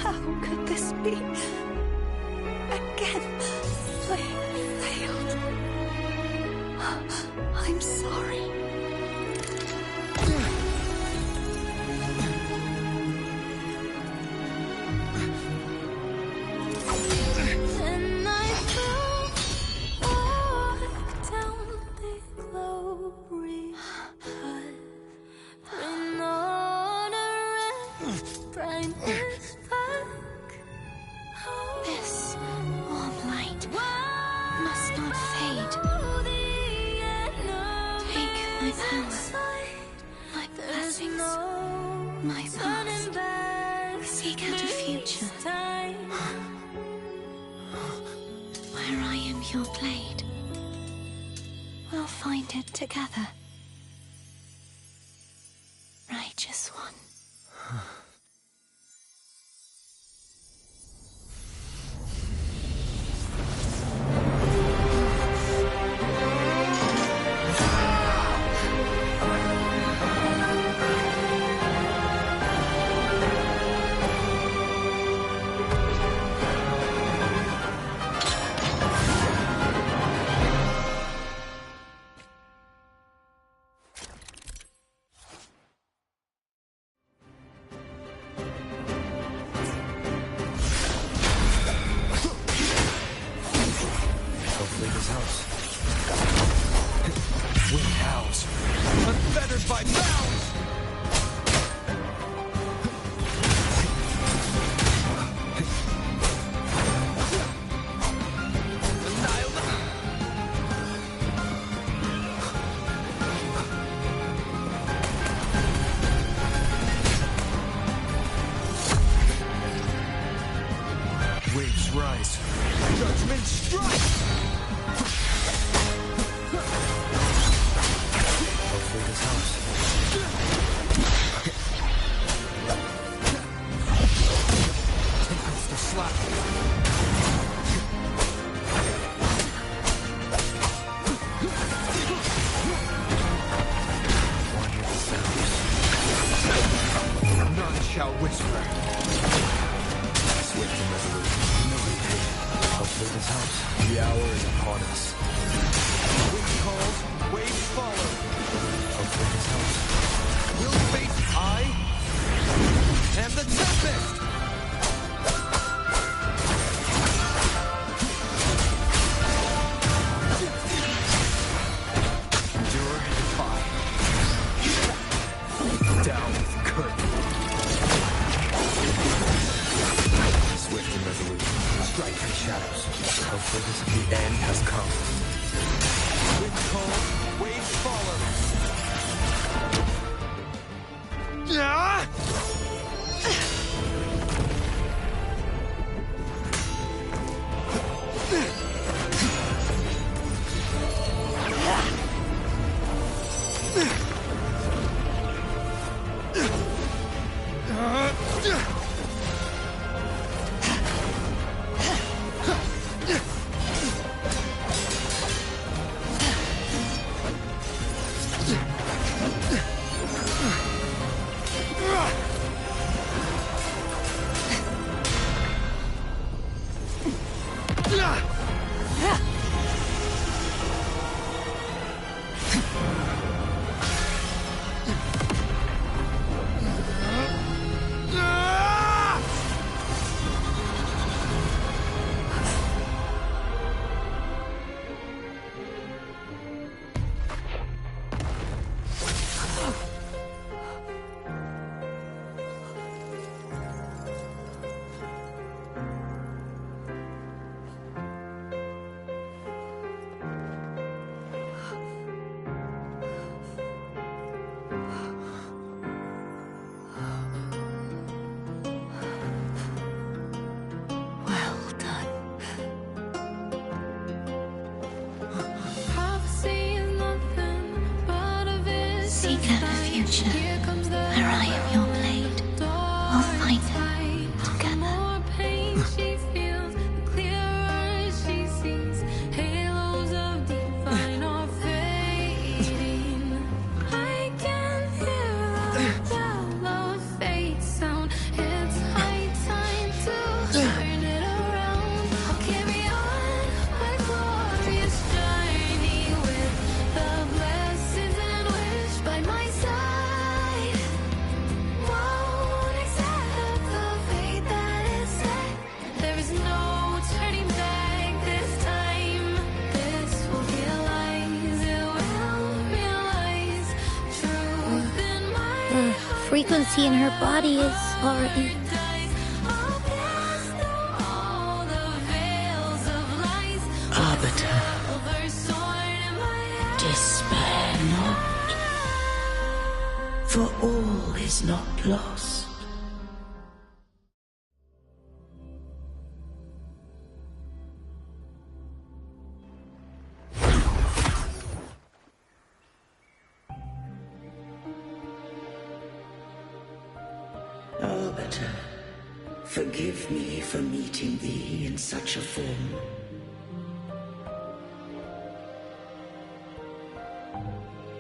How could this be? Again, I failed. I'm sorry. Then I fell down the glory path. This warm light must not fade. Take my power, my blessings, my past. Seek out a future where I am your blade. We'll find it together. Righteous one. Waves rise. Judgment strike! Hopefully this helps. Tinkles to slap. One with the sounds. None shall whisper. Swift and resolute. No retreat. Hopefully this helps. The hour is upon us. Wind calls, waves follow. Hopefully this helps. Will face I am the tempest! Endure and defy. Down with curtain. Swift and resolute. Strike for the shadows. Hopefully the end has come. Wind calls, waves follow. Yeah! Frequency in her body is already... Arbiter, despair not, for all is not lost. Arbiter, forgive me for meeting thee in such a form.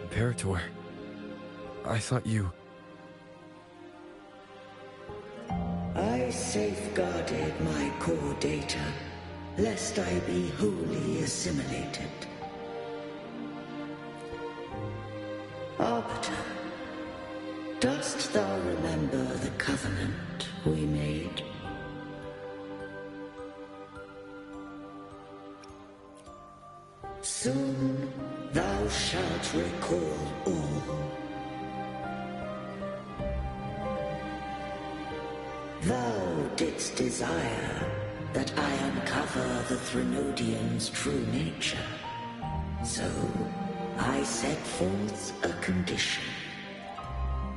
Imperator, I thought you... I safeguarded my core data, lest I be wholly assimilated. Arbiter, dost thou remember the covenant we made? Soon thou shalt recall all. Thou didst desire that I uncover the Threnodian's true nature. So I set forth a condition.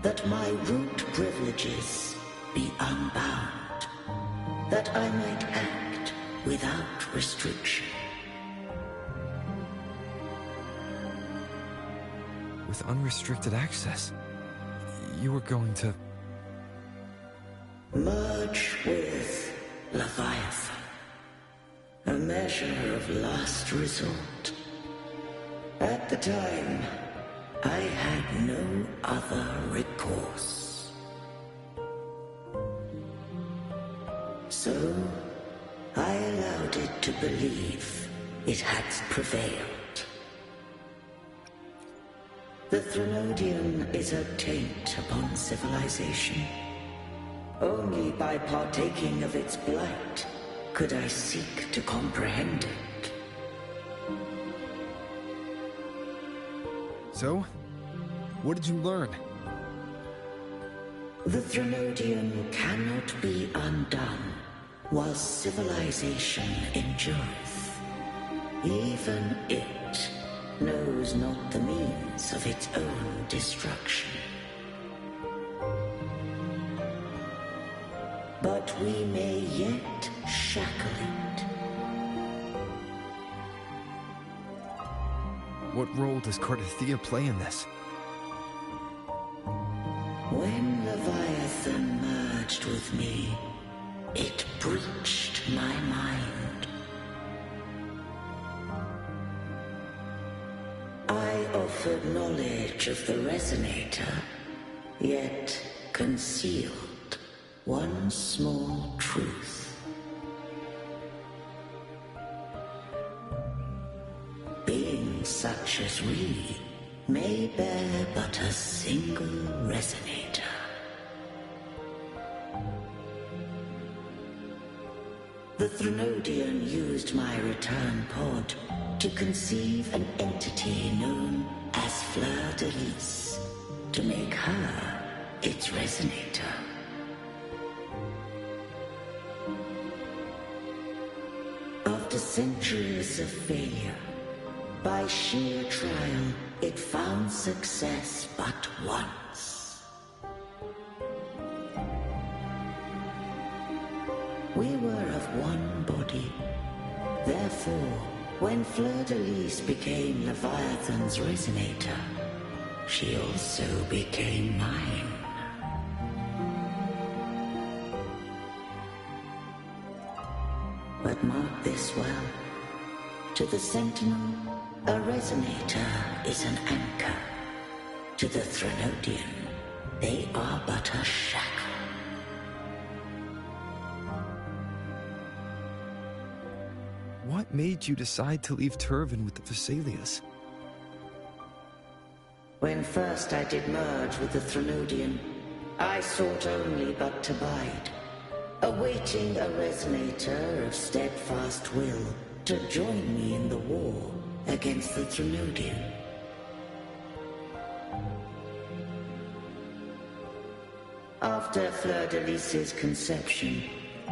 That my root privileges be unbound. That I might act without restriction. With unrestricted access, you were going to... Merge with Leviathan. A measure of last resort. At the time, I had no other recourse. So, I allowed it to believe it had prevailed. The Threnodian is a taint upon civilization. Only by partaking of its blight could I seek to comprehend it. So? What did you learn? The Threnodian cannot be undone while civilization endureth. Even it knows not the means of its own destruction. But we may yet shackle it. What role does Cardathia play in this? When Leviathan merged with me, it breached my mind. I offered knowledge of the Resonator, yet concealed one small truth. Beings such as we may bear but a single Resonator. The Threnodian used my return pod to conceive an entity known as Fleur de Lis, to make her its Resonator. After centuries of failure, by sheer trial, it found success but once. We were of one body. Therefore, when Fleur de Lis became Leviathan's Resonator, she also became mine. But mark this well. To the Sentinel, a Resonator is an anchor. To the Threnodian, they are but a shackle. What made you decide to leave Turvan with the Thessalias? When first I did merge with the Threnodian, I sought only but to bide, awaiting a Resonator of steadfast will to join me in the war against the Threnodian. After Fleur de Lis's conception,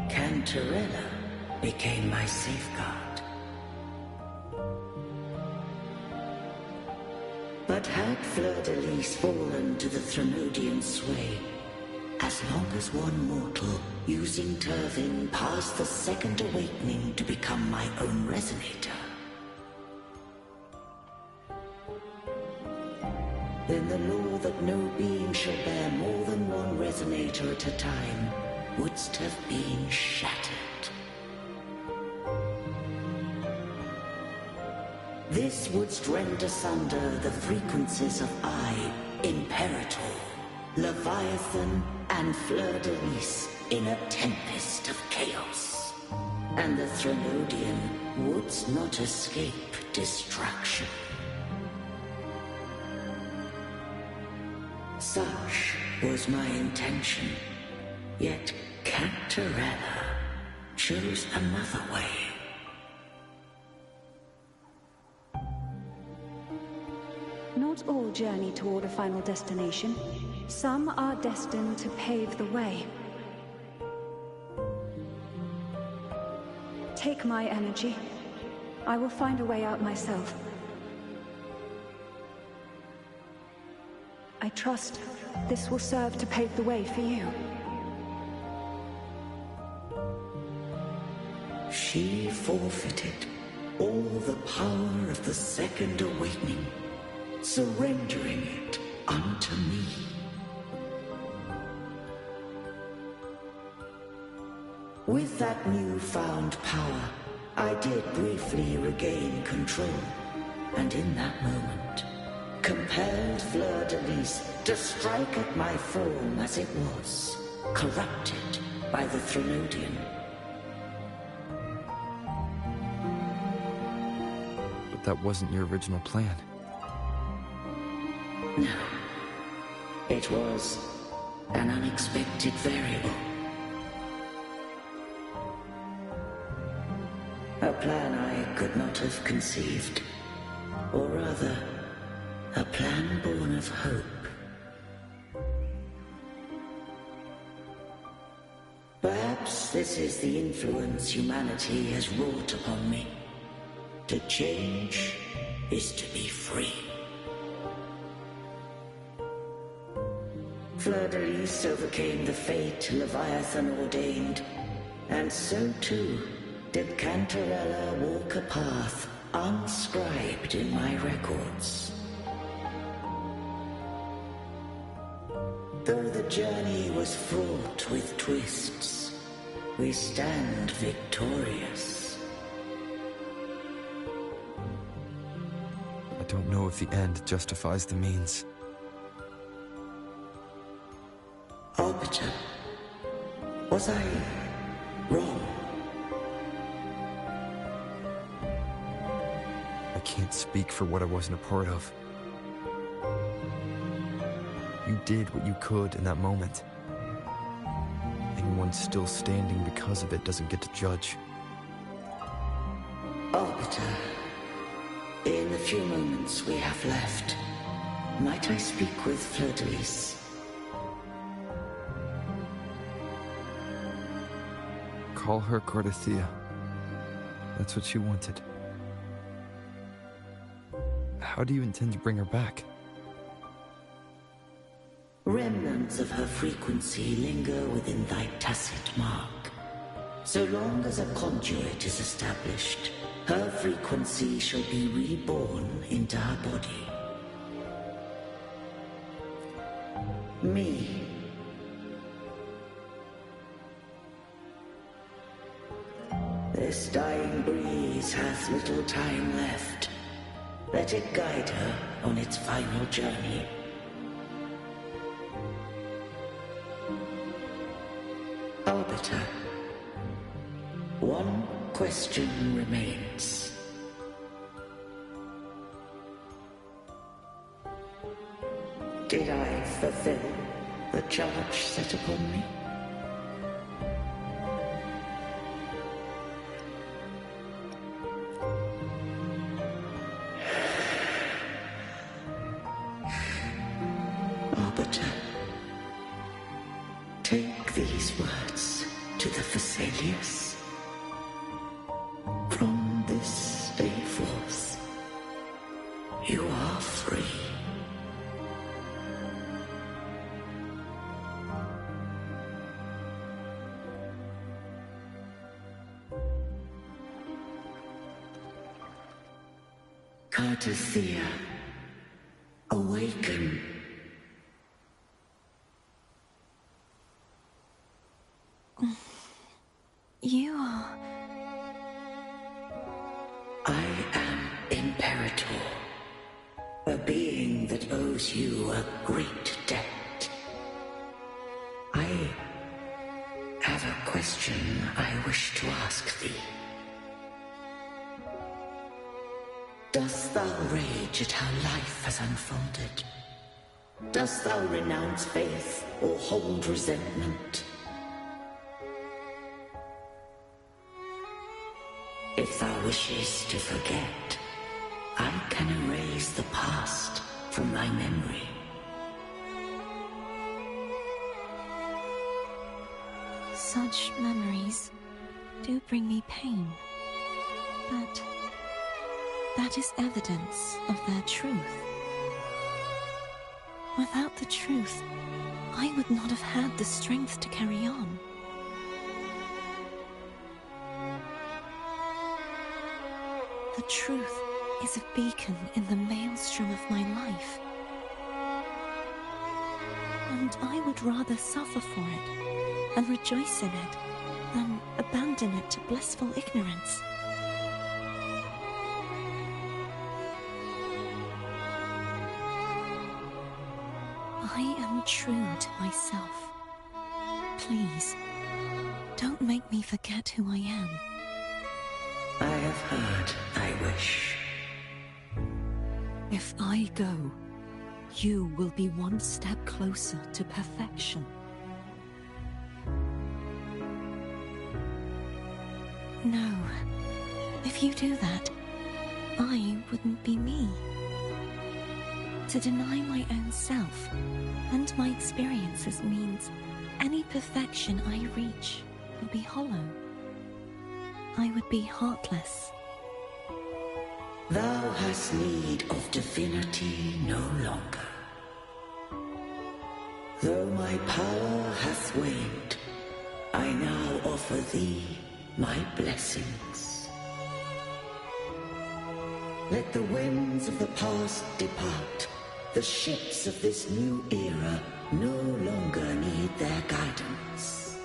Cantarella became my safeguard. But had Fleur de Lis fallen to the Threnodian sway, as long as one mortal using Turvin passed the second awakening to become my own Resonator, then the law that no being shall bear more than one Resonator at a time wouldst have been shattered. This wouldst rend asunder the frequencies of I, Imperator, Leviathan, and Fleur de Lis in a tempest of chaos. And the Threnodian wouldst not escape destruction. Such was my intention, yet Cantarella chose another way. Not all journey toward a final destination. Some are destined to pave the way. Take my energy. I will find a way out myself. I trust this will serve to pave the way for you. he forfeited all the power of the Second Awakening, surrendering it unto me. With that newfound power, I did briefly regain control, and in that moment, compelled Fleur-de-Lis to strike at my form as it was, corrupted by the Threnodian. But that wasn't your original plan. No. It was an unexpected variable. A plan I could not have conceived. Or rather, a plan born of hope. Perhaps this is the influence humanity has wrought upon me. To change is to be free. Fleur-de-Lis overcame the fate Leviathan ordained, and so too did Cantarella walk a path unscribed in my records. Though the journey was fraught with twists, we stand victorious. I don't know if the end justifies the means. Arbiter, was I wrong? I can't speak for what I wasn't a part of. You did what you could in that moment. Anyone still standing because of it doesn't get to judge. Arbiter, in the few moments we have left, might I speak with Fleur-de-Lis? Call her Cardathea. That's what she wanted. How do you intend to bring her back? Remnants of her frequency linger within thy tacit mark. So long as a conduit is established, her frequency shall be reborn into her body. Me. This dying breeze hath little time left. Let it guide her on its final journey. Arbiter, one question remains. Did I fulfill the charge set upon me? Arbiter, take these words to the Phasaelius. From this day forth, you are free. Cardathea, awaken. You are... I am Imperator, a being that owes you a great debt. I have a question I wish to ask thee. Dost thou rage at how life has unfolded? Dost thou renounce faith or hold resentment? If thou wishes to forget, I can erase the past from thy memory. Such memories do bring me pain, but that is evidence of their truth. Without the truth, I would not have had the strength to carry on. The truth is a beacon in the maelstrom of my life. And I would rather suffer for it and rejoice in it than abandon it to blissful ignorance. I am true to myself. Please, don't make me forget who I am. I have heard thy wish. If I go, you will be one step closer to perfection. No, if you do that, I wouldn't be me. To deny my own self and my experiences means any perfection I reach will be hollow. I would be heartless. Thou hast need of divinity no longer. Though my power hath waned, I now offer thee my blessings. Let the winds of the past depart. The ships of this new era no longer need their guidance.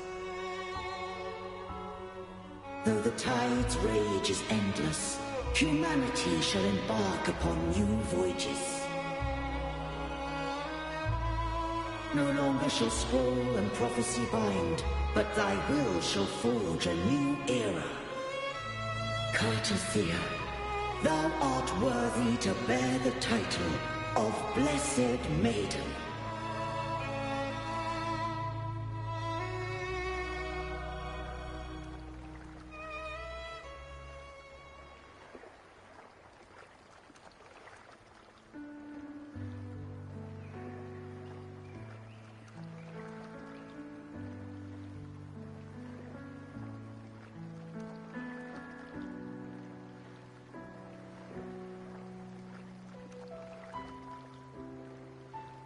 Though the tide's rage is endless, humanity shall embark upon new voyages. No longer shall scroll and prophecy bind, but thy will shall forge a new era. Cartothea, thou art worthy to bear the title of Blessed Maiden.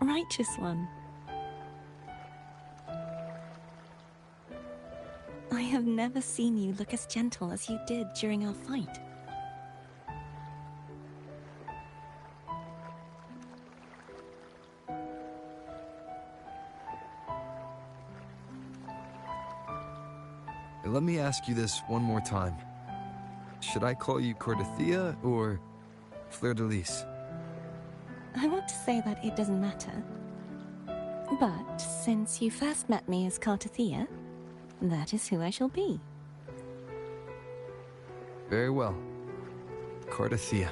Righteous one. I have never seen you look as gentle as you did during our fight. Let me ask you this one more time. Should I call you Cartothea or Fleur de Lis? I want to say that it doesn't matter. But since you first met me as Cartothea, that is who I shall be. Very well. Cartothea.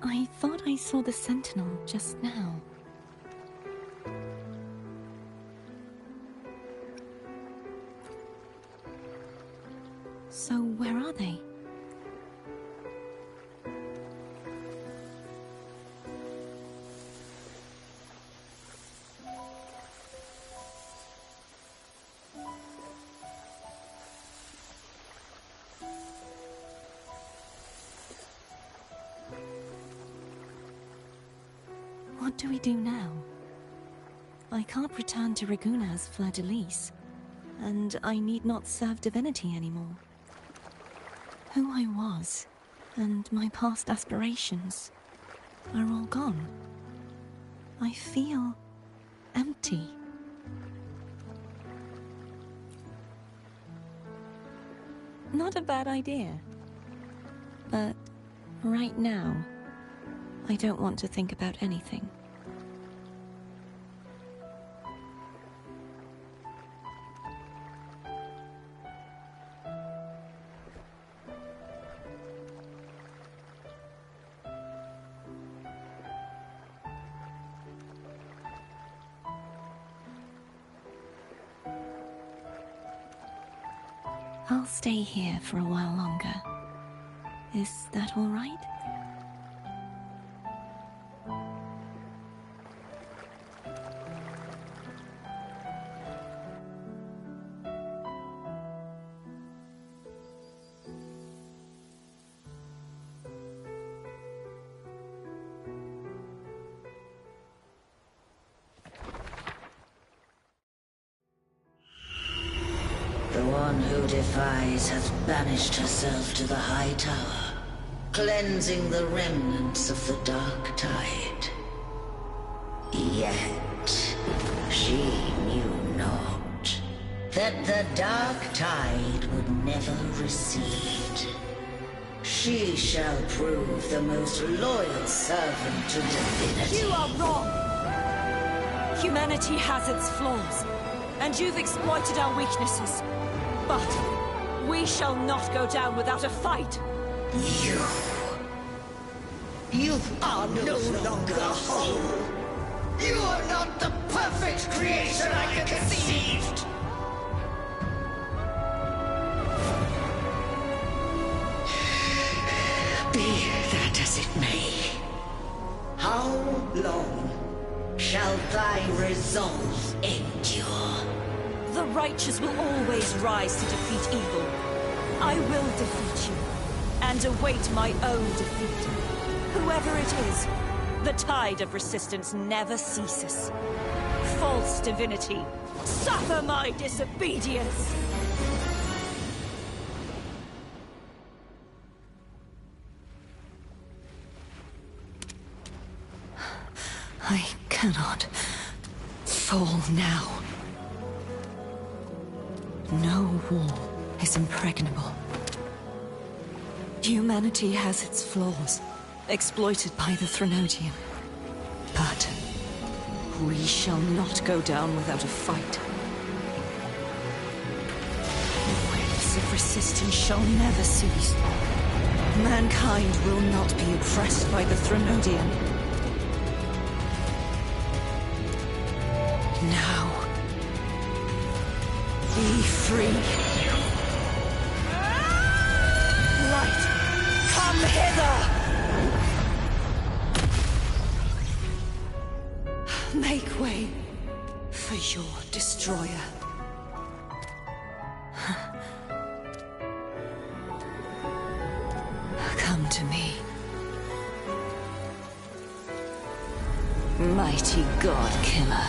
I thought I saw the sentinel just now. So where are they? What do we do now? I can't return to Reguna as Fleur de Lis, and I need not serve divinity anymore. Who I was, and my past aspirations, are all gone. I feel empty. Not a bad idea. But right now, I don't want to think about anything. I'll stay here for a while longer. Is that all right? The one who defies hath banished herself to the high tower. cleansing the remnants of the dark tide. Yet, she knew not that the dark tide would never recede. She shall prove the most loyal servant to divinity. You are wrong! Humanity has its flaws, and you've exploited our weaknesses. But we shall not go down without a fight! You are no longer whole. You are not the perfect creation I conceived. Be that as it may, how long shall thy resolve endure? The righteous will always rise to defeat evil. I will defeat you, and await my own defeat. Whoever it is, the tide of resistance never ceases. False divinity, suffer my disobedience! I cannot fall now. No wall is impregnable. Humanity has its flaws, exploited by the Threnodian. But we shall not go down without a fight. Waves of resistance shall never cease. Mankind will not be oppressed by the Threnodian. Now, be free. Light, come hither! Make way for your destroyer. Come to me. Mighty God Killer.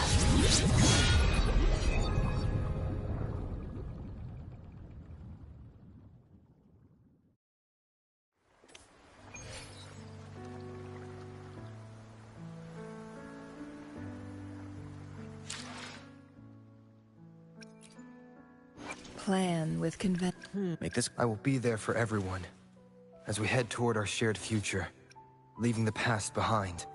Plan with Make this. I will be there for everyone as we head toward our shared future, leaving the past behind.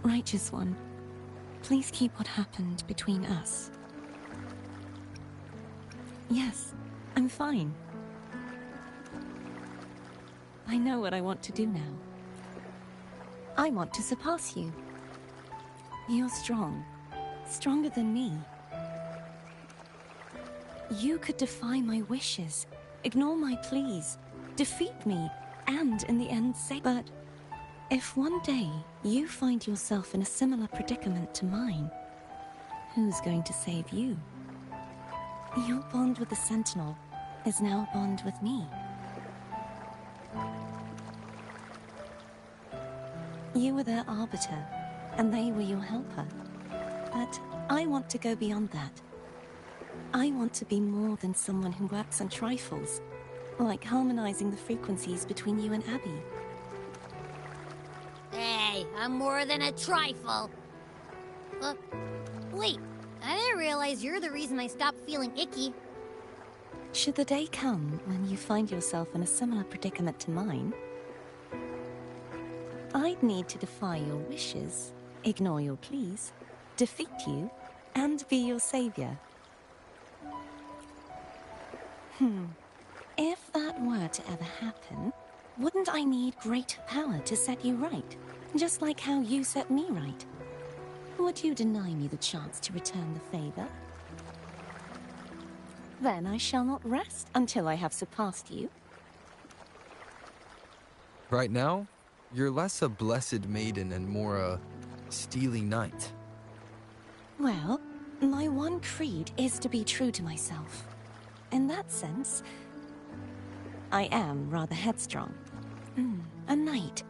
Righteous One, please keep what happened between us. Yes, I'm fine. I know what I want to do now. I want to surpass you. You're strong. Stronger than me. You could defy my wishes, ignore my pleas, defeat me, and in the end say... But if one day you find yourself in a similar predicament to mine, who's going to save you? Your bond with the Sentinel is now a bond with me. You were their arbiter, and they were your helper. But I want to go beyond that. I want to be more than someone who works on trifles, like harmonizing the frequencies between you and Abby. Hey, I'm more than a trifle. Wait, I didn't realize you're the reason I stopped feeling icky. Should the day come when you find yourself in a similar predicament to mine, I'd need to defy your wishes, ignore your pleas, defeat you, and be your savior. If that were to ever happen, wouldn't I need great power to set you right? Just like how you set me right. Would you deny me the chance to return the favor? Then I shall not rest until I have surpassed you. Right now, you're less a blessed maiden and more a steely knight. Well, my one creed is to be true to myself. In that sense, I am rather headstrong. A knight.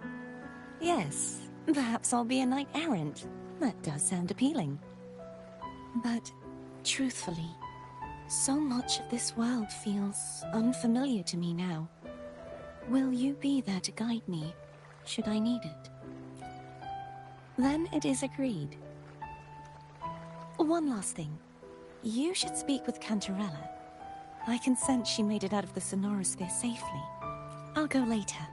Yes, perhaps I'll be a knight errant. That does sound appealing. But, truthfully, so much of this world feels unfamiliar to me now. Will you be there to guide me, should I need it? Then it is agreed. One last thing. You should speak with Cantarella. I can sense she made it out of the Sonorosphere safely. I'll go later.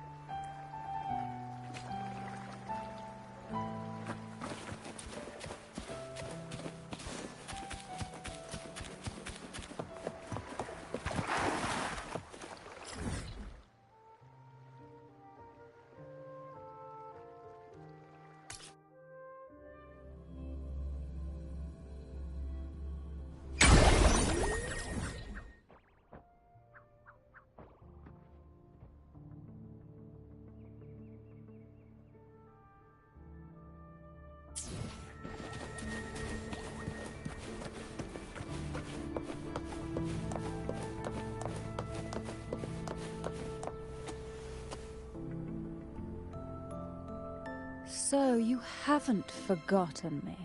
So you haven't forgotten me.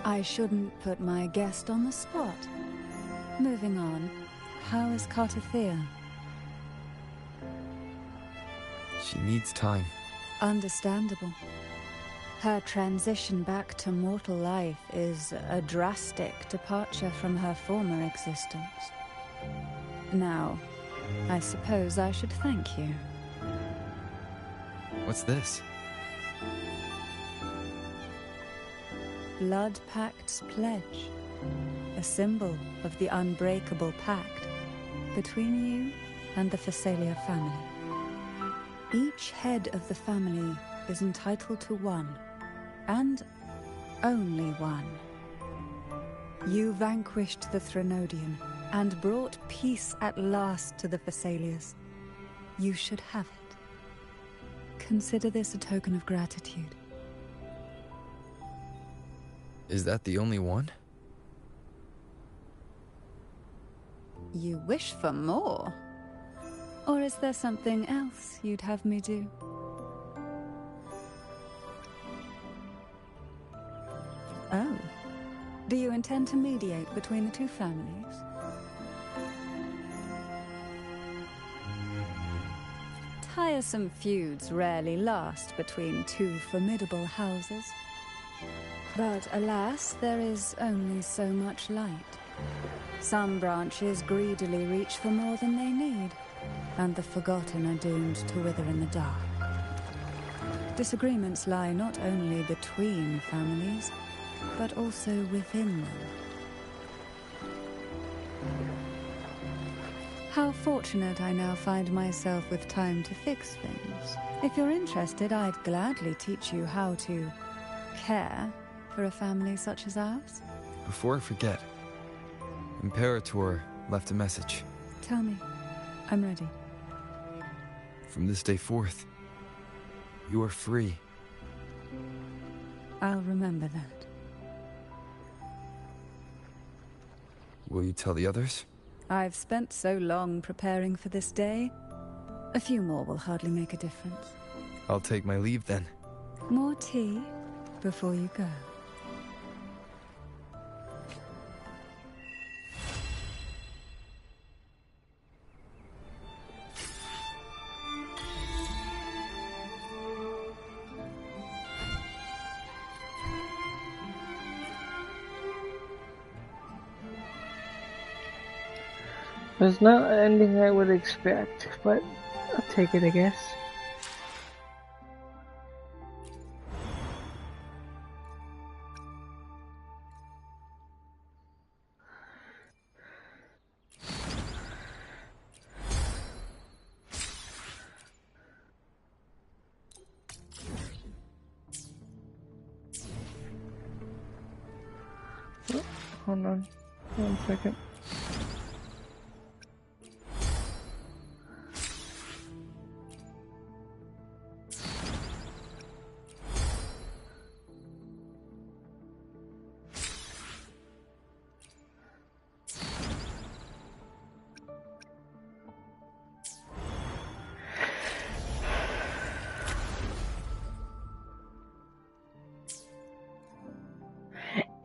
I shouldn't put my guest on the spot. Moving on, how is Cartathea? She needs time. Understandable. Her transition back to mortal life is a drastic departure from her former existence. Now, I suppose I should thank you. What's this? Blood Pact's pledge. A symbol of the unbreakable pact between you and the Phasalia family. Each head of the family is entitled to one, and only one. You vanquished the Threnodian and brought peace at last to the Phasalias. You should have it. Consider this a token of gratitude. Is that the only one? You wish for more? Or is there something else you'd have me do? Oh. Do you intend to mediate between the two families? Tiresome feuds rarely last between two formidable houses. But alas, there is only so much light. Some branches greedily reach for more than they need, and the forgotten are doomed to wither in the dark. Disagreements lie not only between families, but also within them. How fortunate I now find myself with time to fix things. If you're interested, I'd gladly teach you how to care for a family such as ours. Before I forget, Imperator left a message. Tell me. I'm ready. From this day forth, you are free. I'll remember that. Will you tell the others? I've spent so long preparing for this day. A few more will hardly make a difference. I'll take my leave then. More tea before you go. It's not an ending I would expect, but I'll take it, I guess. Oh, hold on 1 second.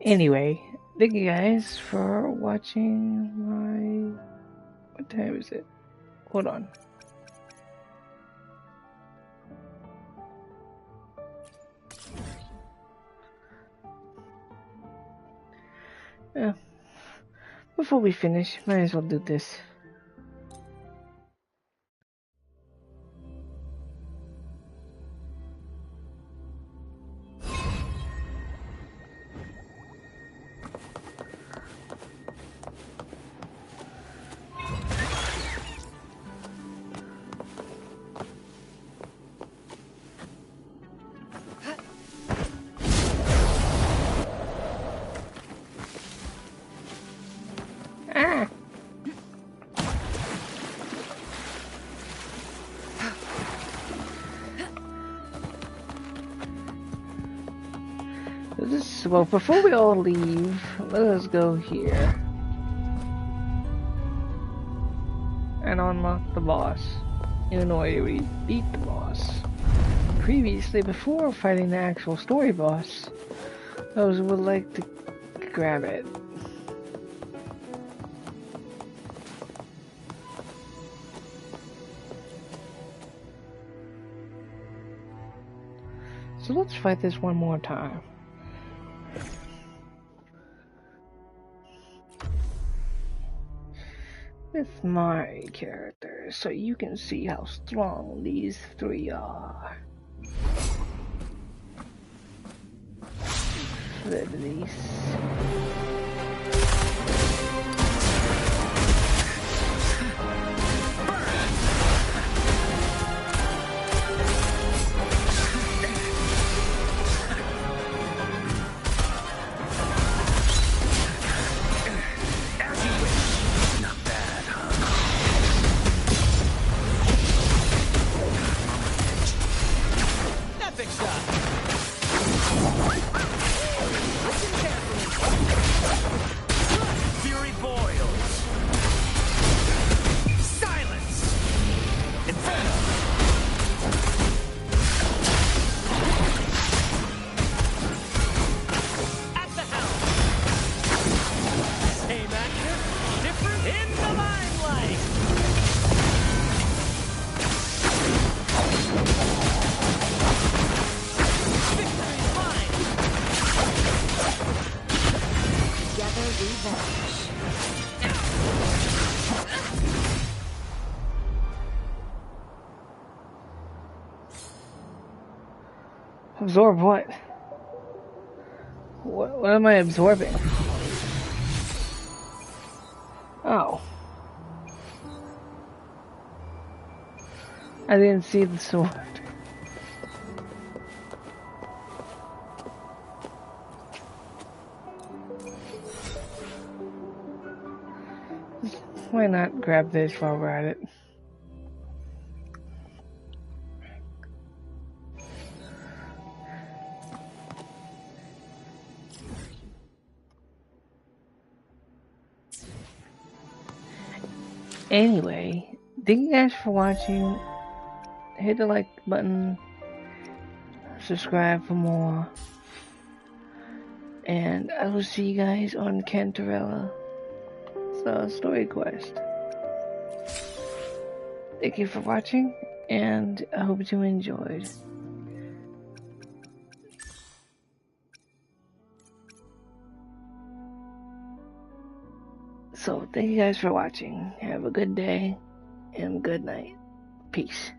Anyway, thank you guys for watching my... What time is it? Hold on. Yeah. Before we finish, might as well do this. Well, before we all leave, let us go here and unlock the boss. Even though I already beat the boss previously before fighting the actual story boss, I would like to grab it. So let's fight this one more time. With my character, so you can see how strong these three are. Release. Absorb what? What am I absorbing? Oh. I didn't see the sword. Why not grab this while we're at it? Anyway, thank you guys for watching. Hit the like button, subscribe for more, and I will see you guys on Cantarella Story Quest. Thank you for watching, and I hope you enjoyed. So, thank you guys for watching. Have a good day and good night. Peace.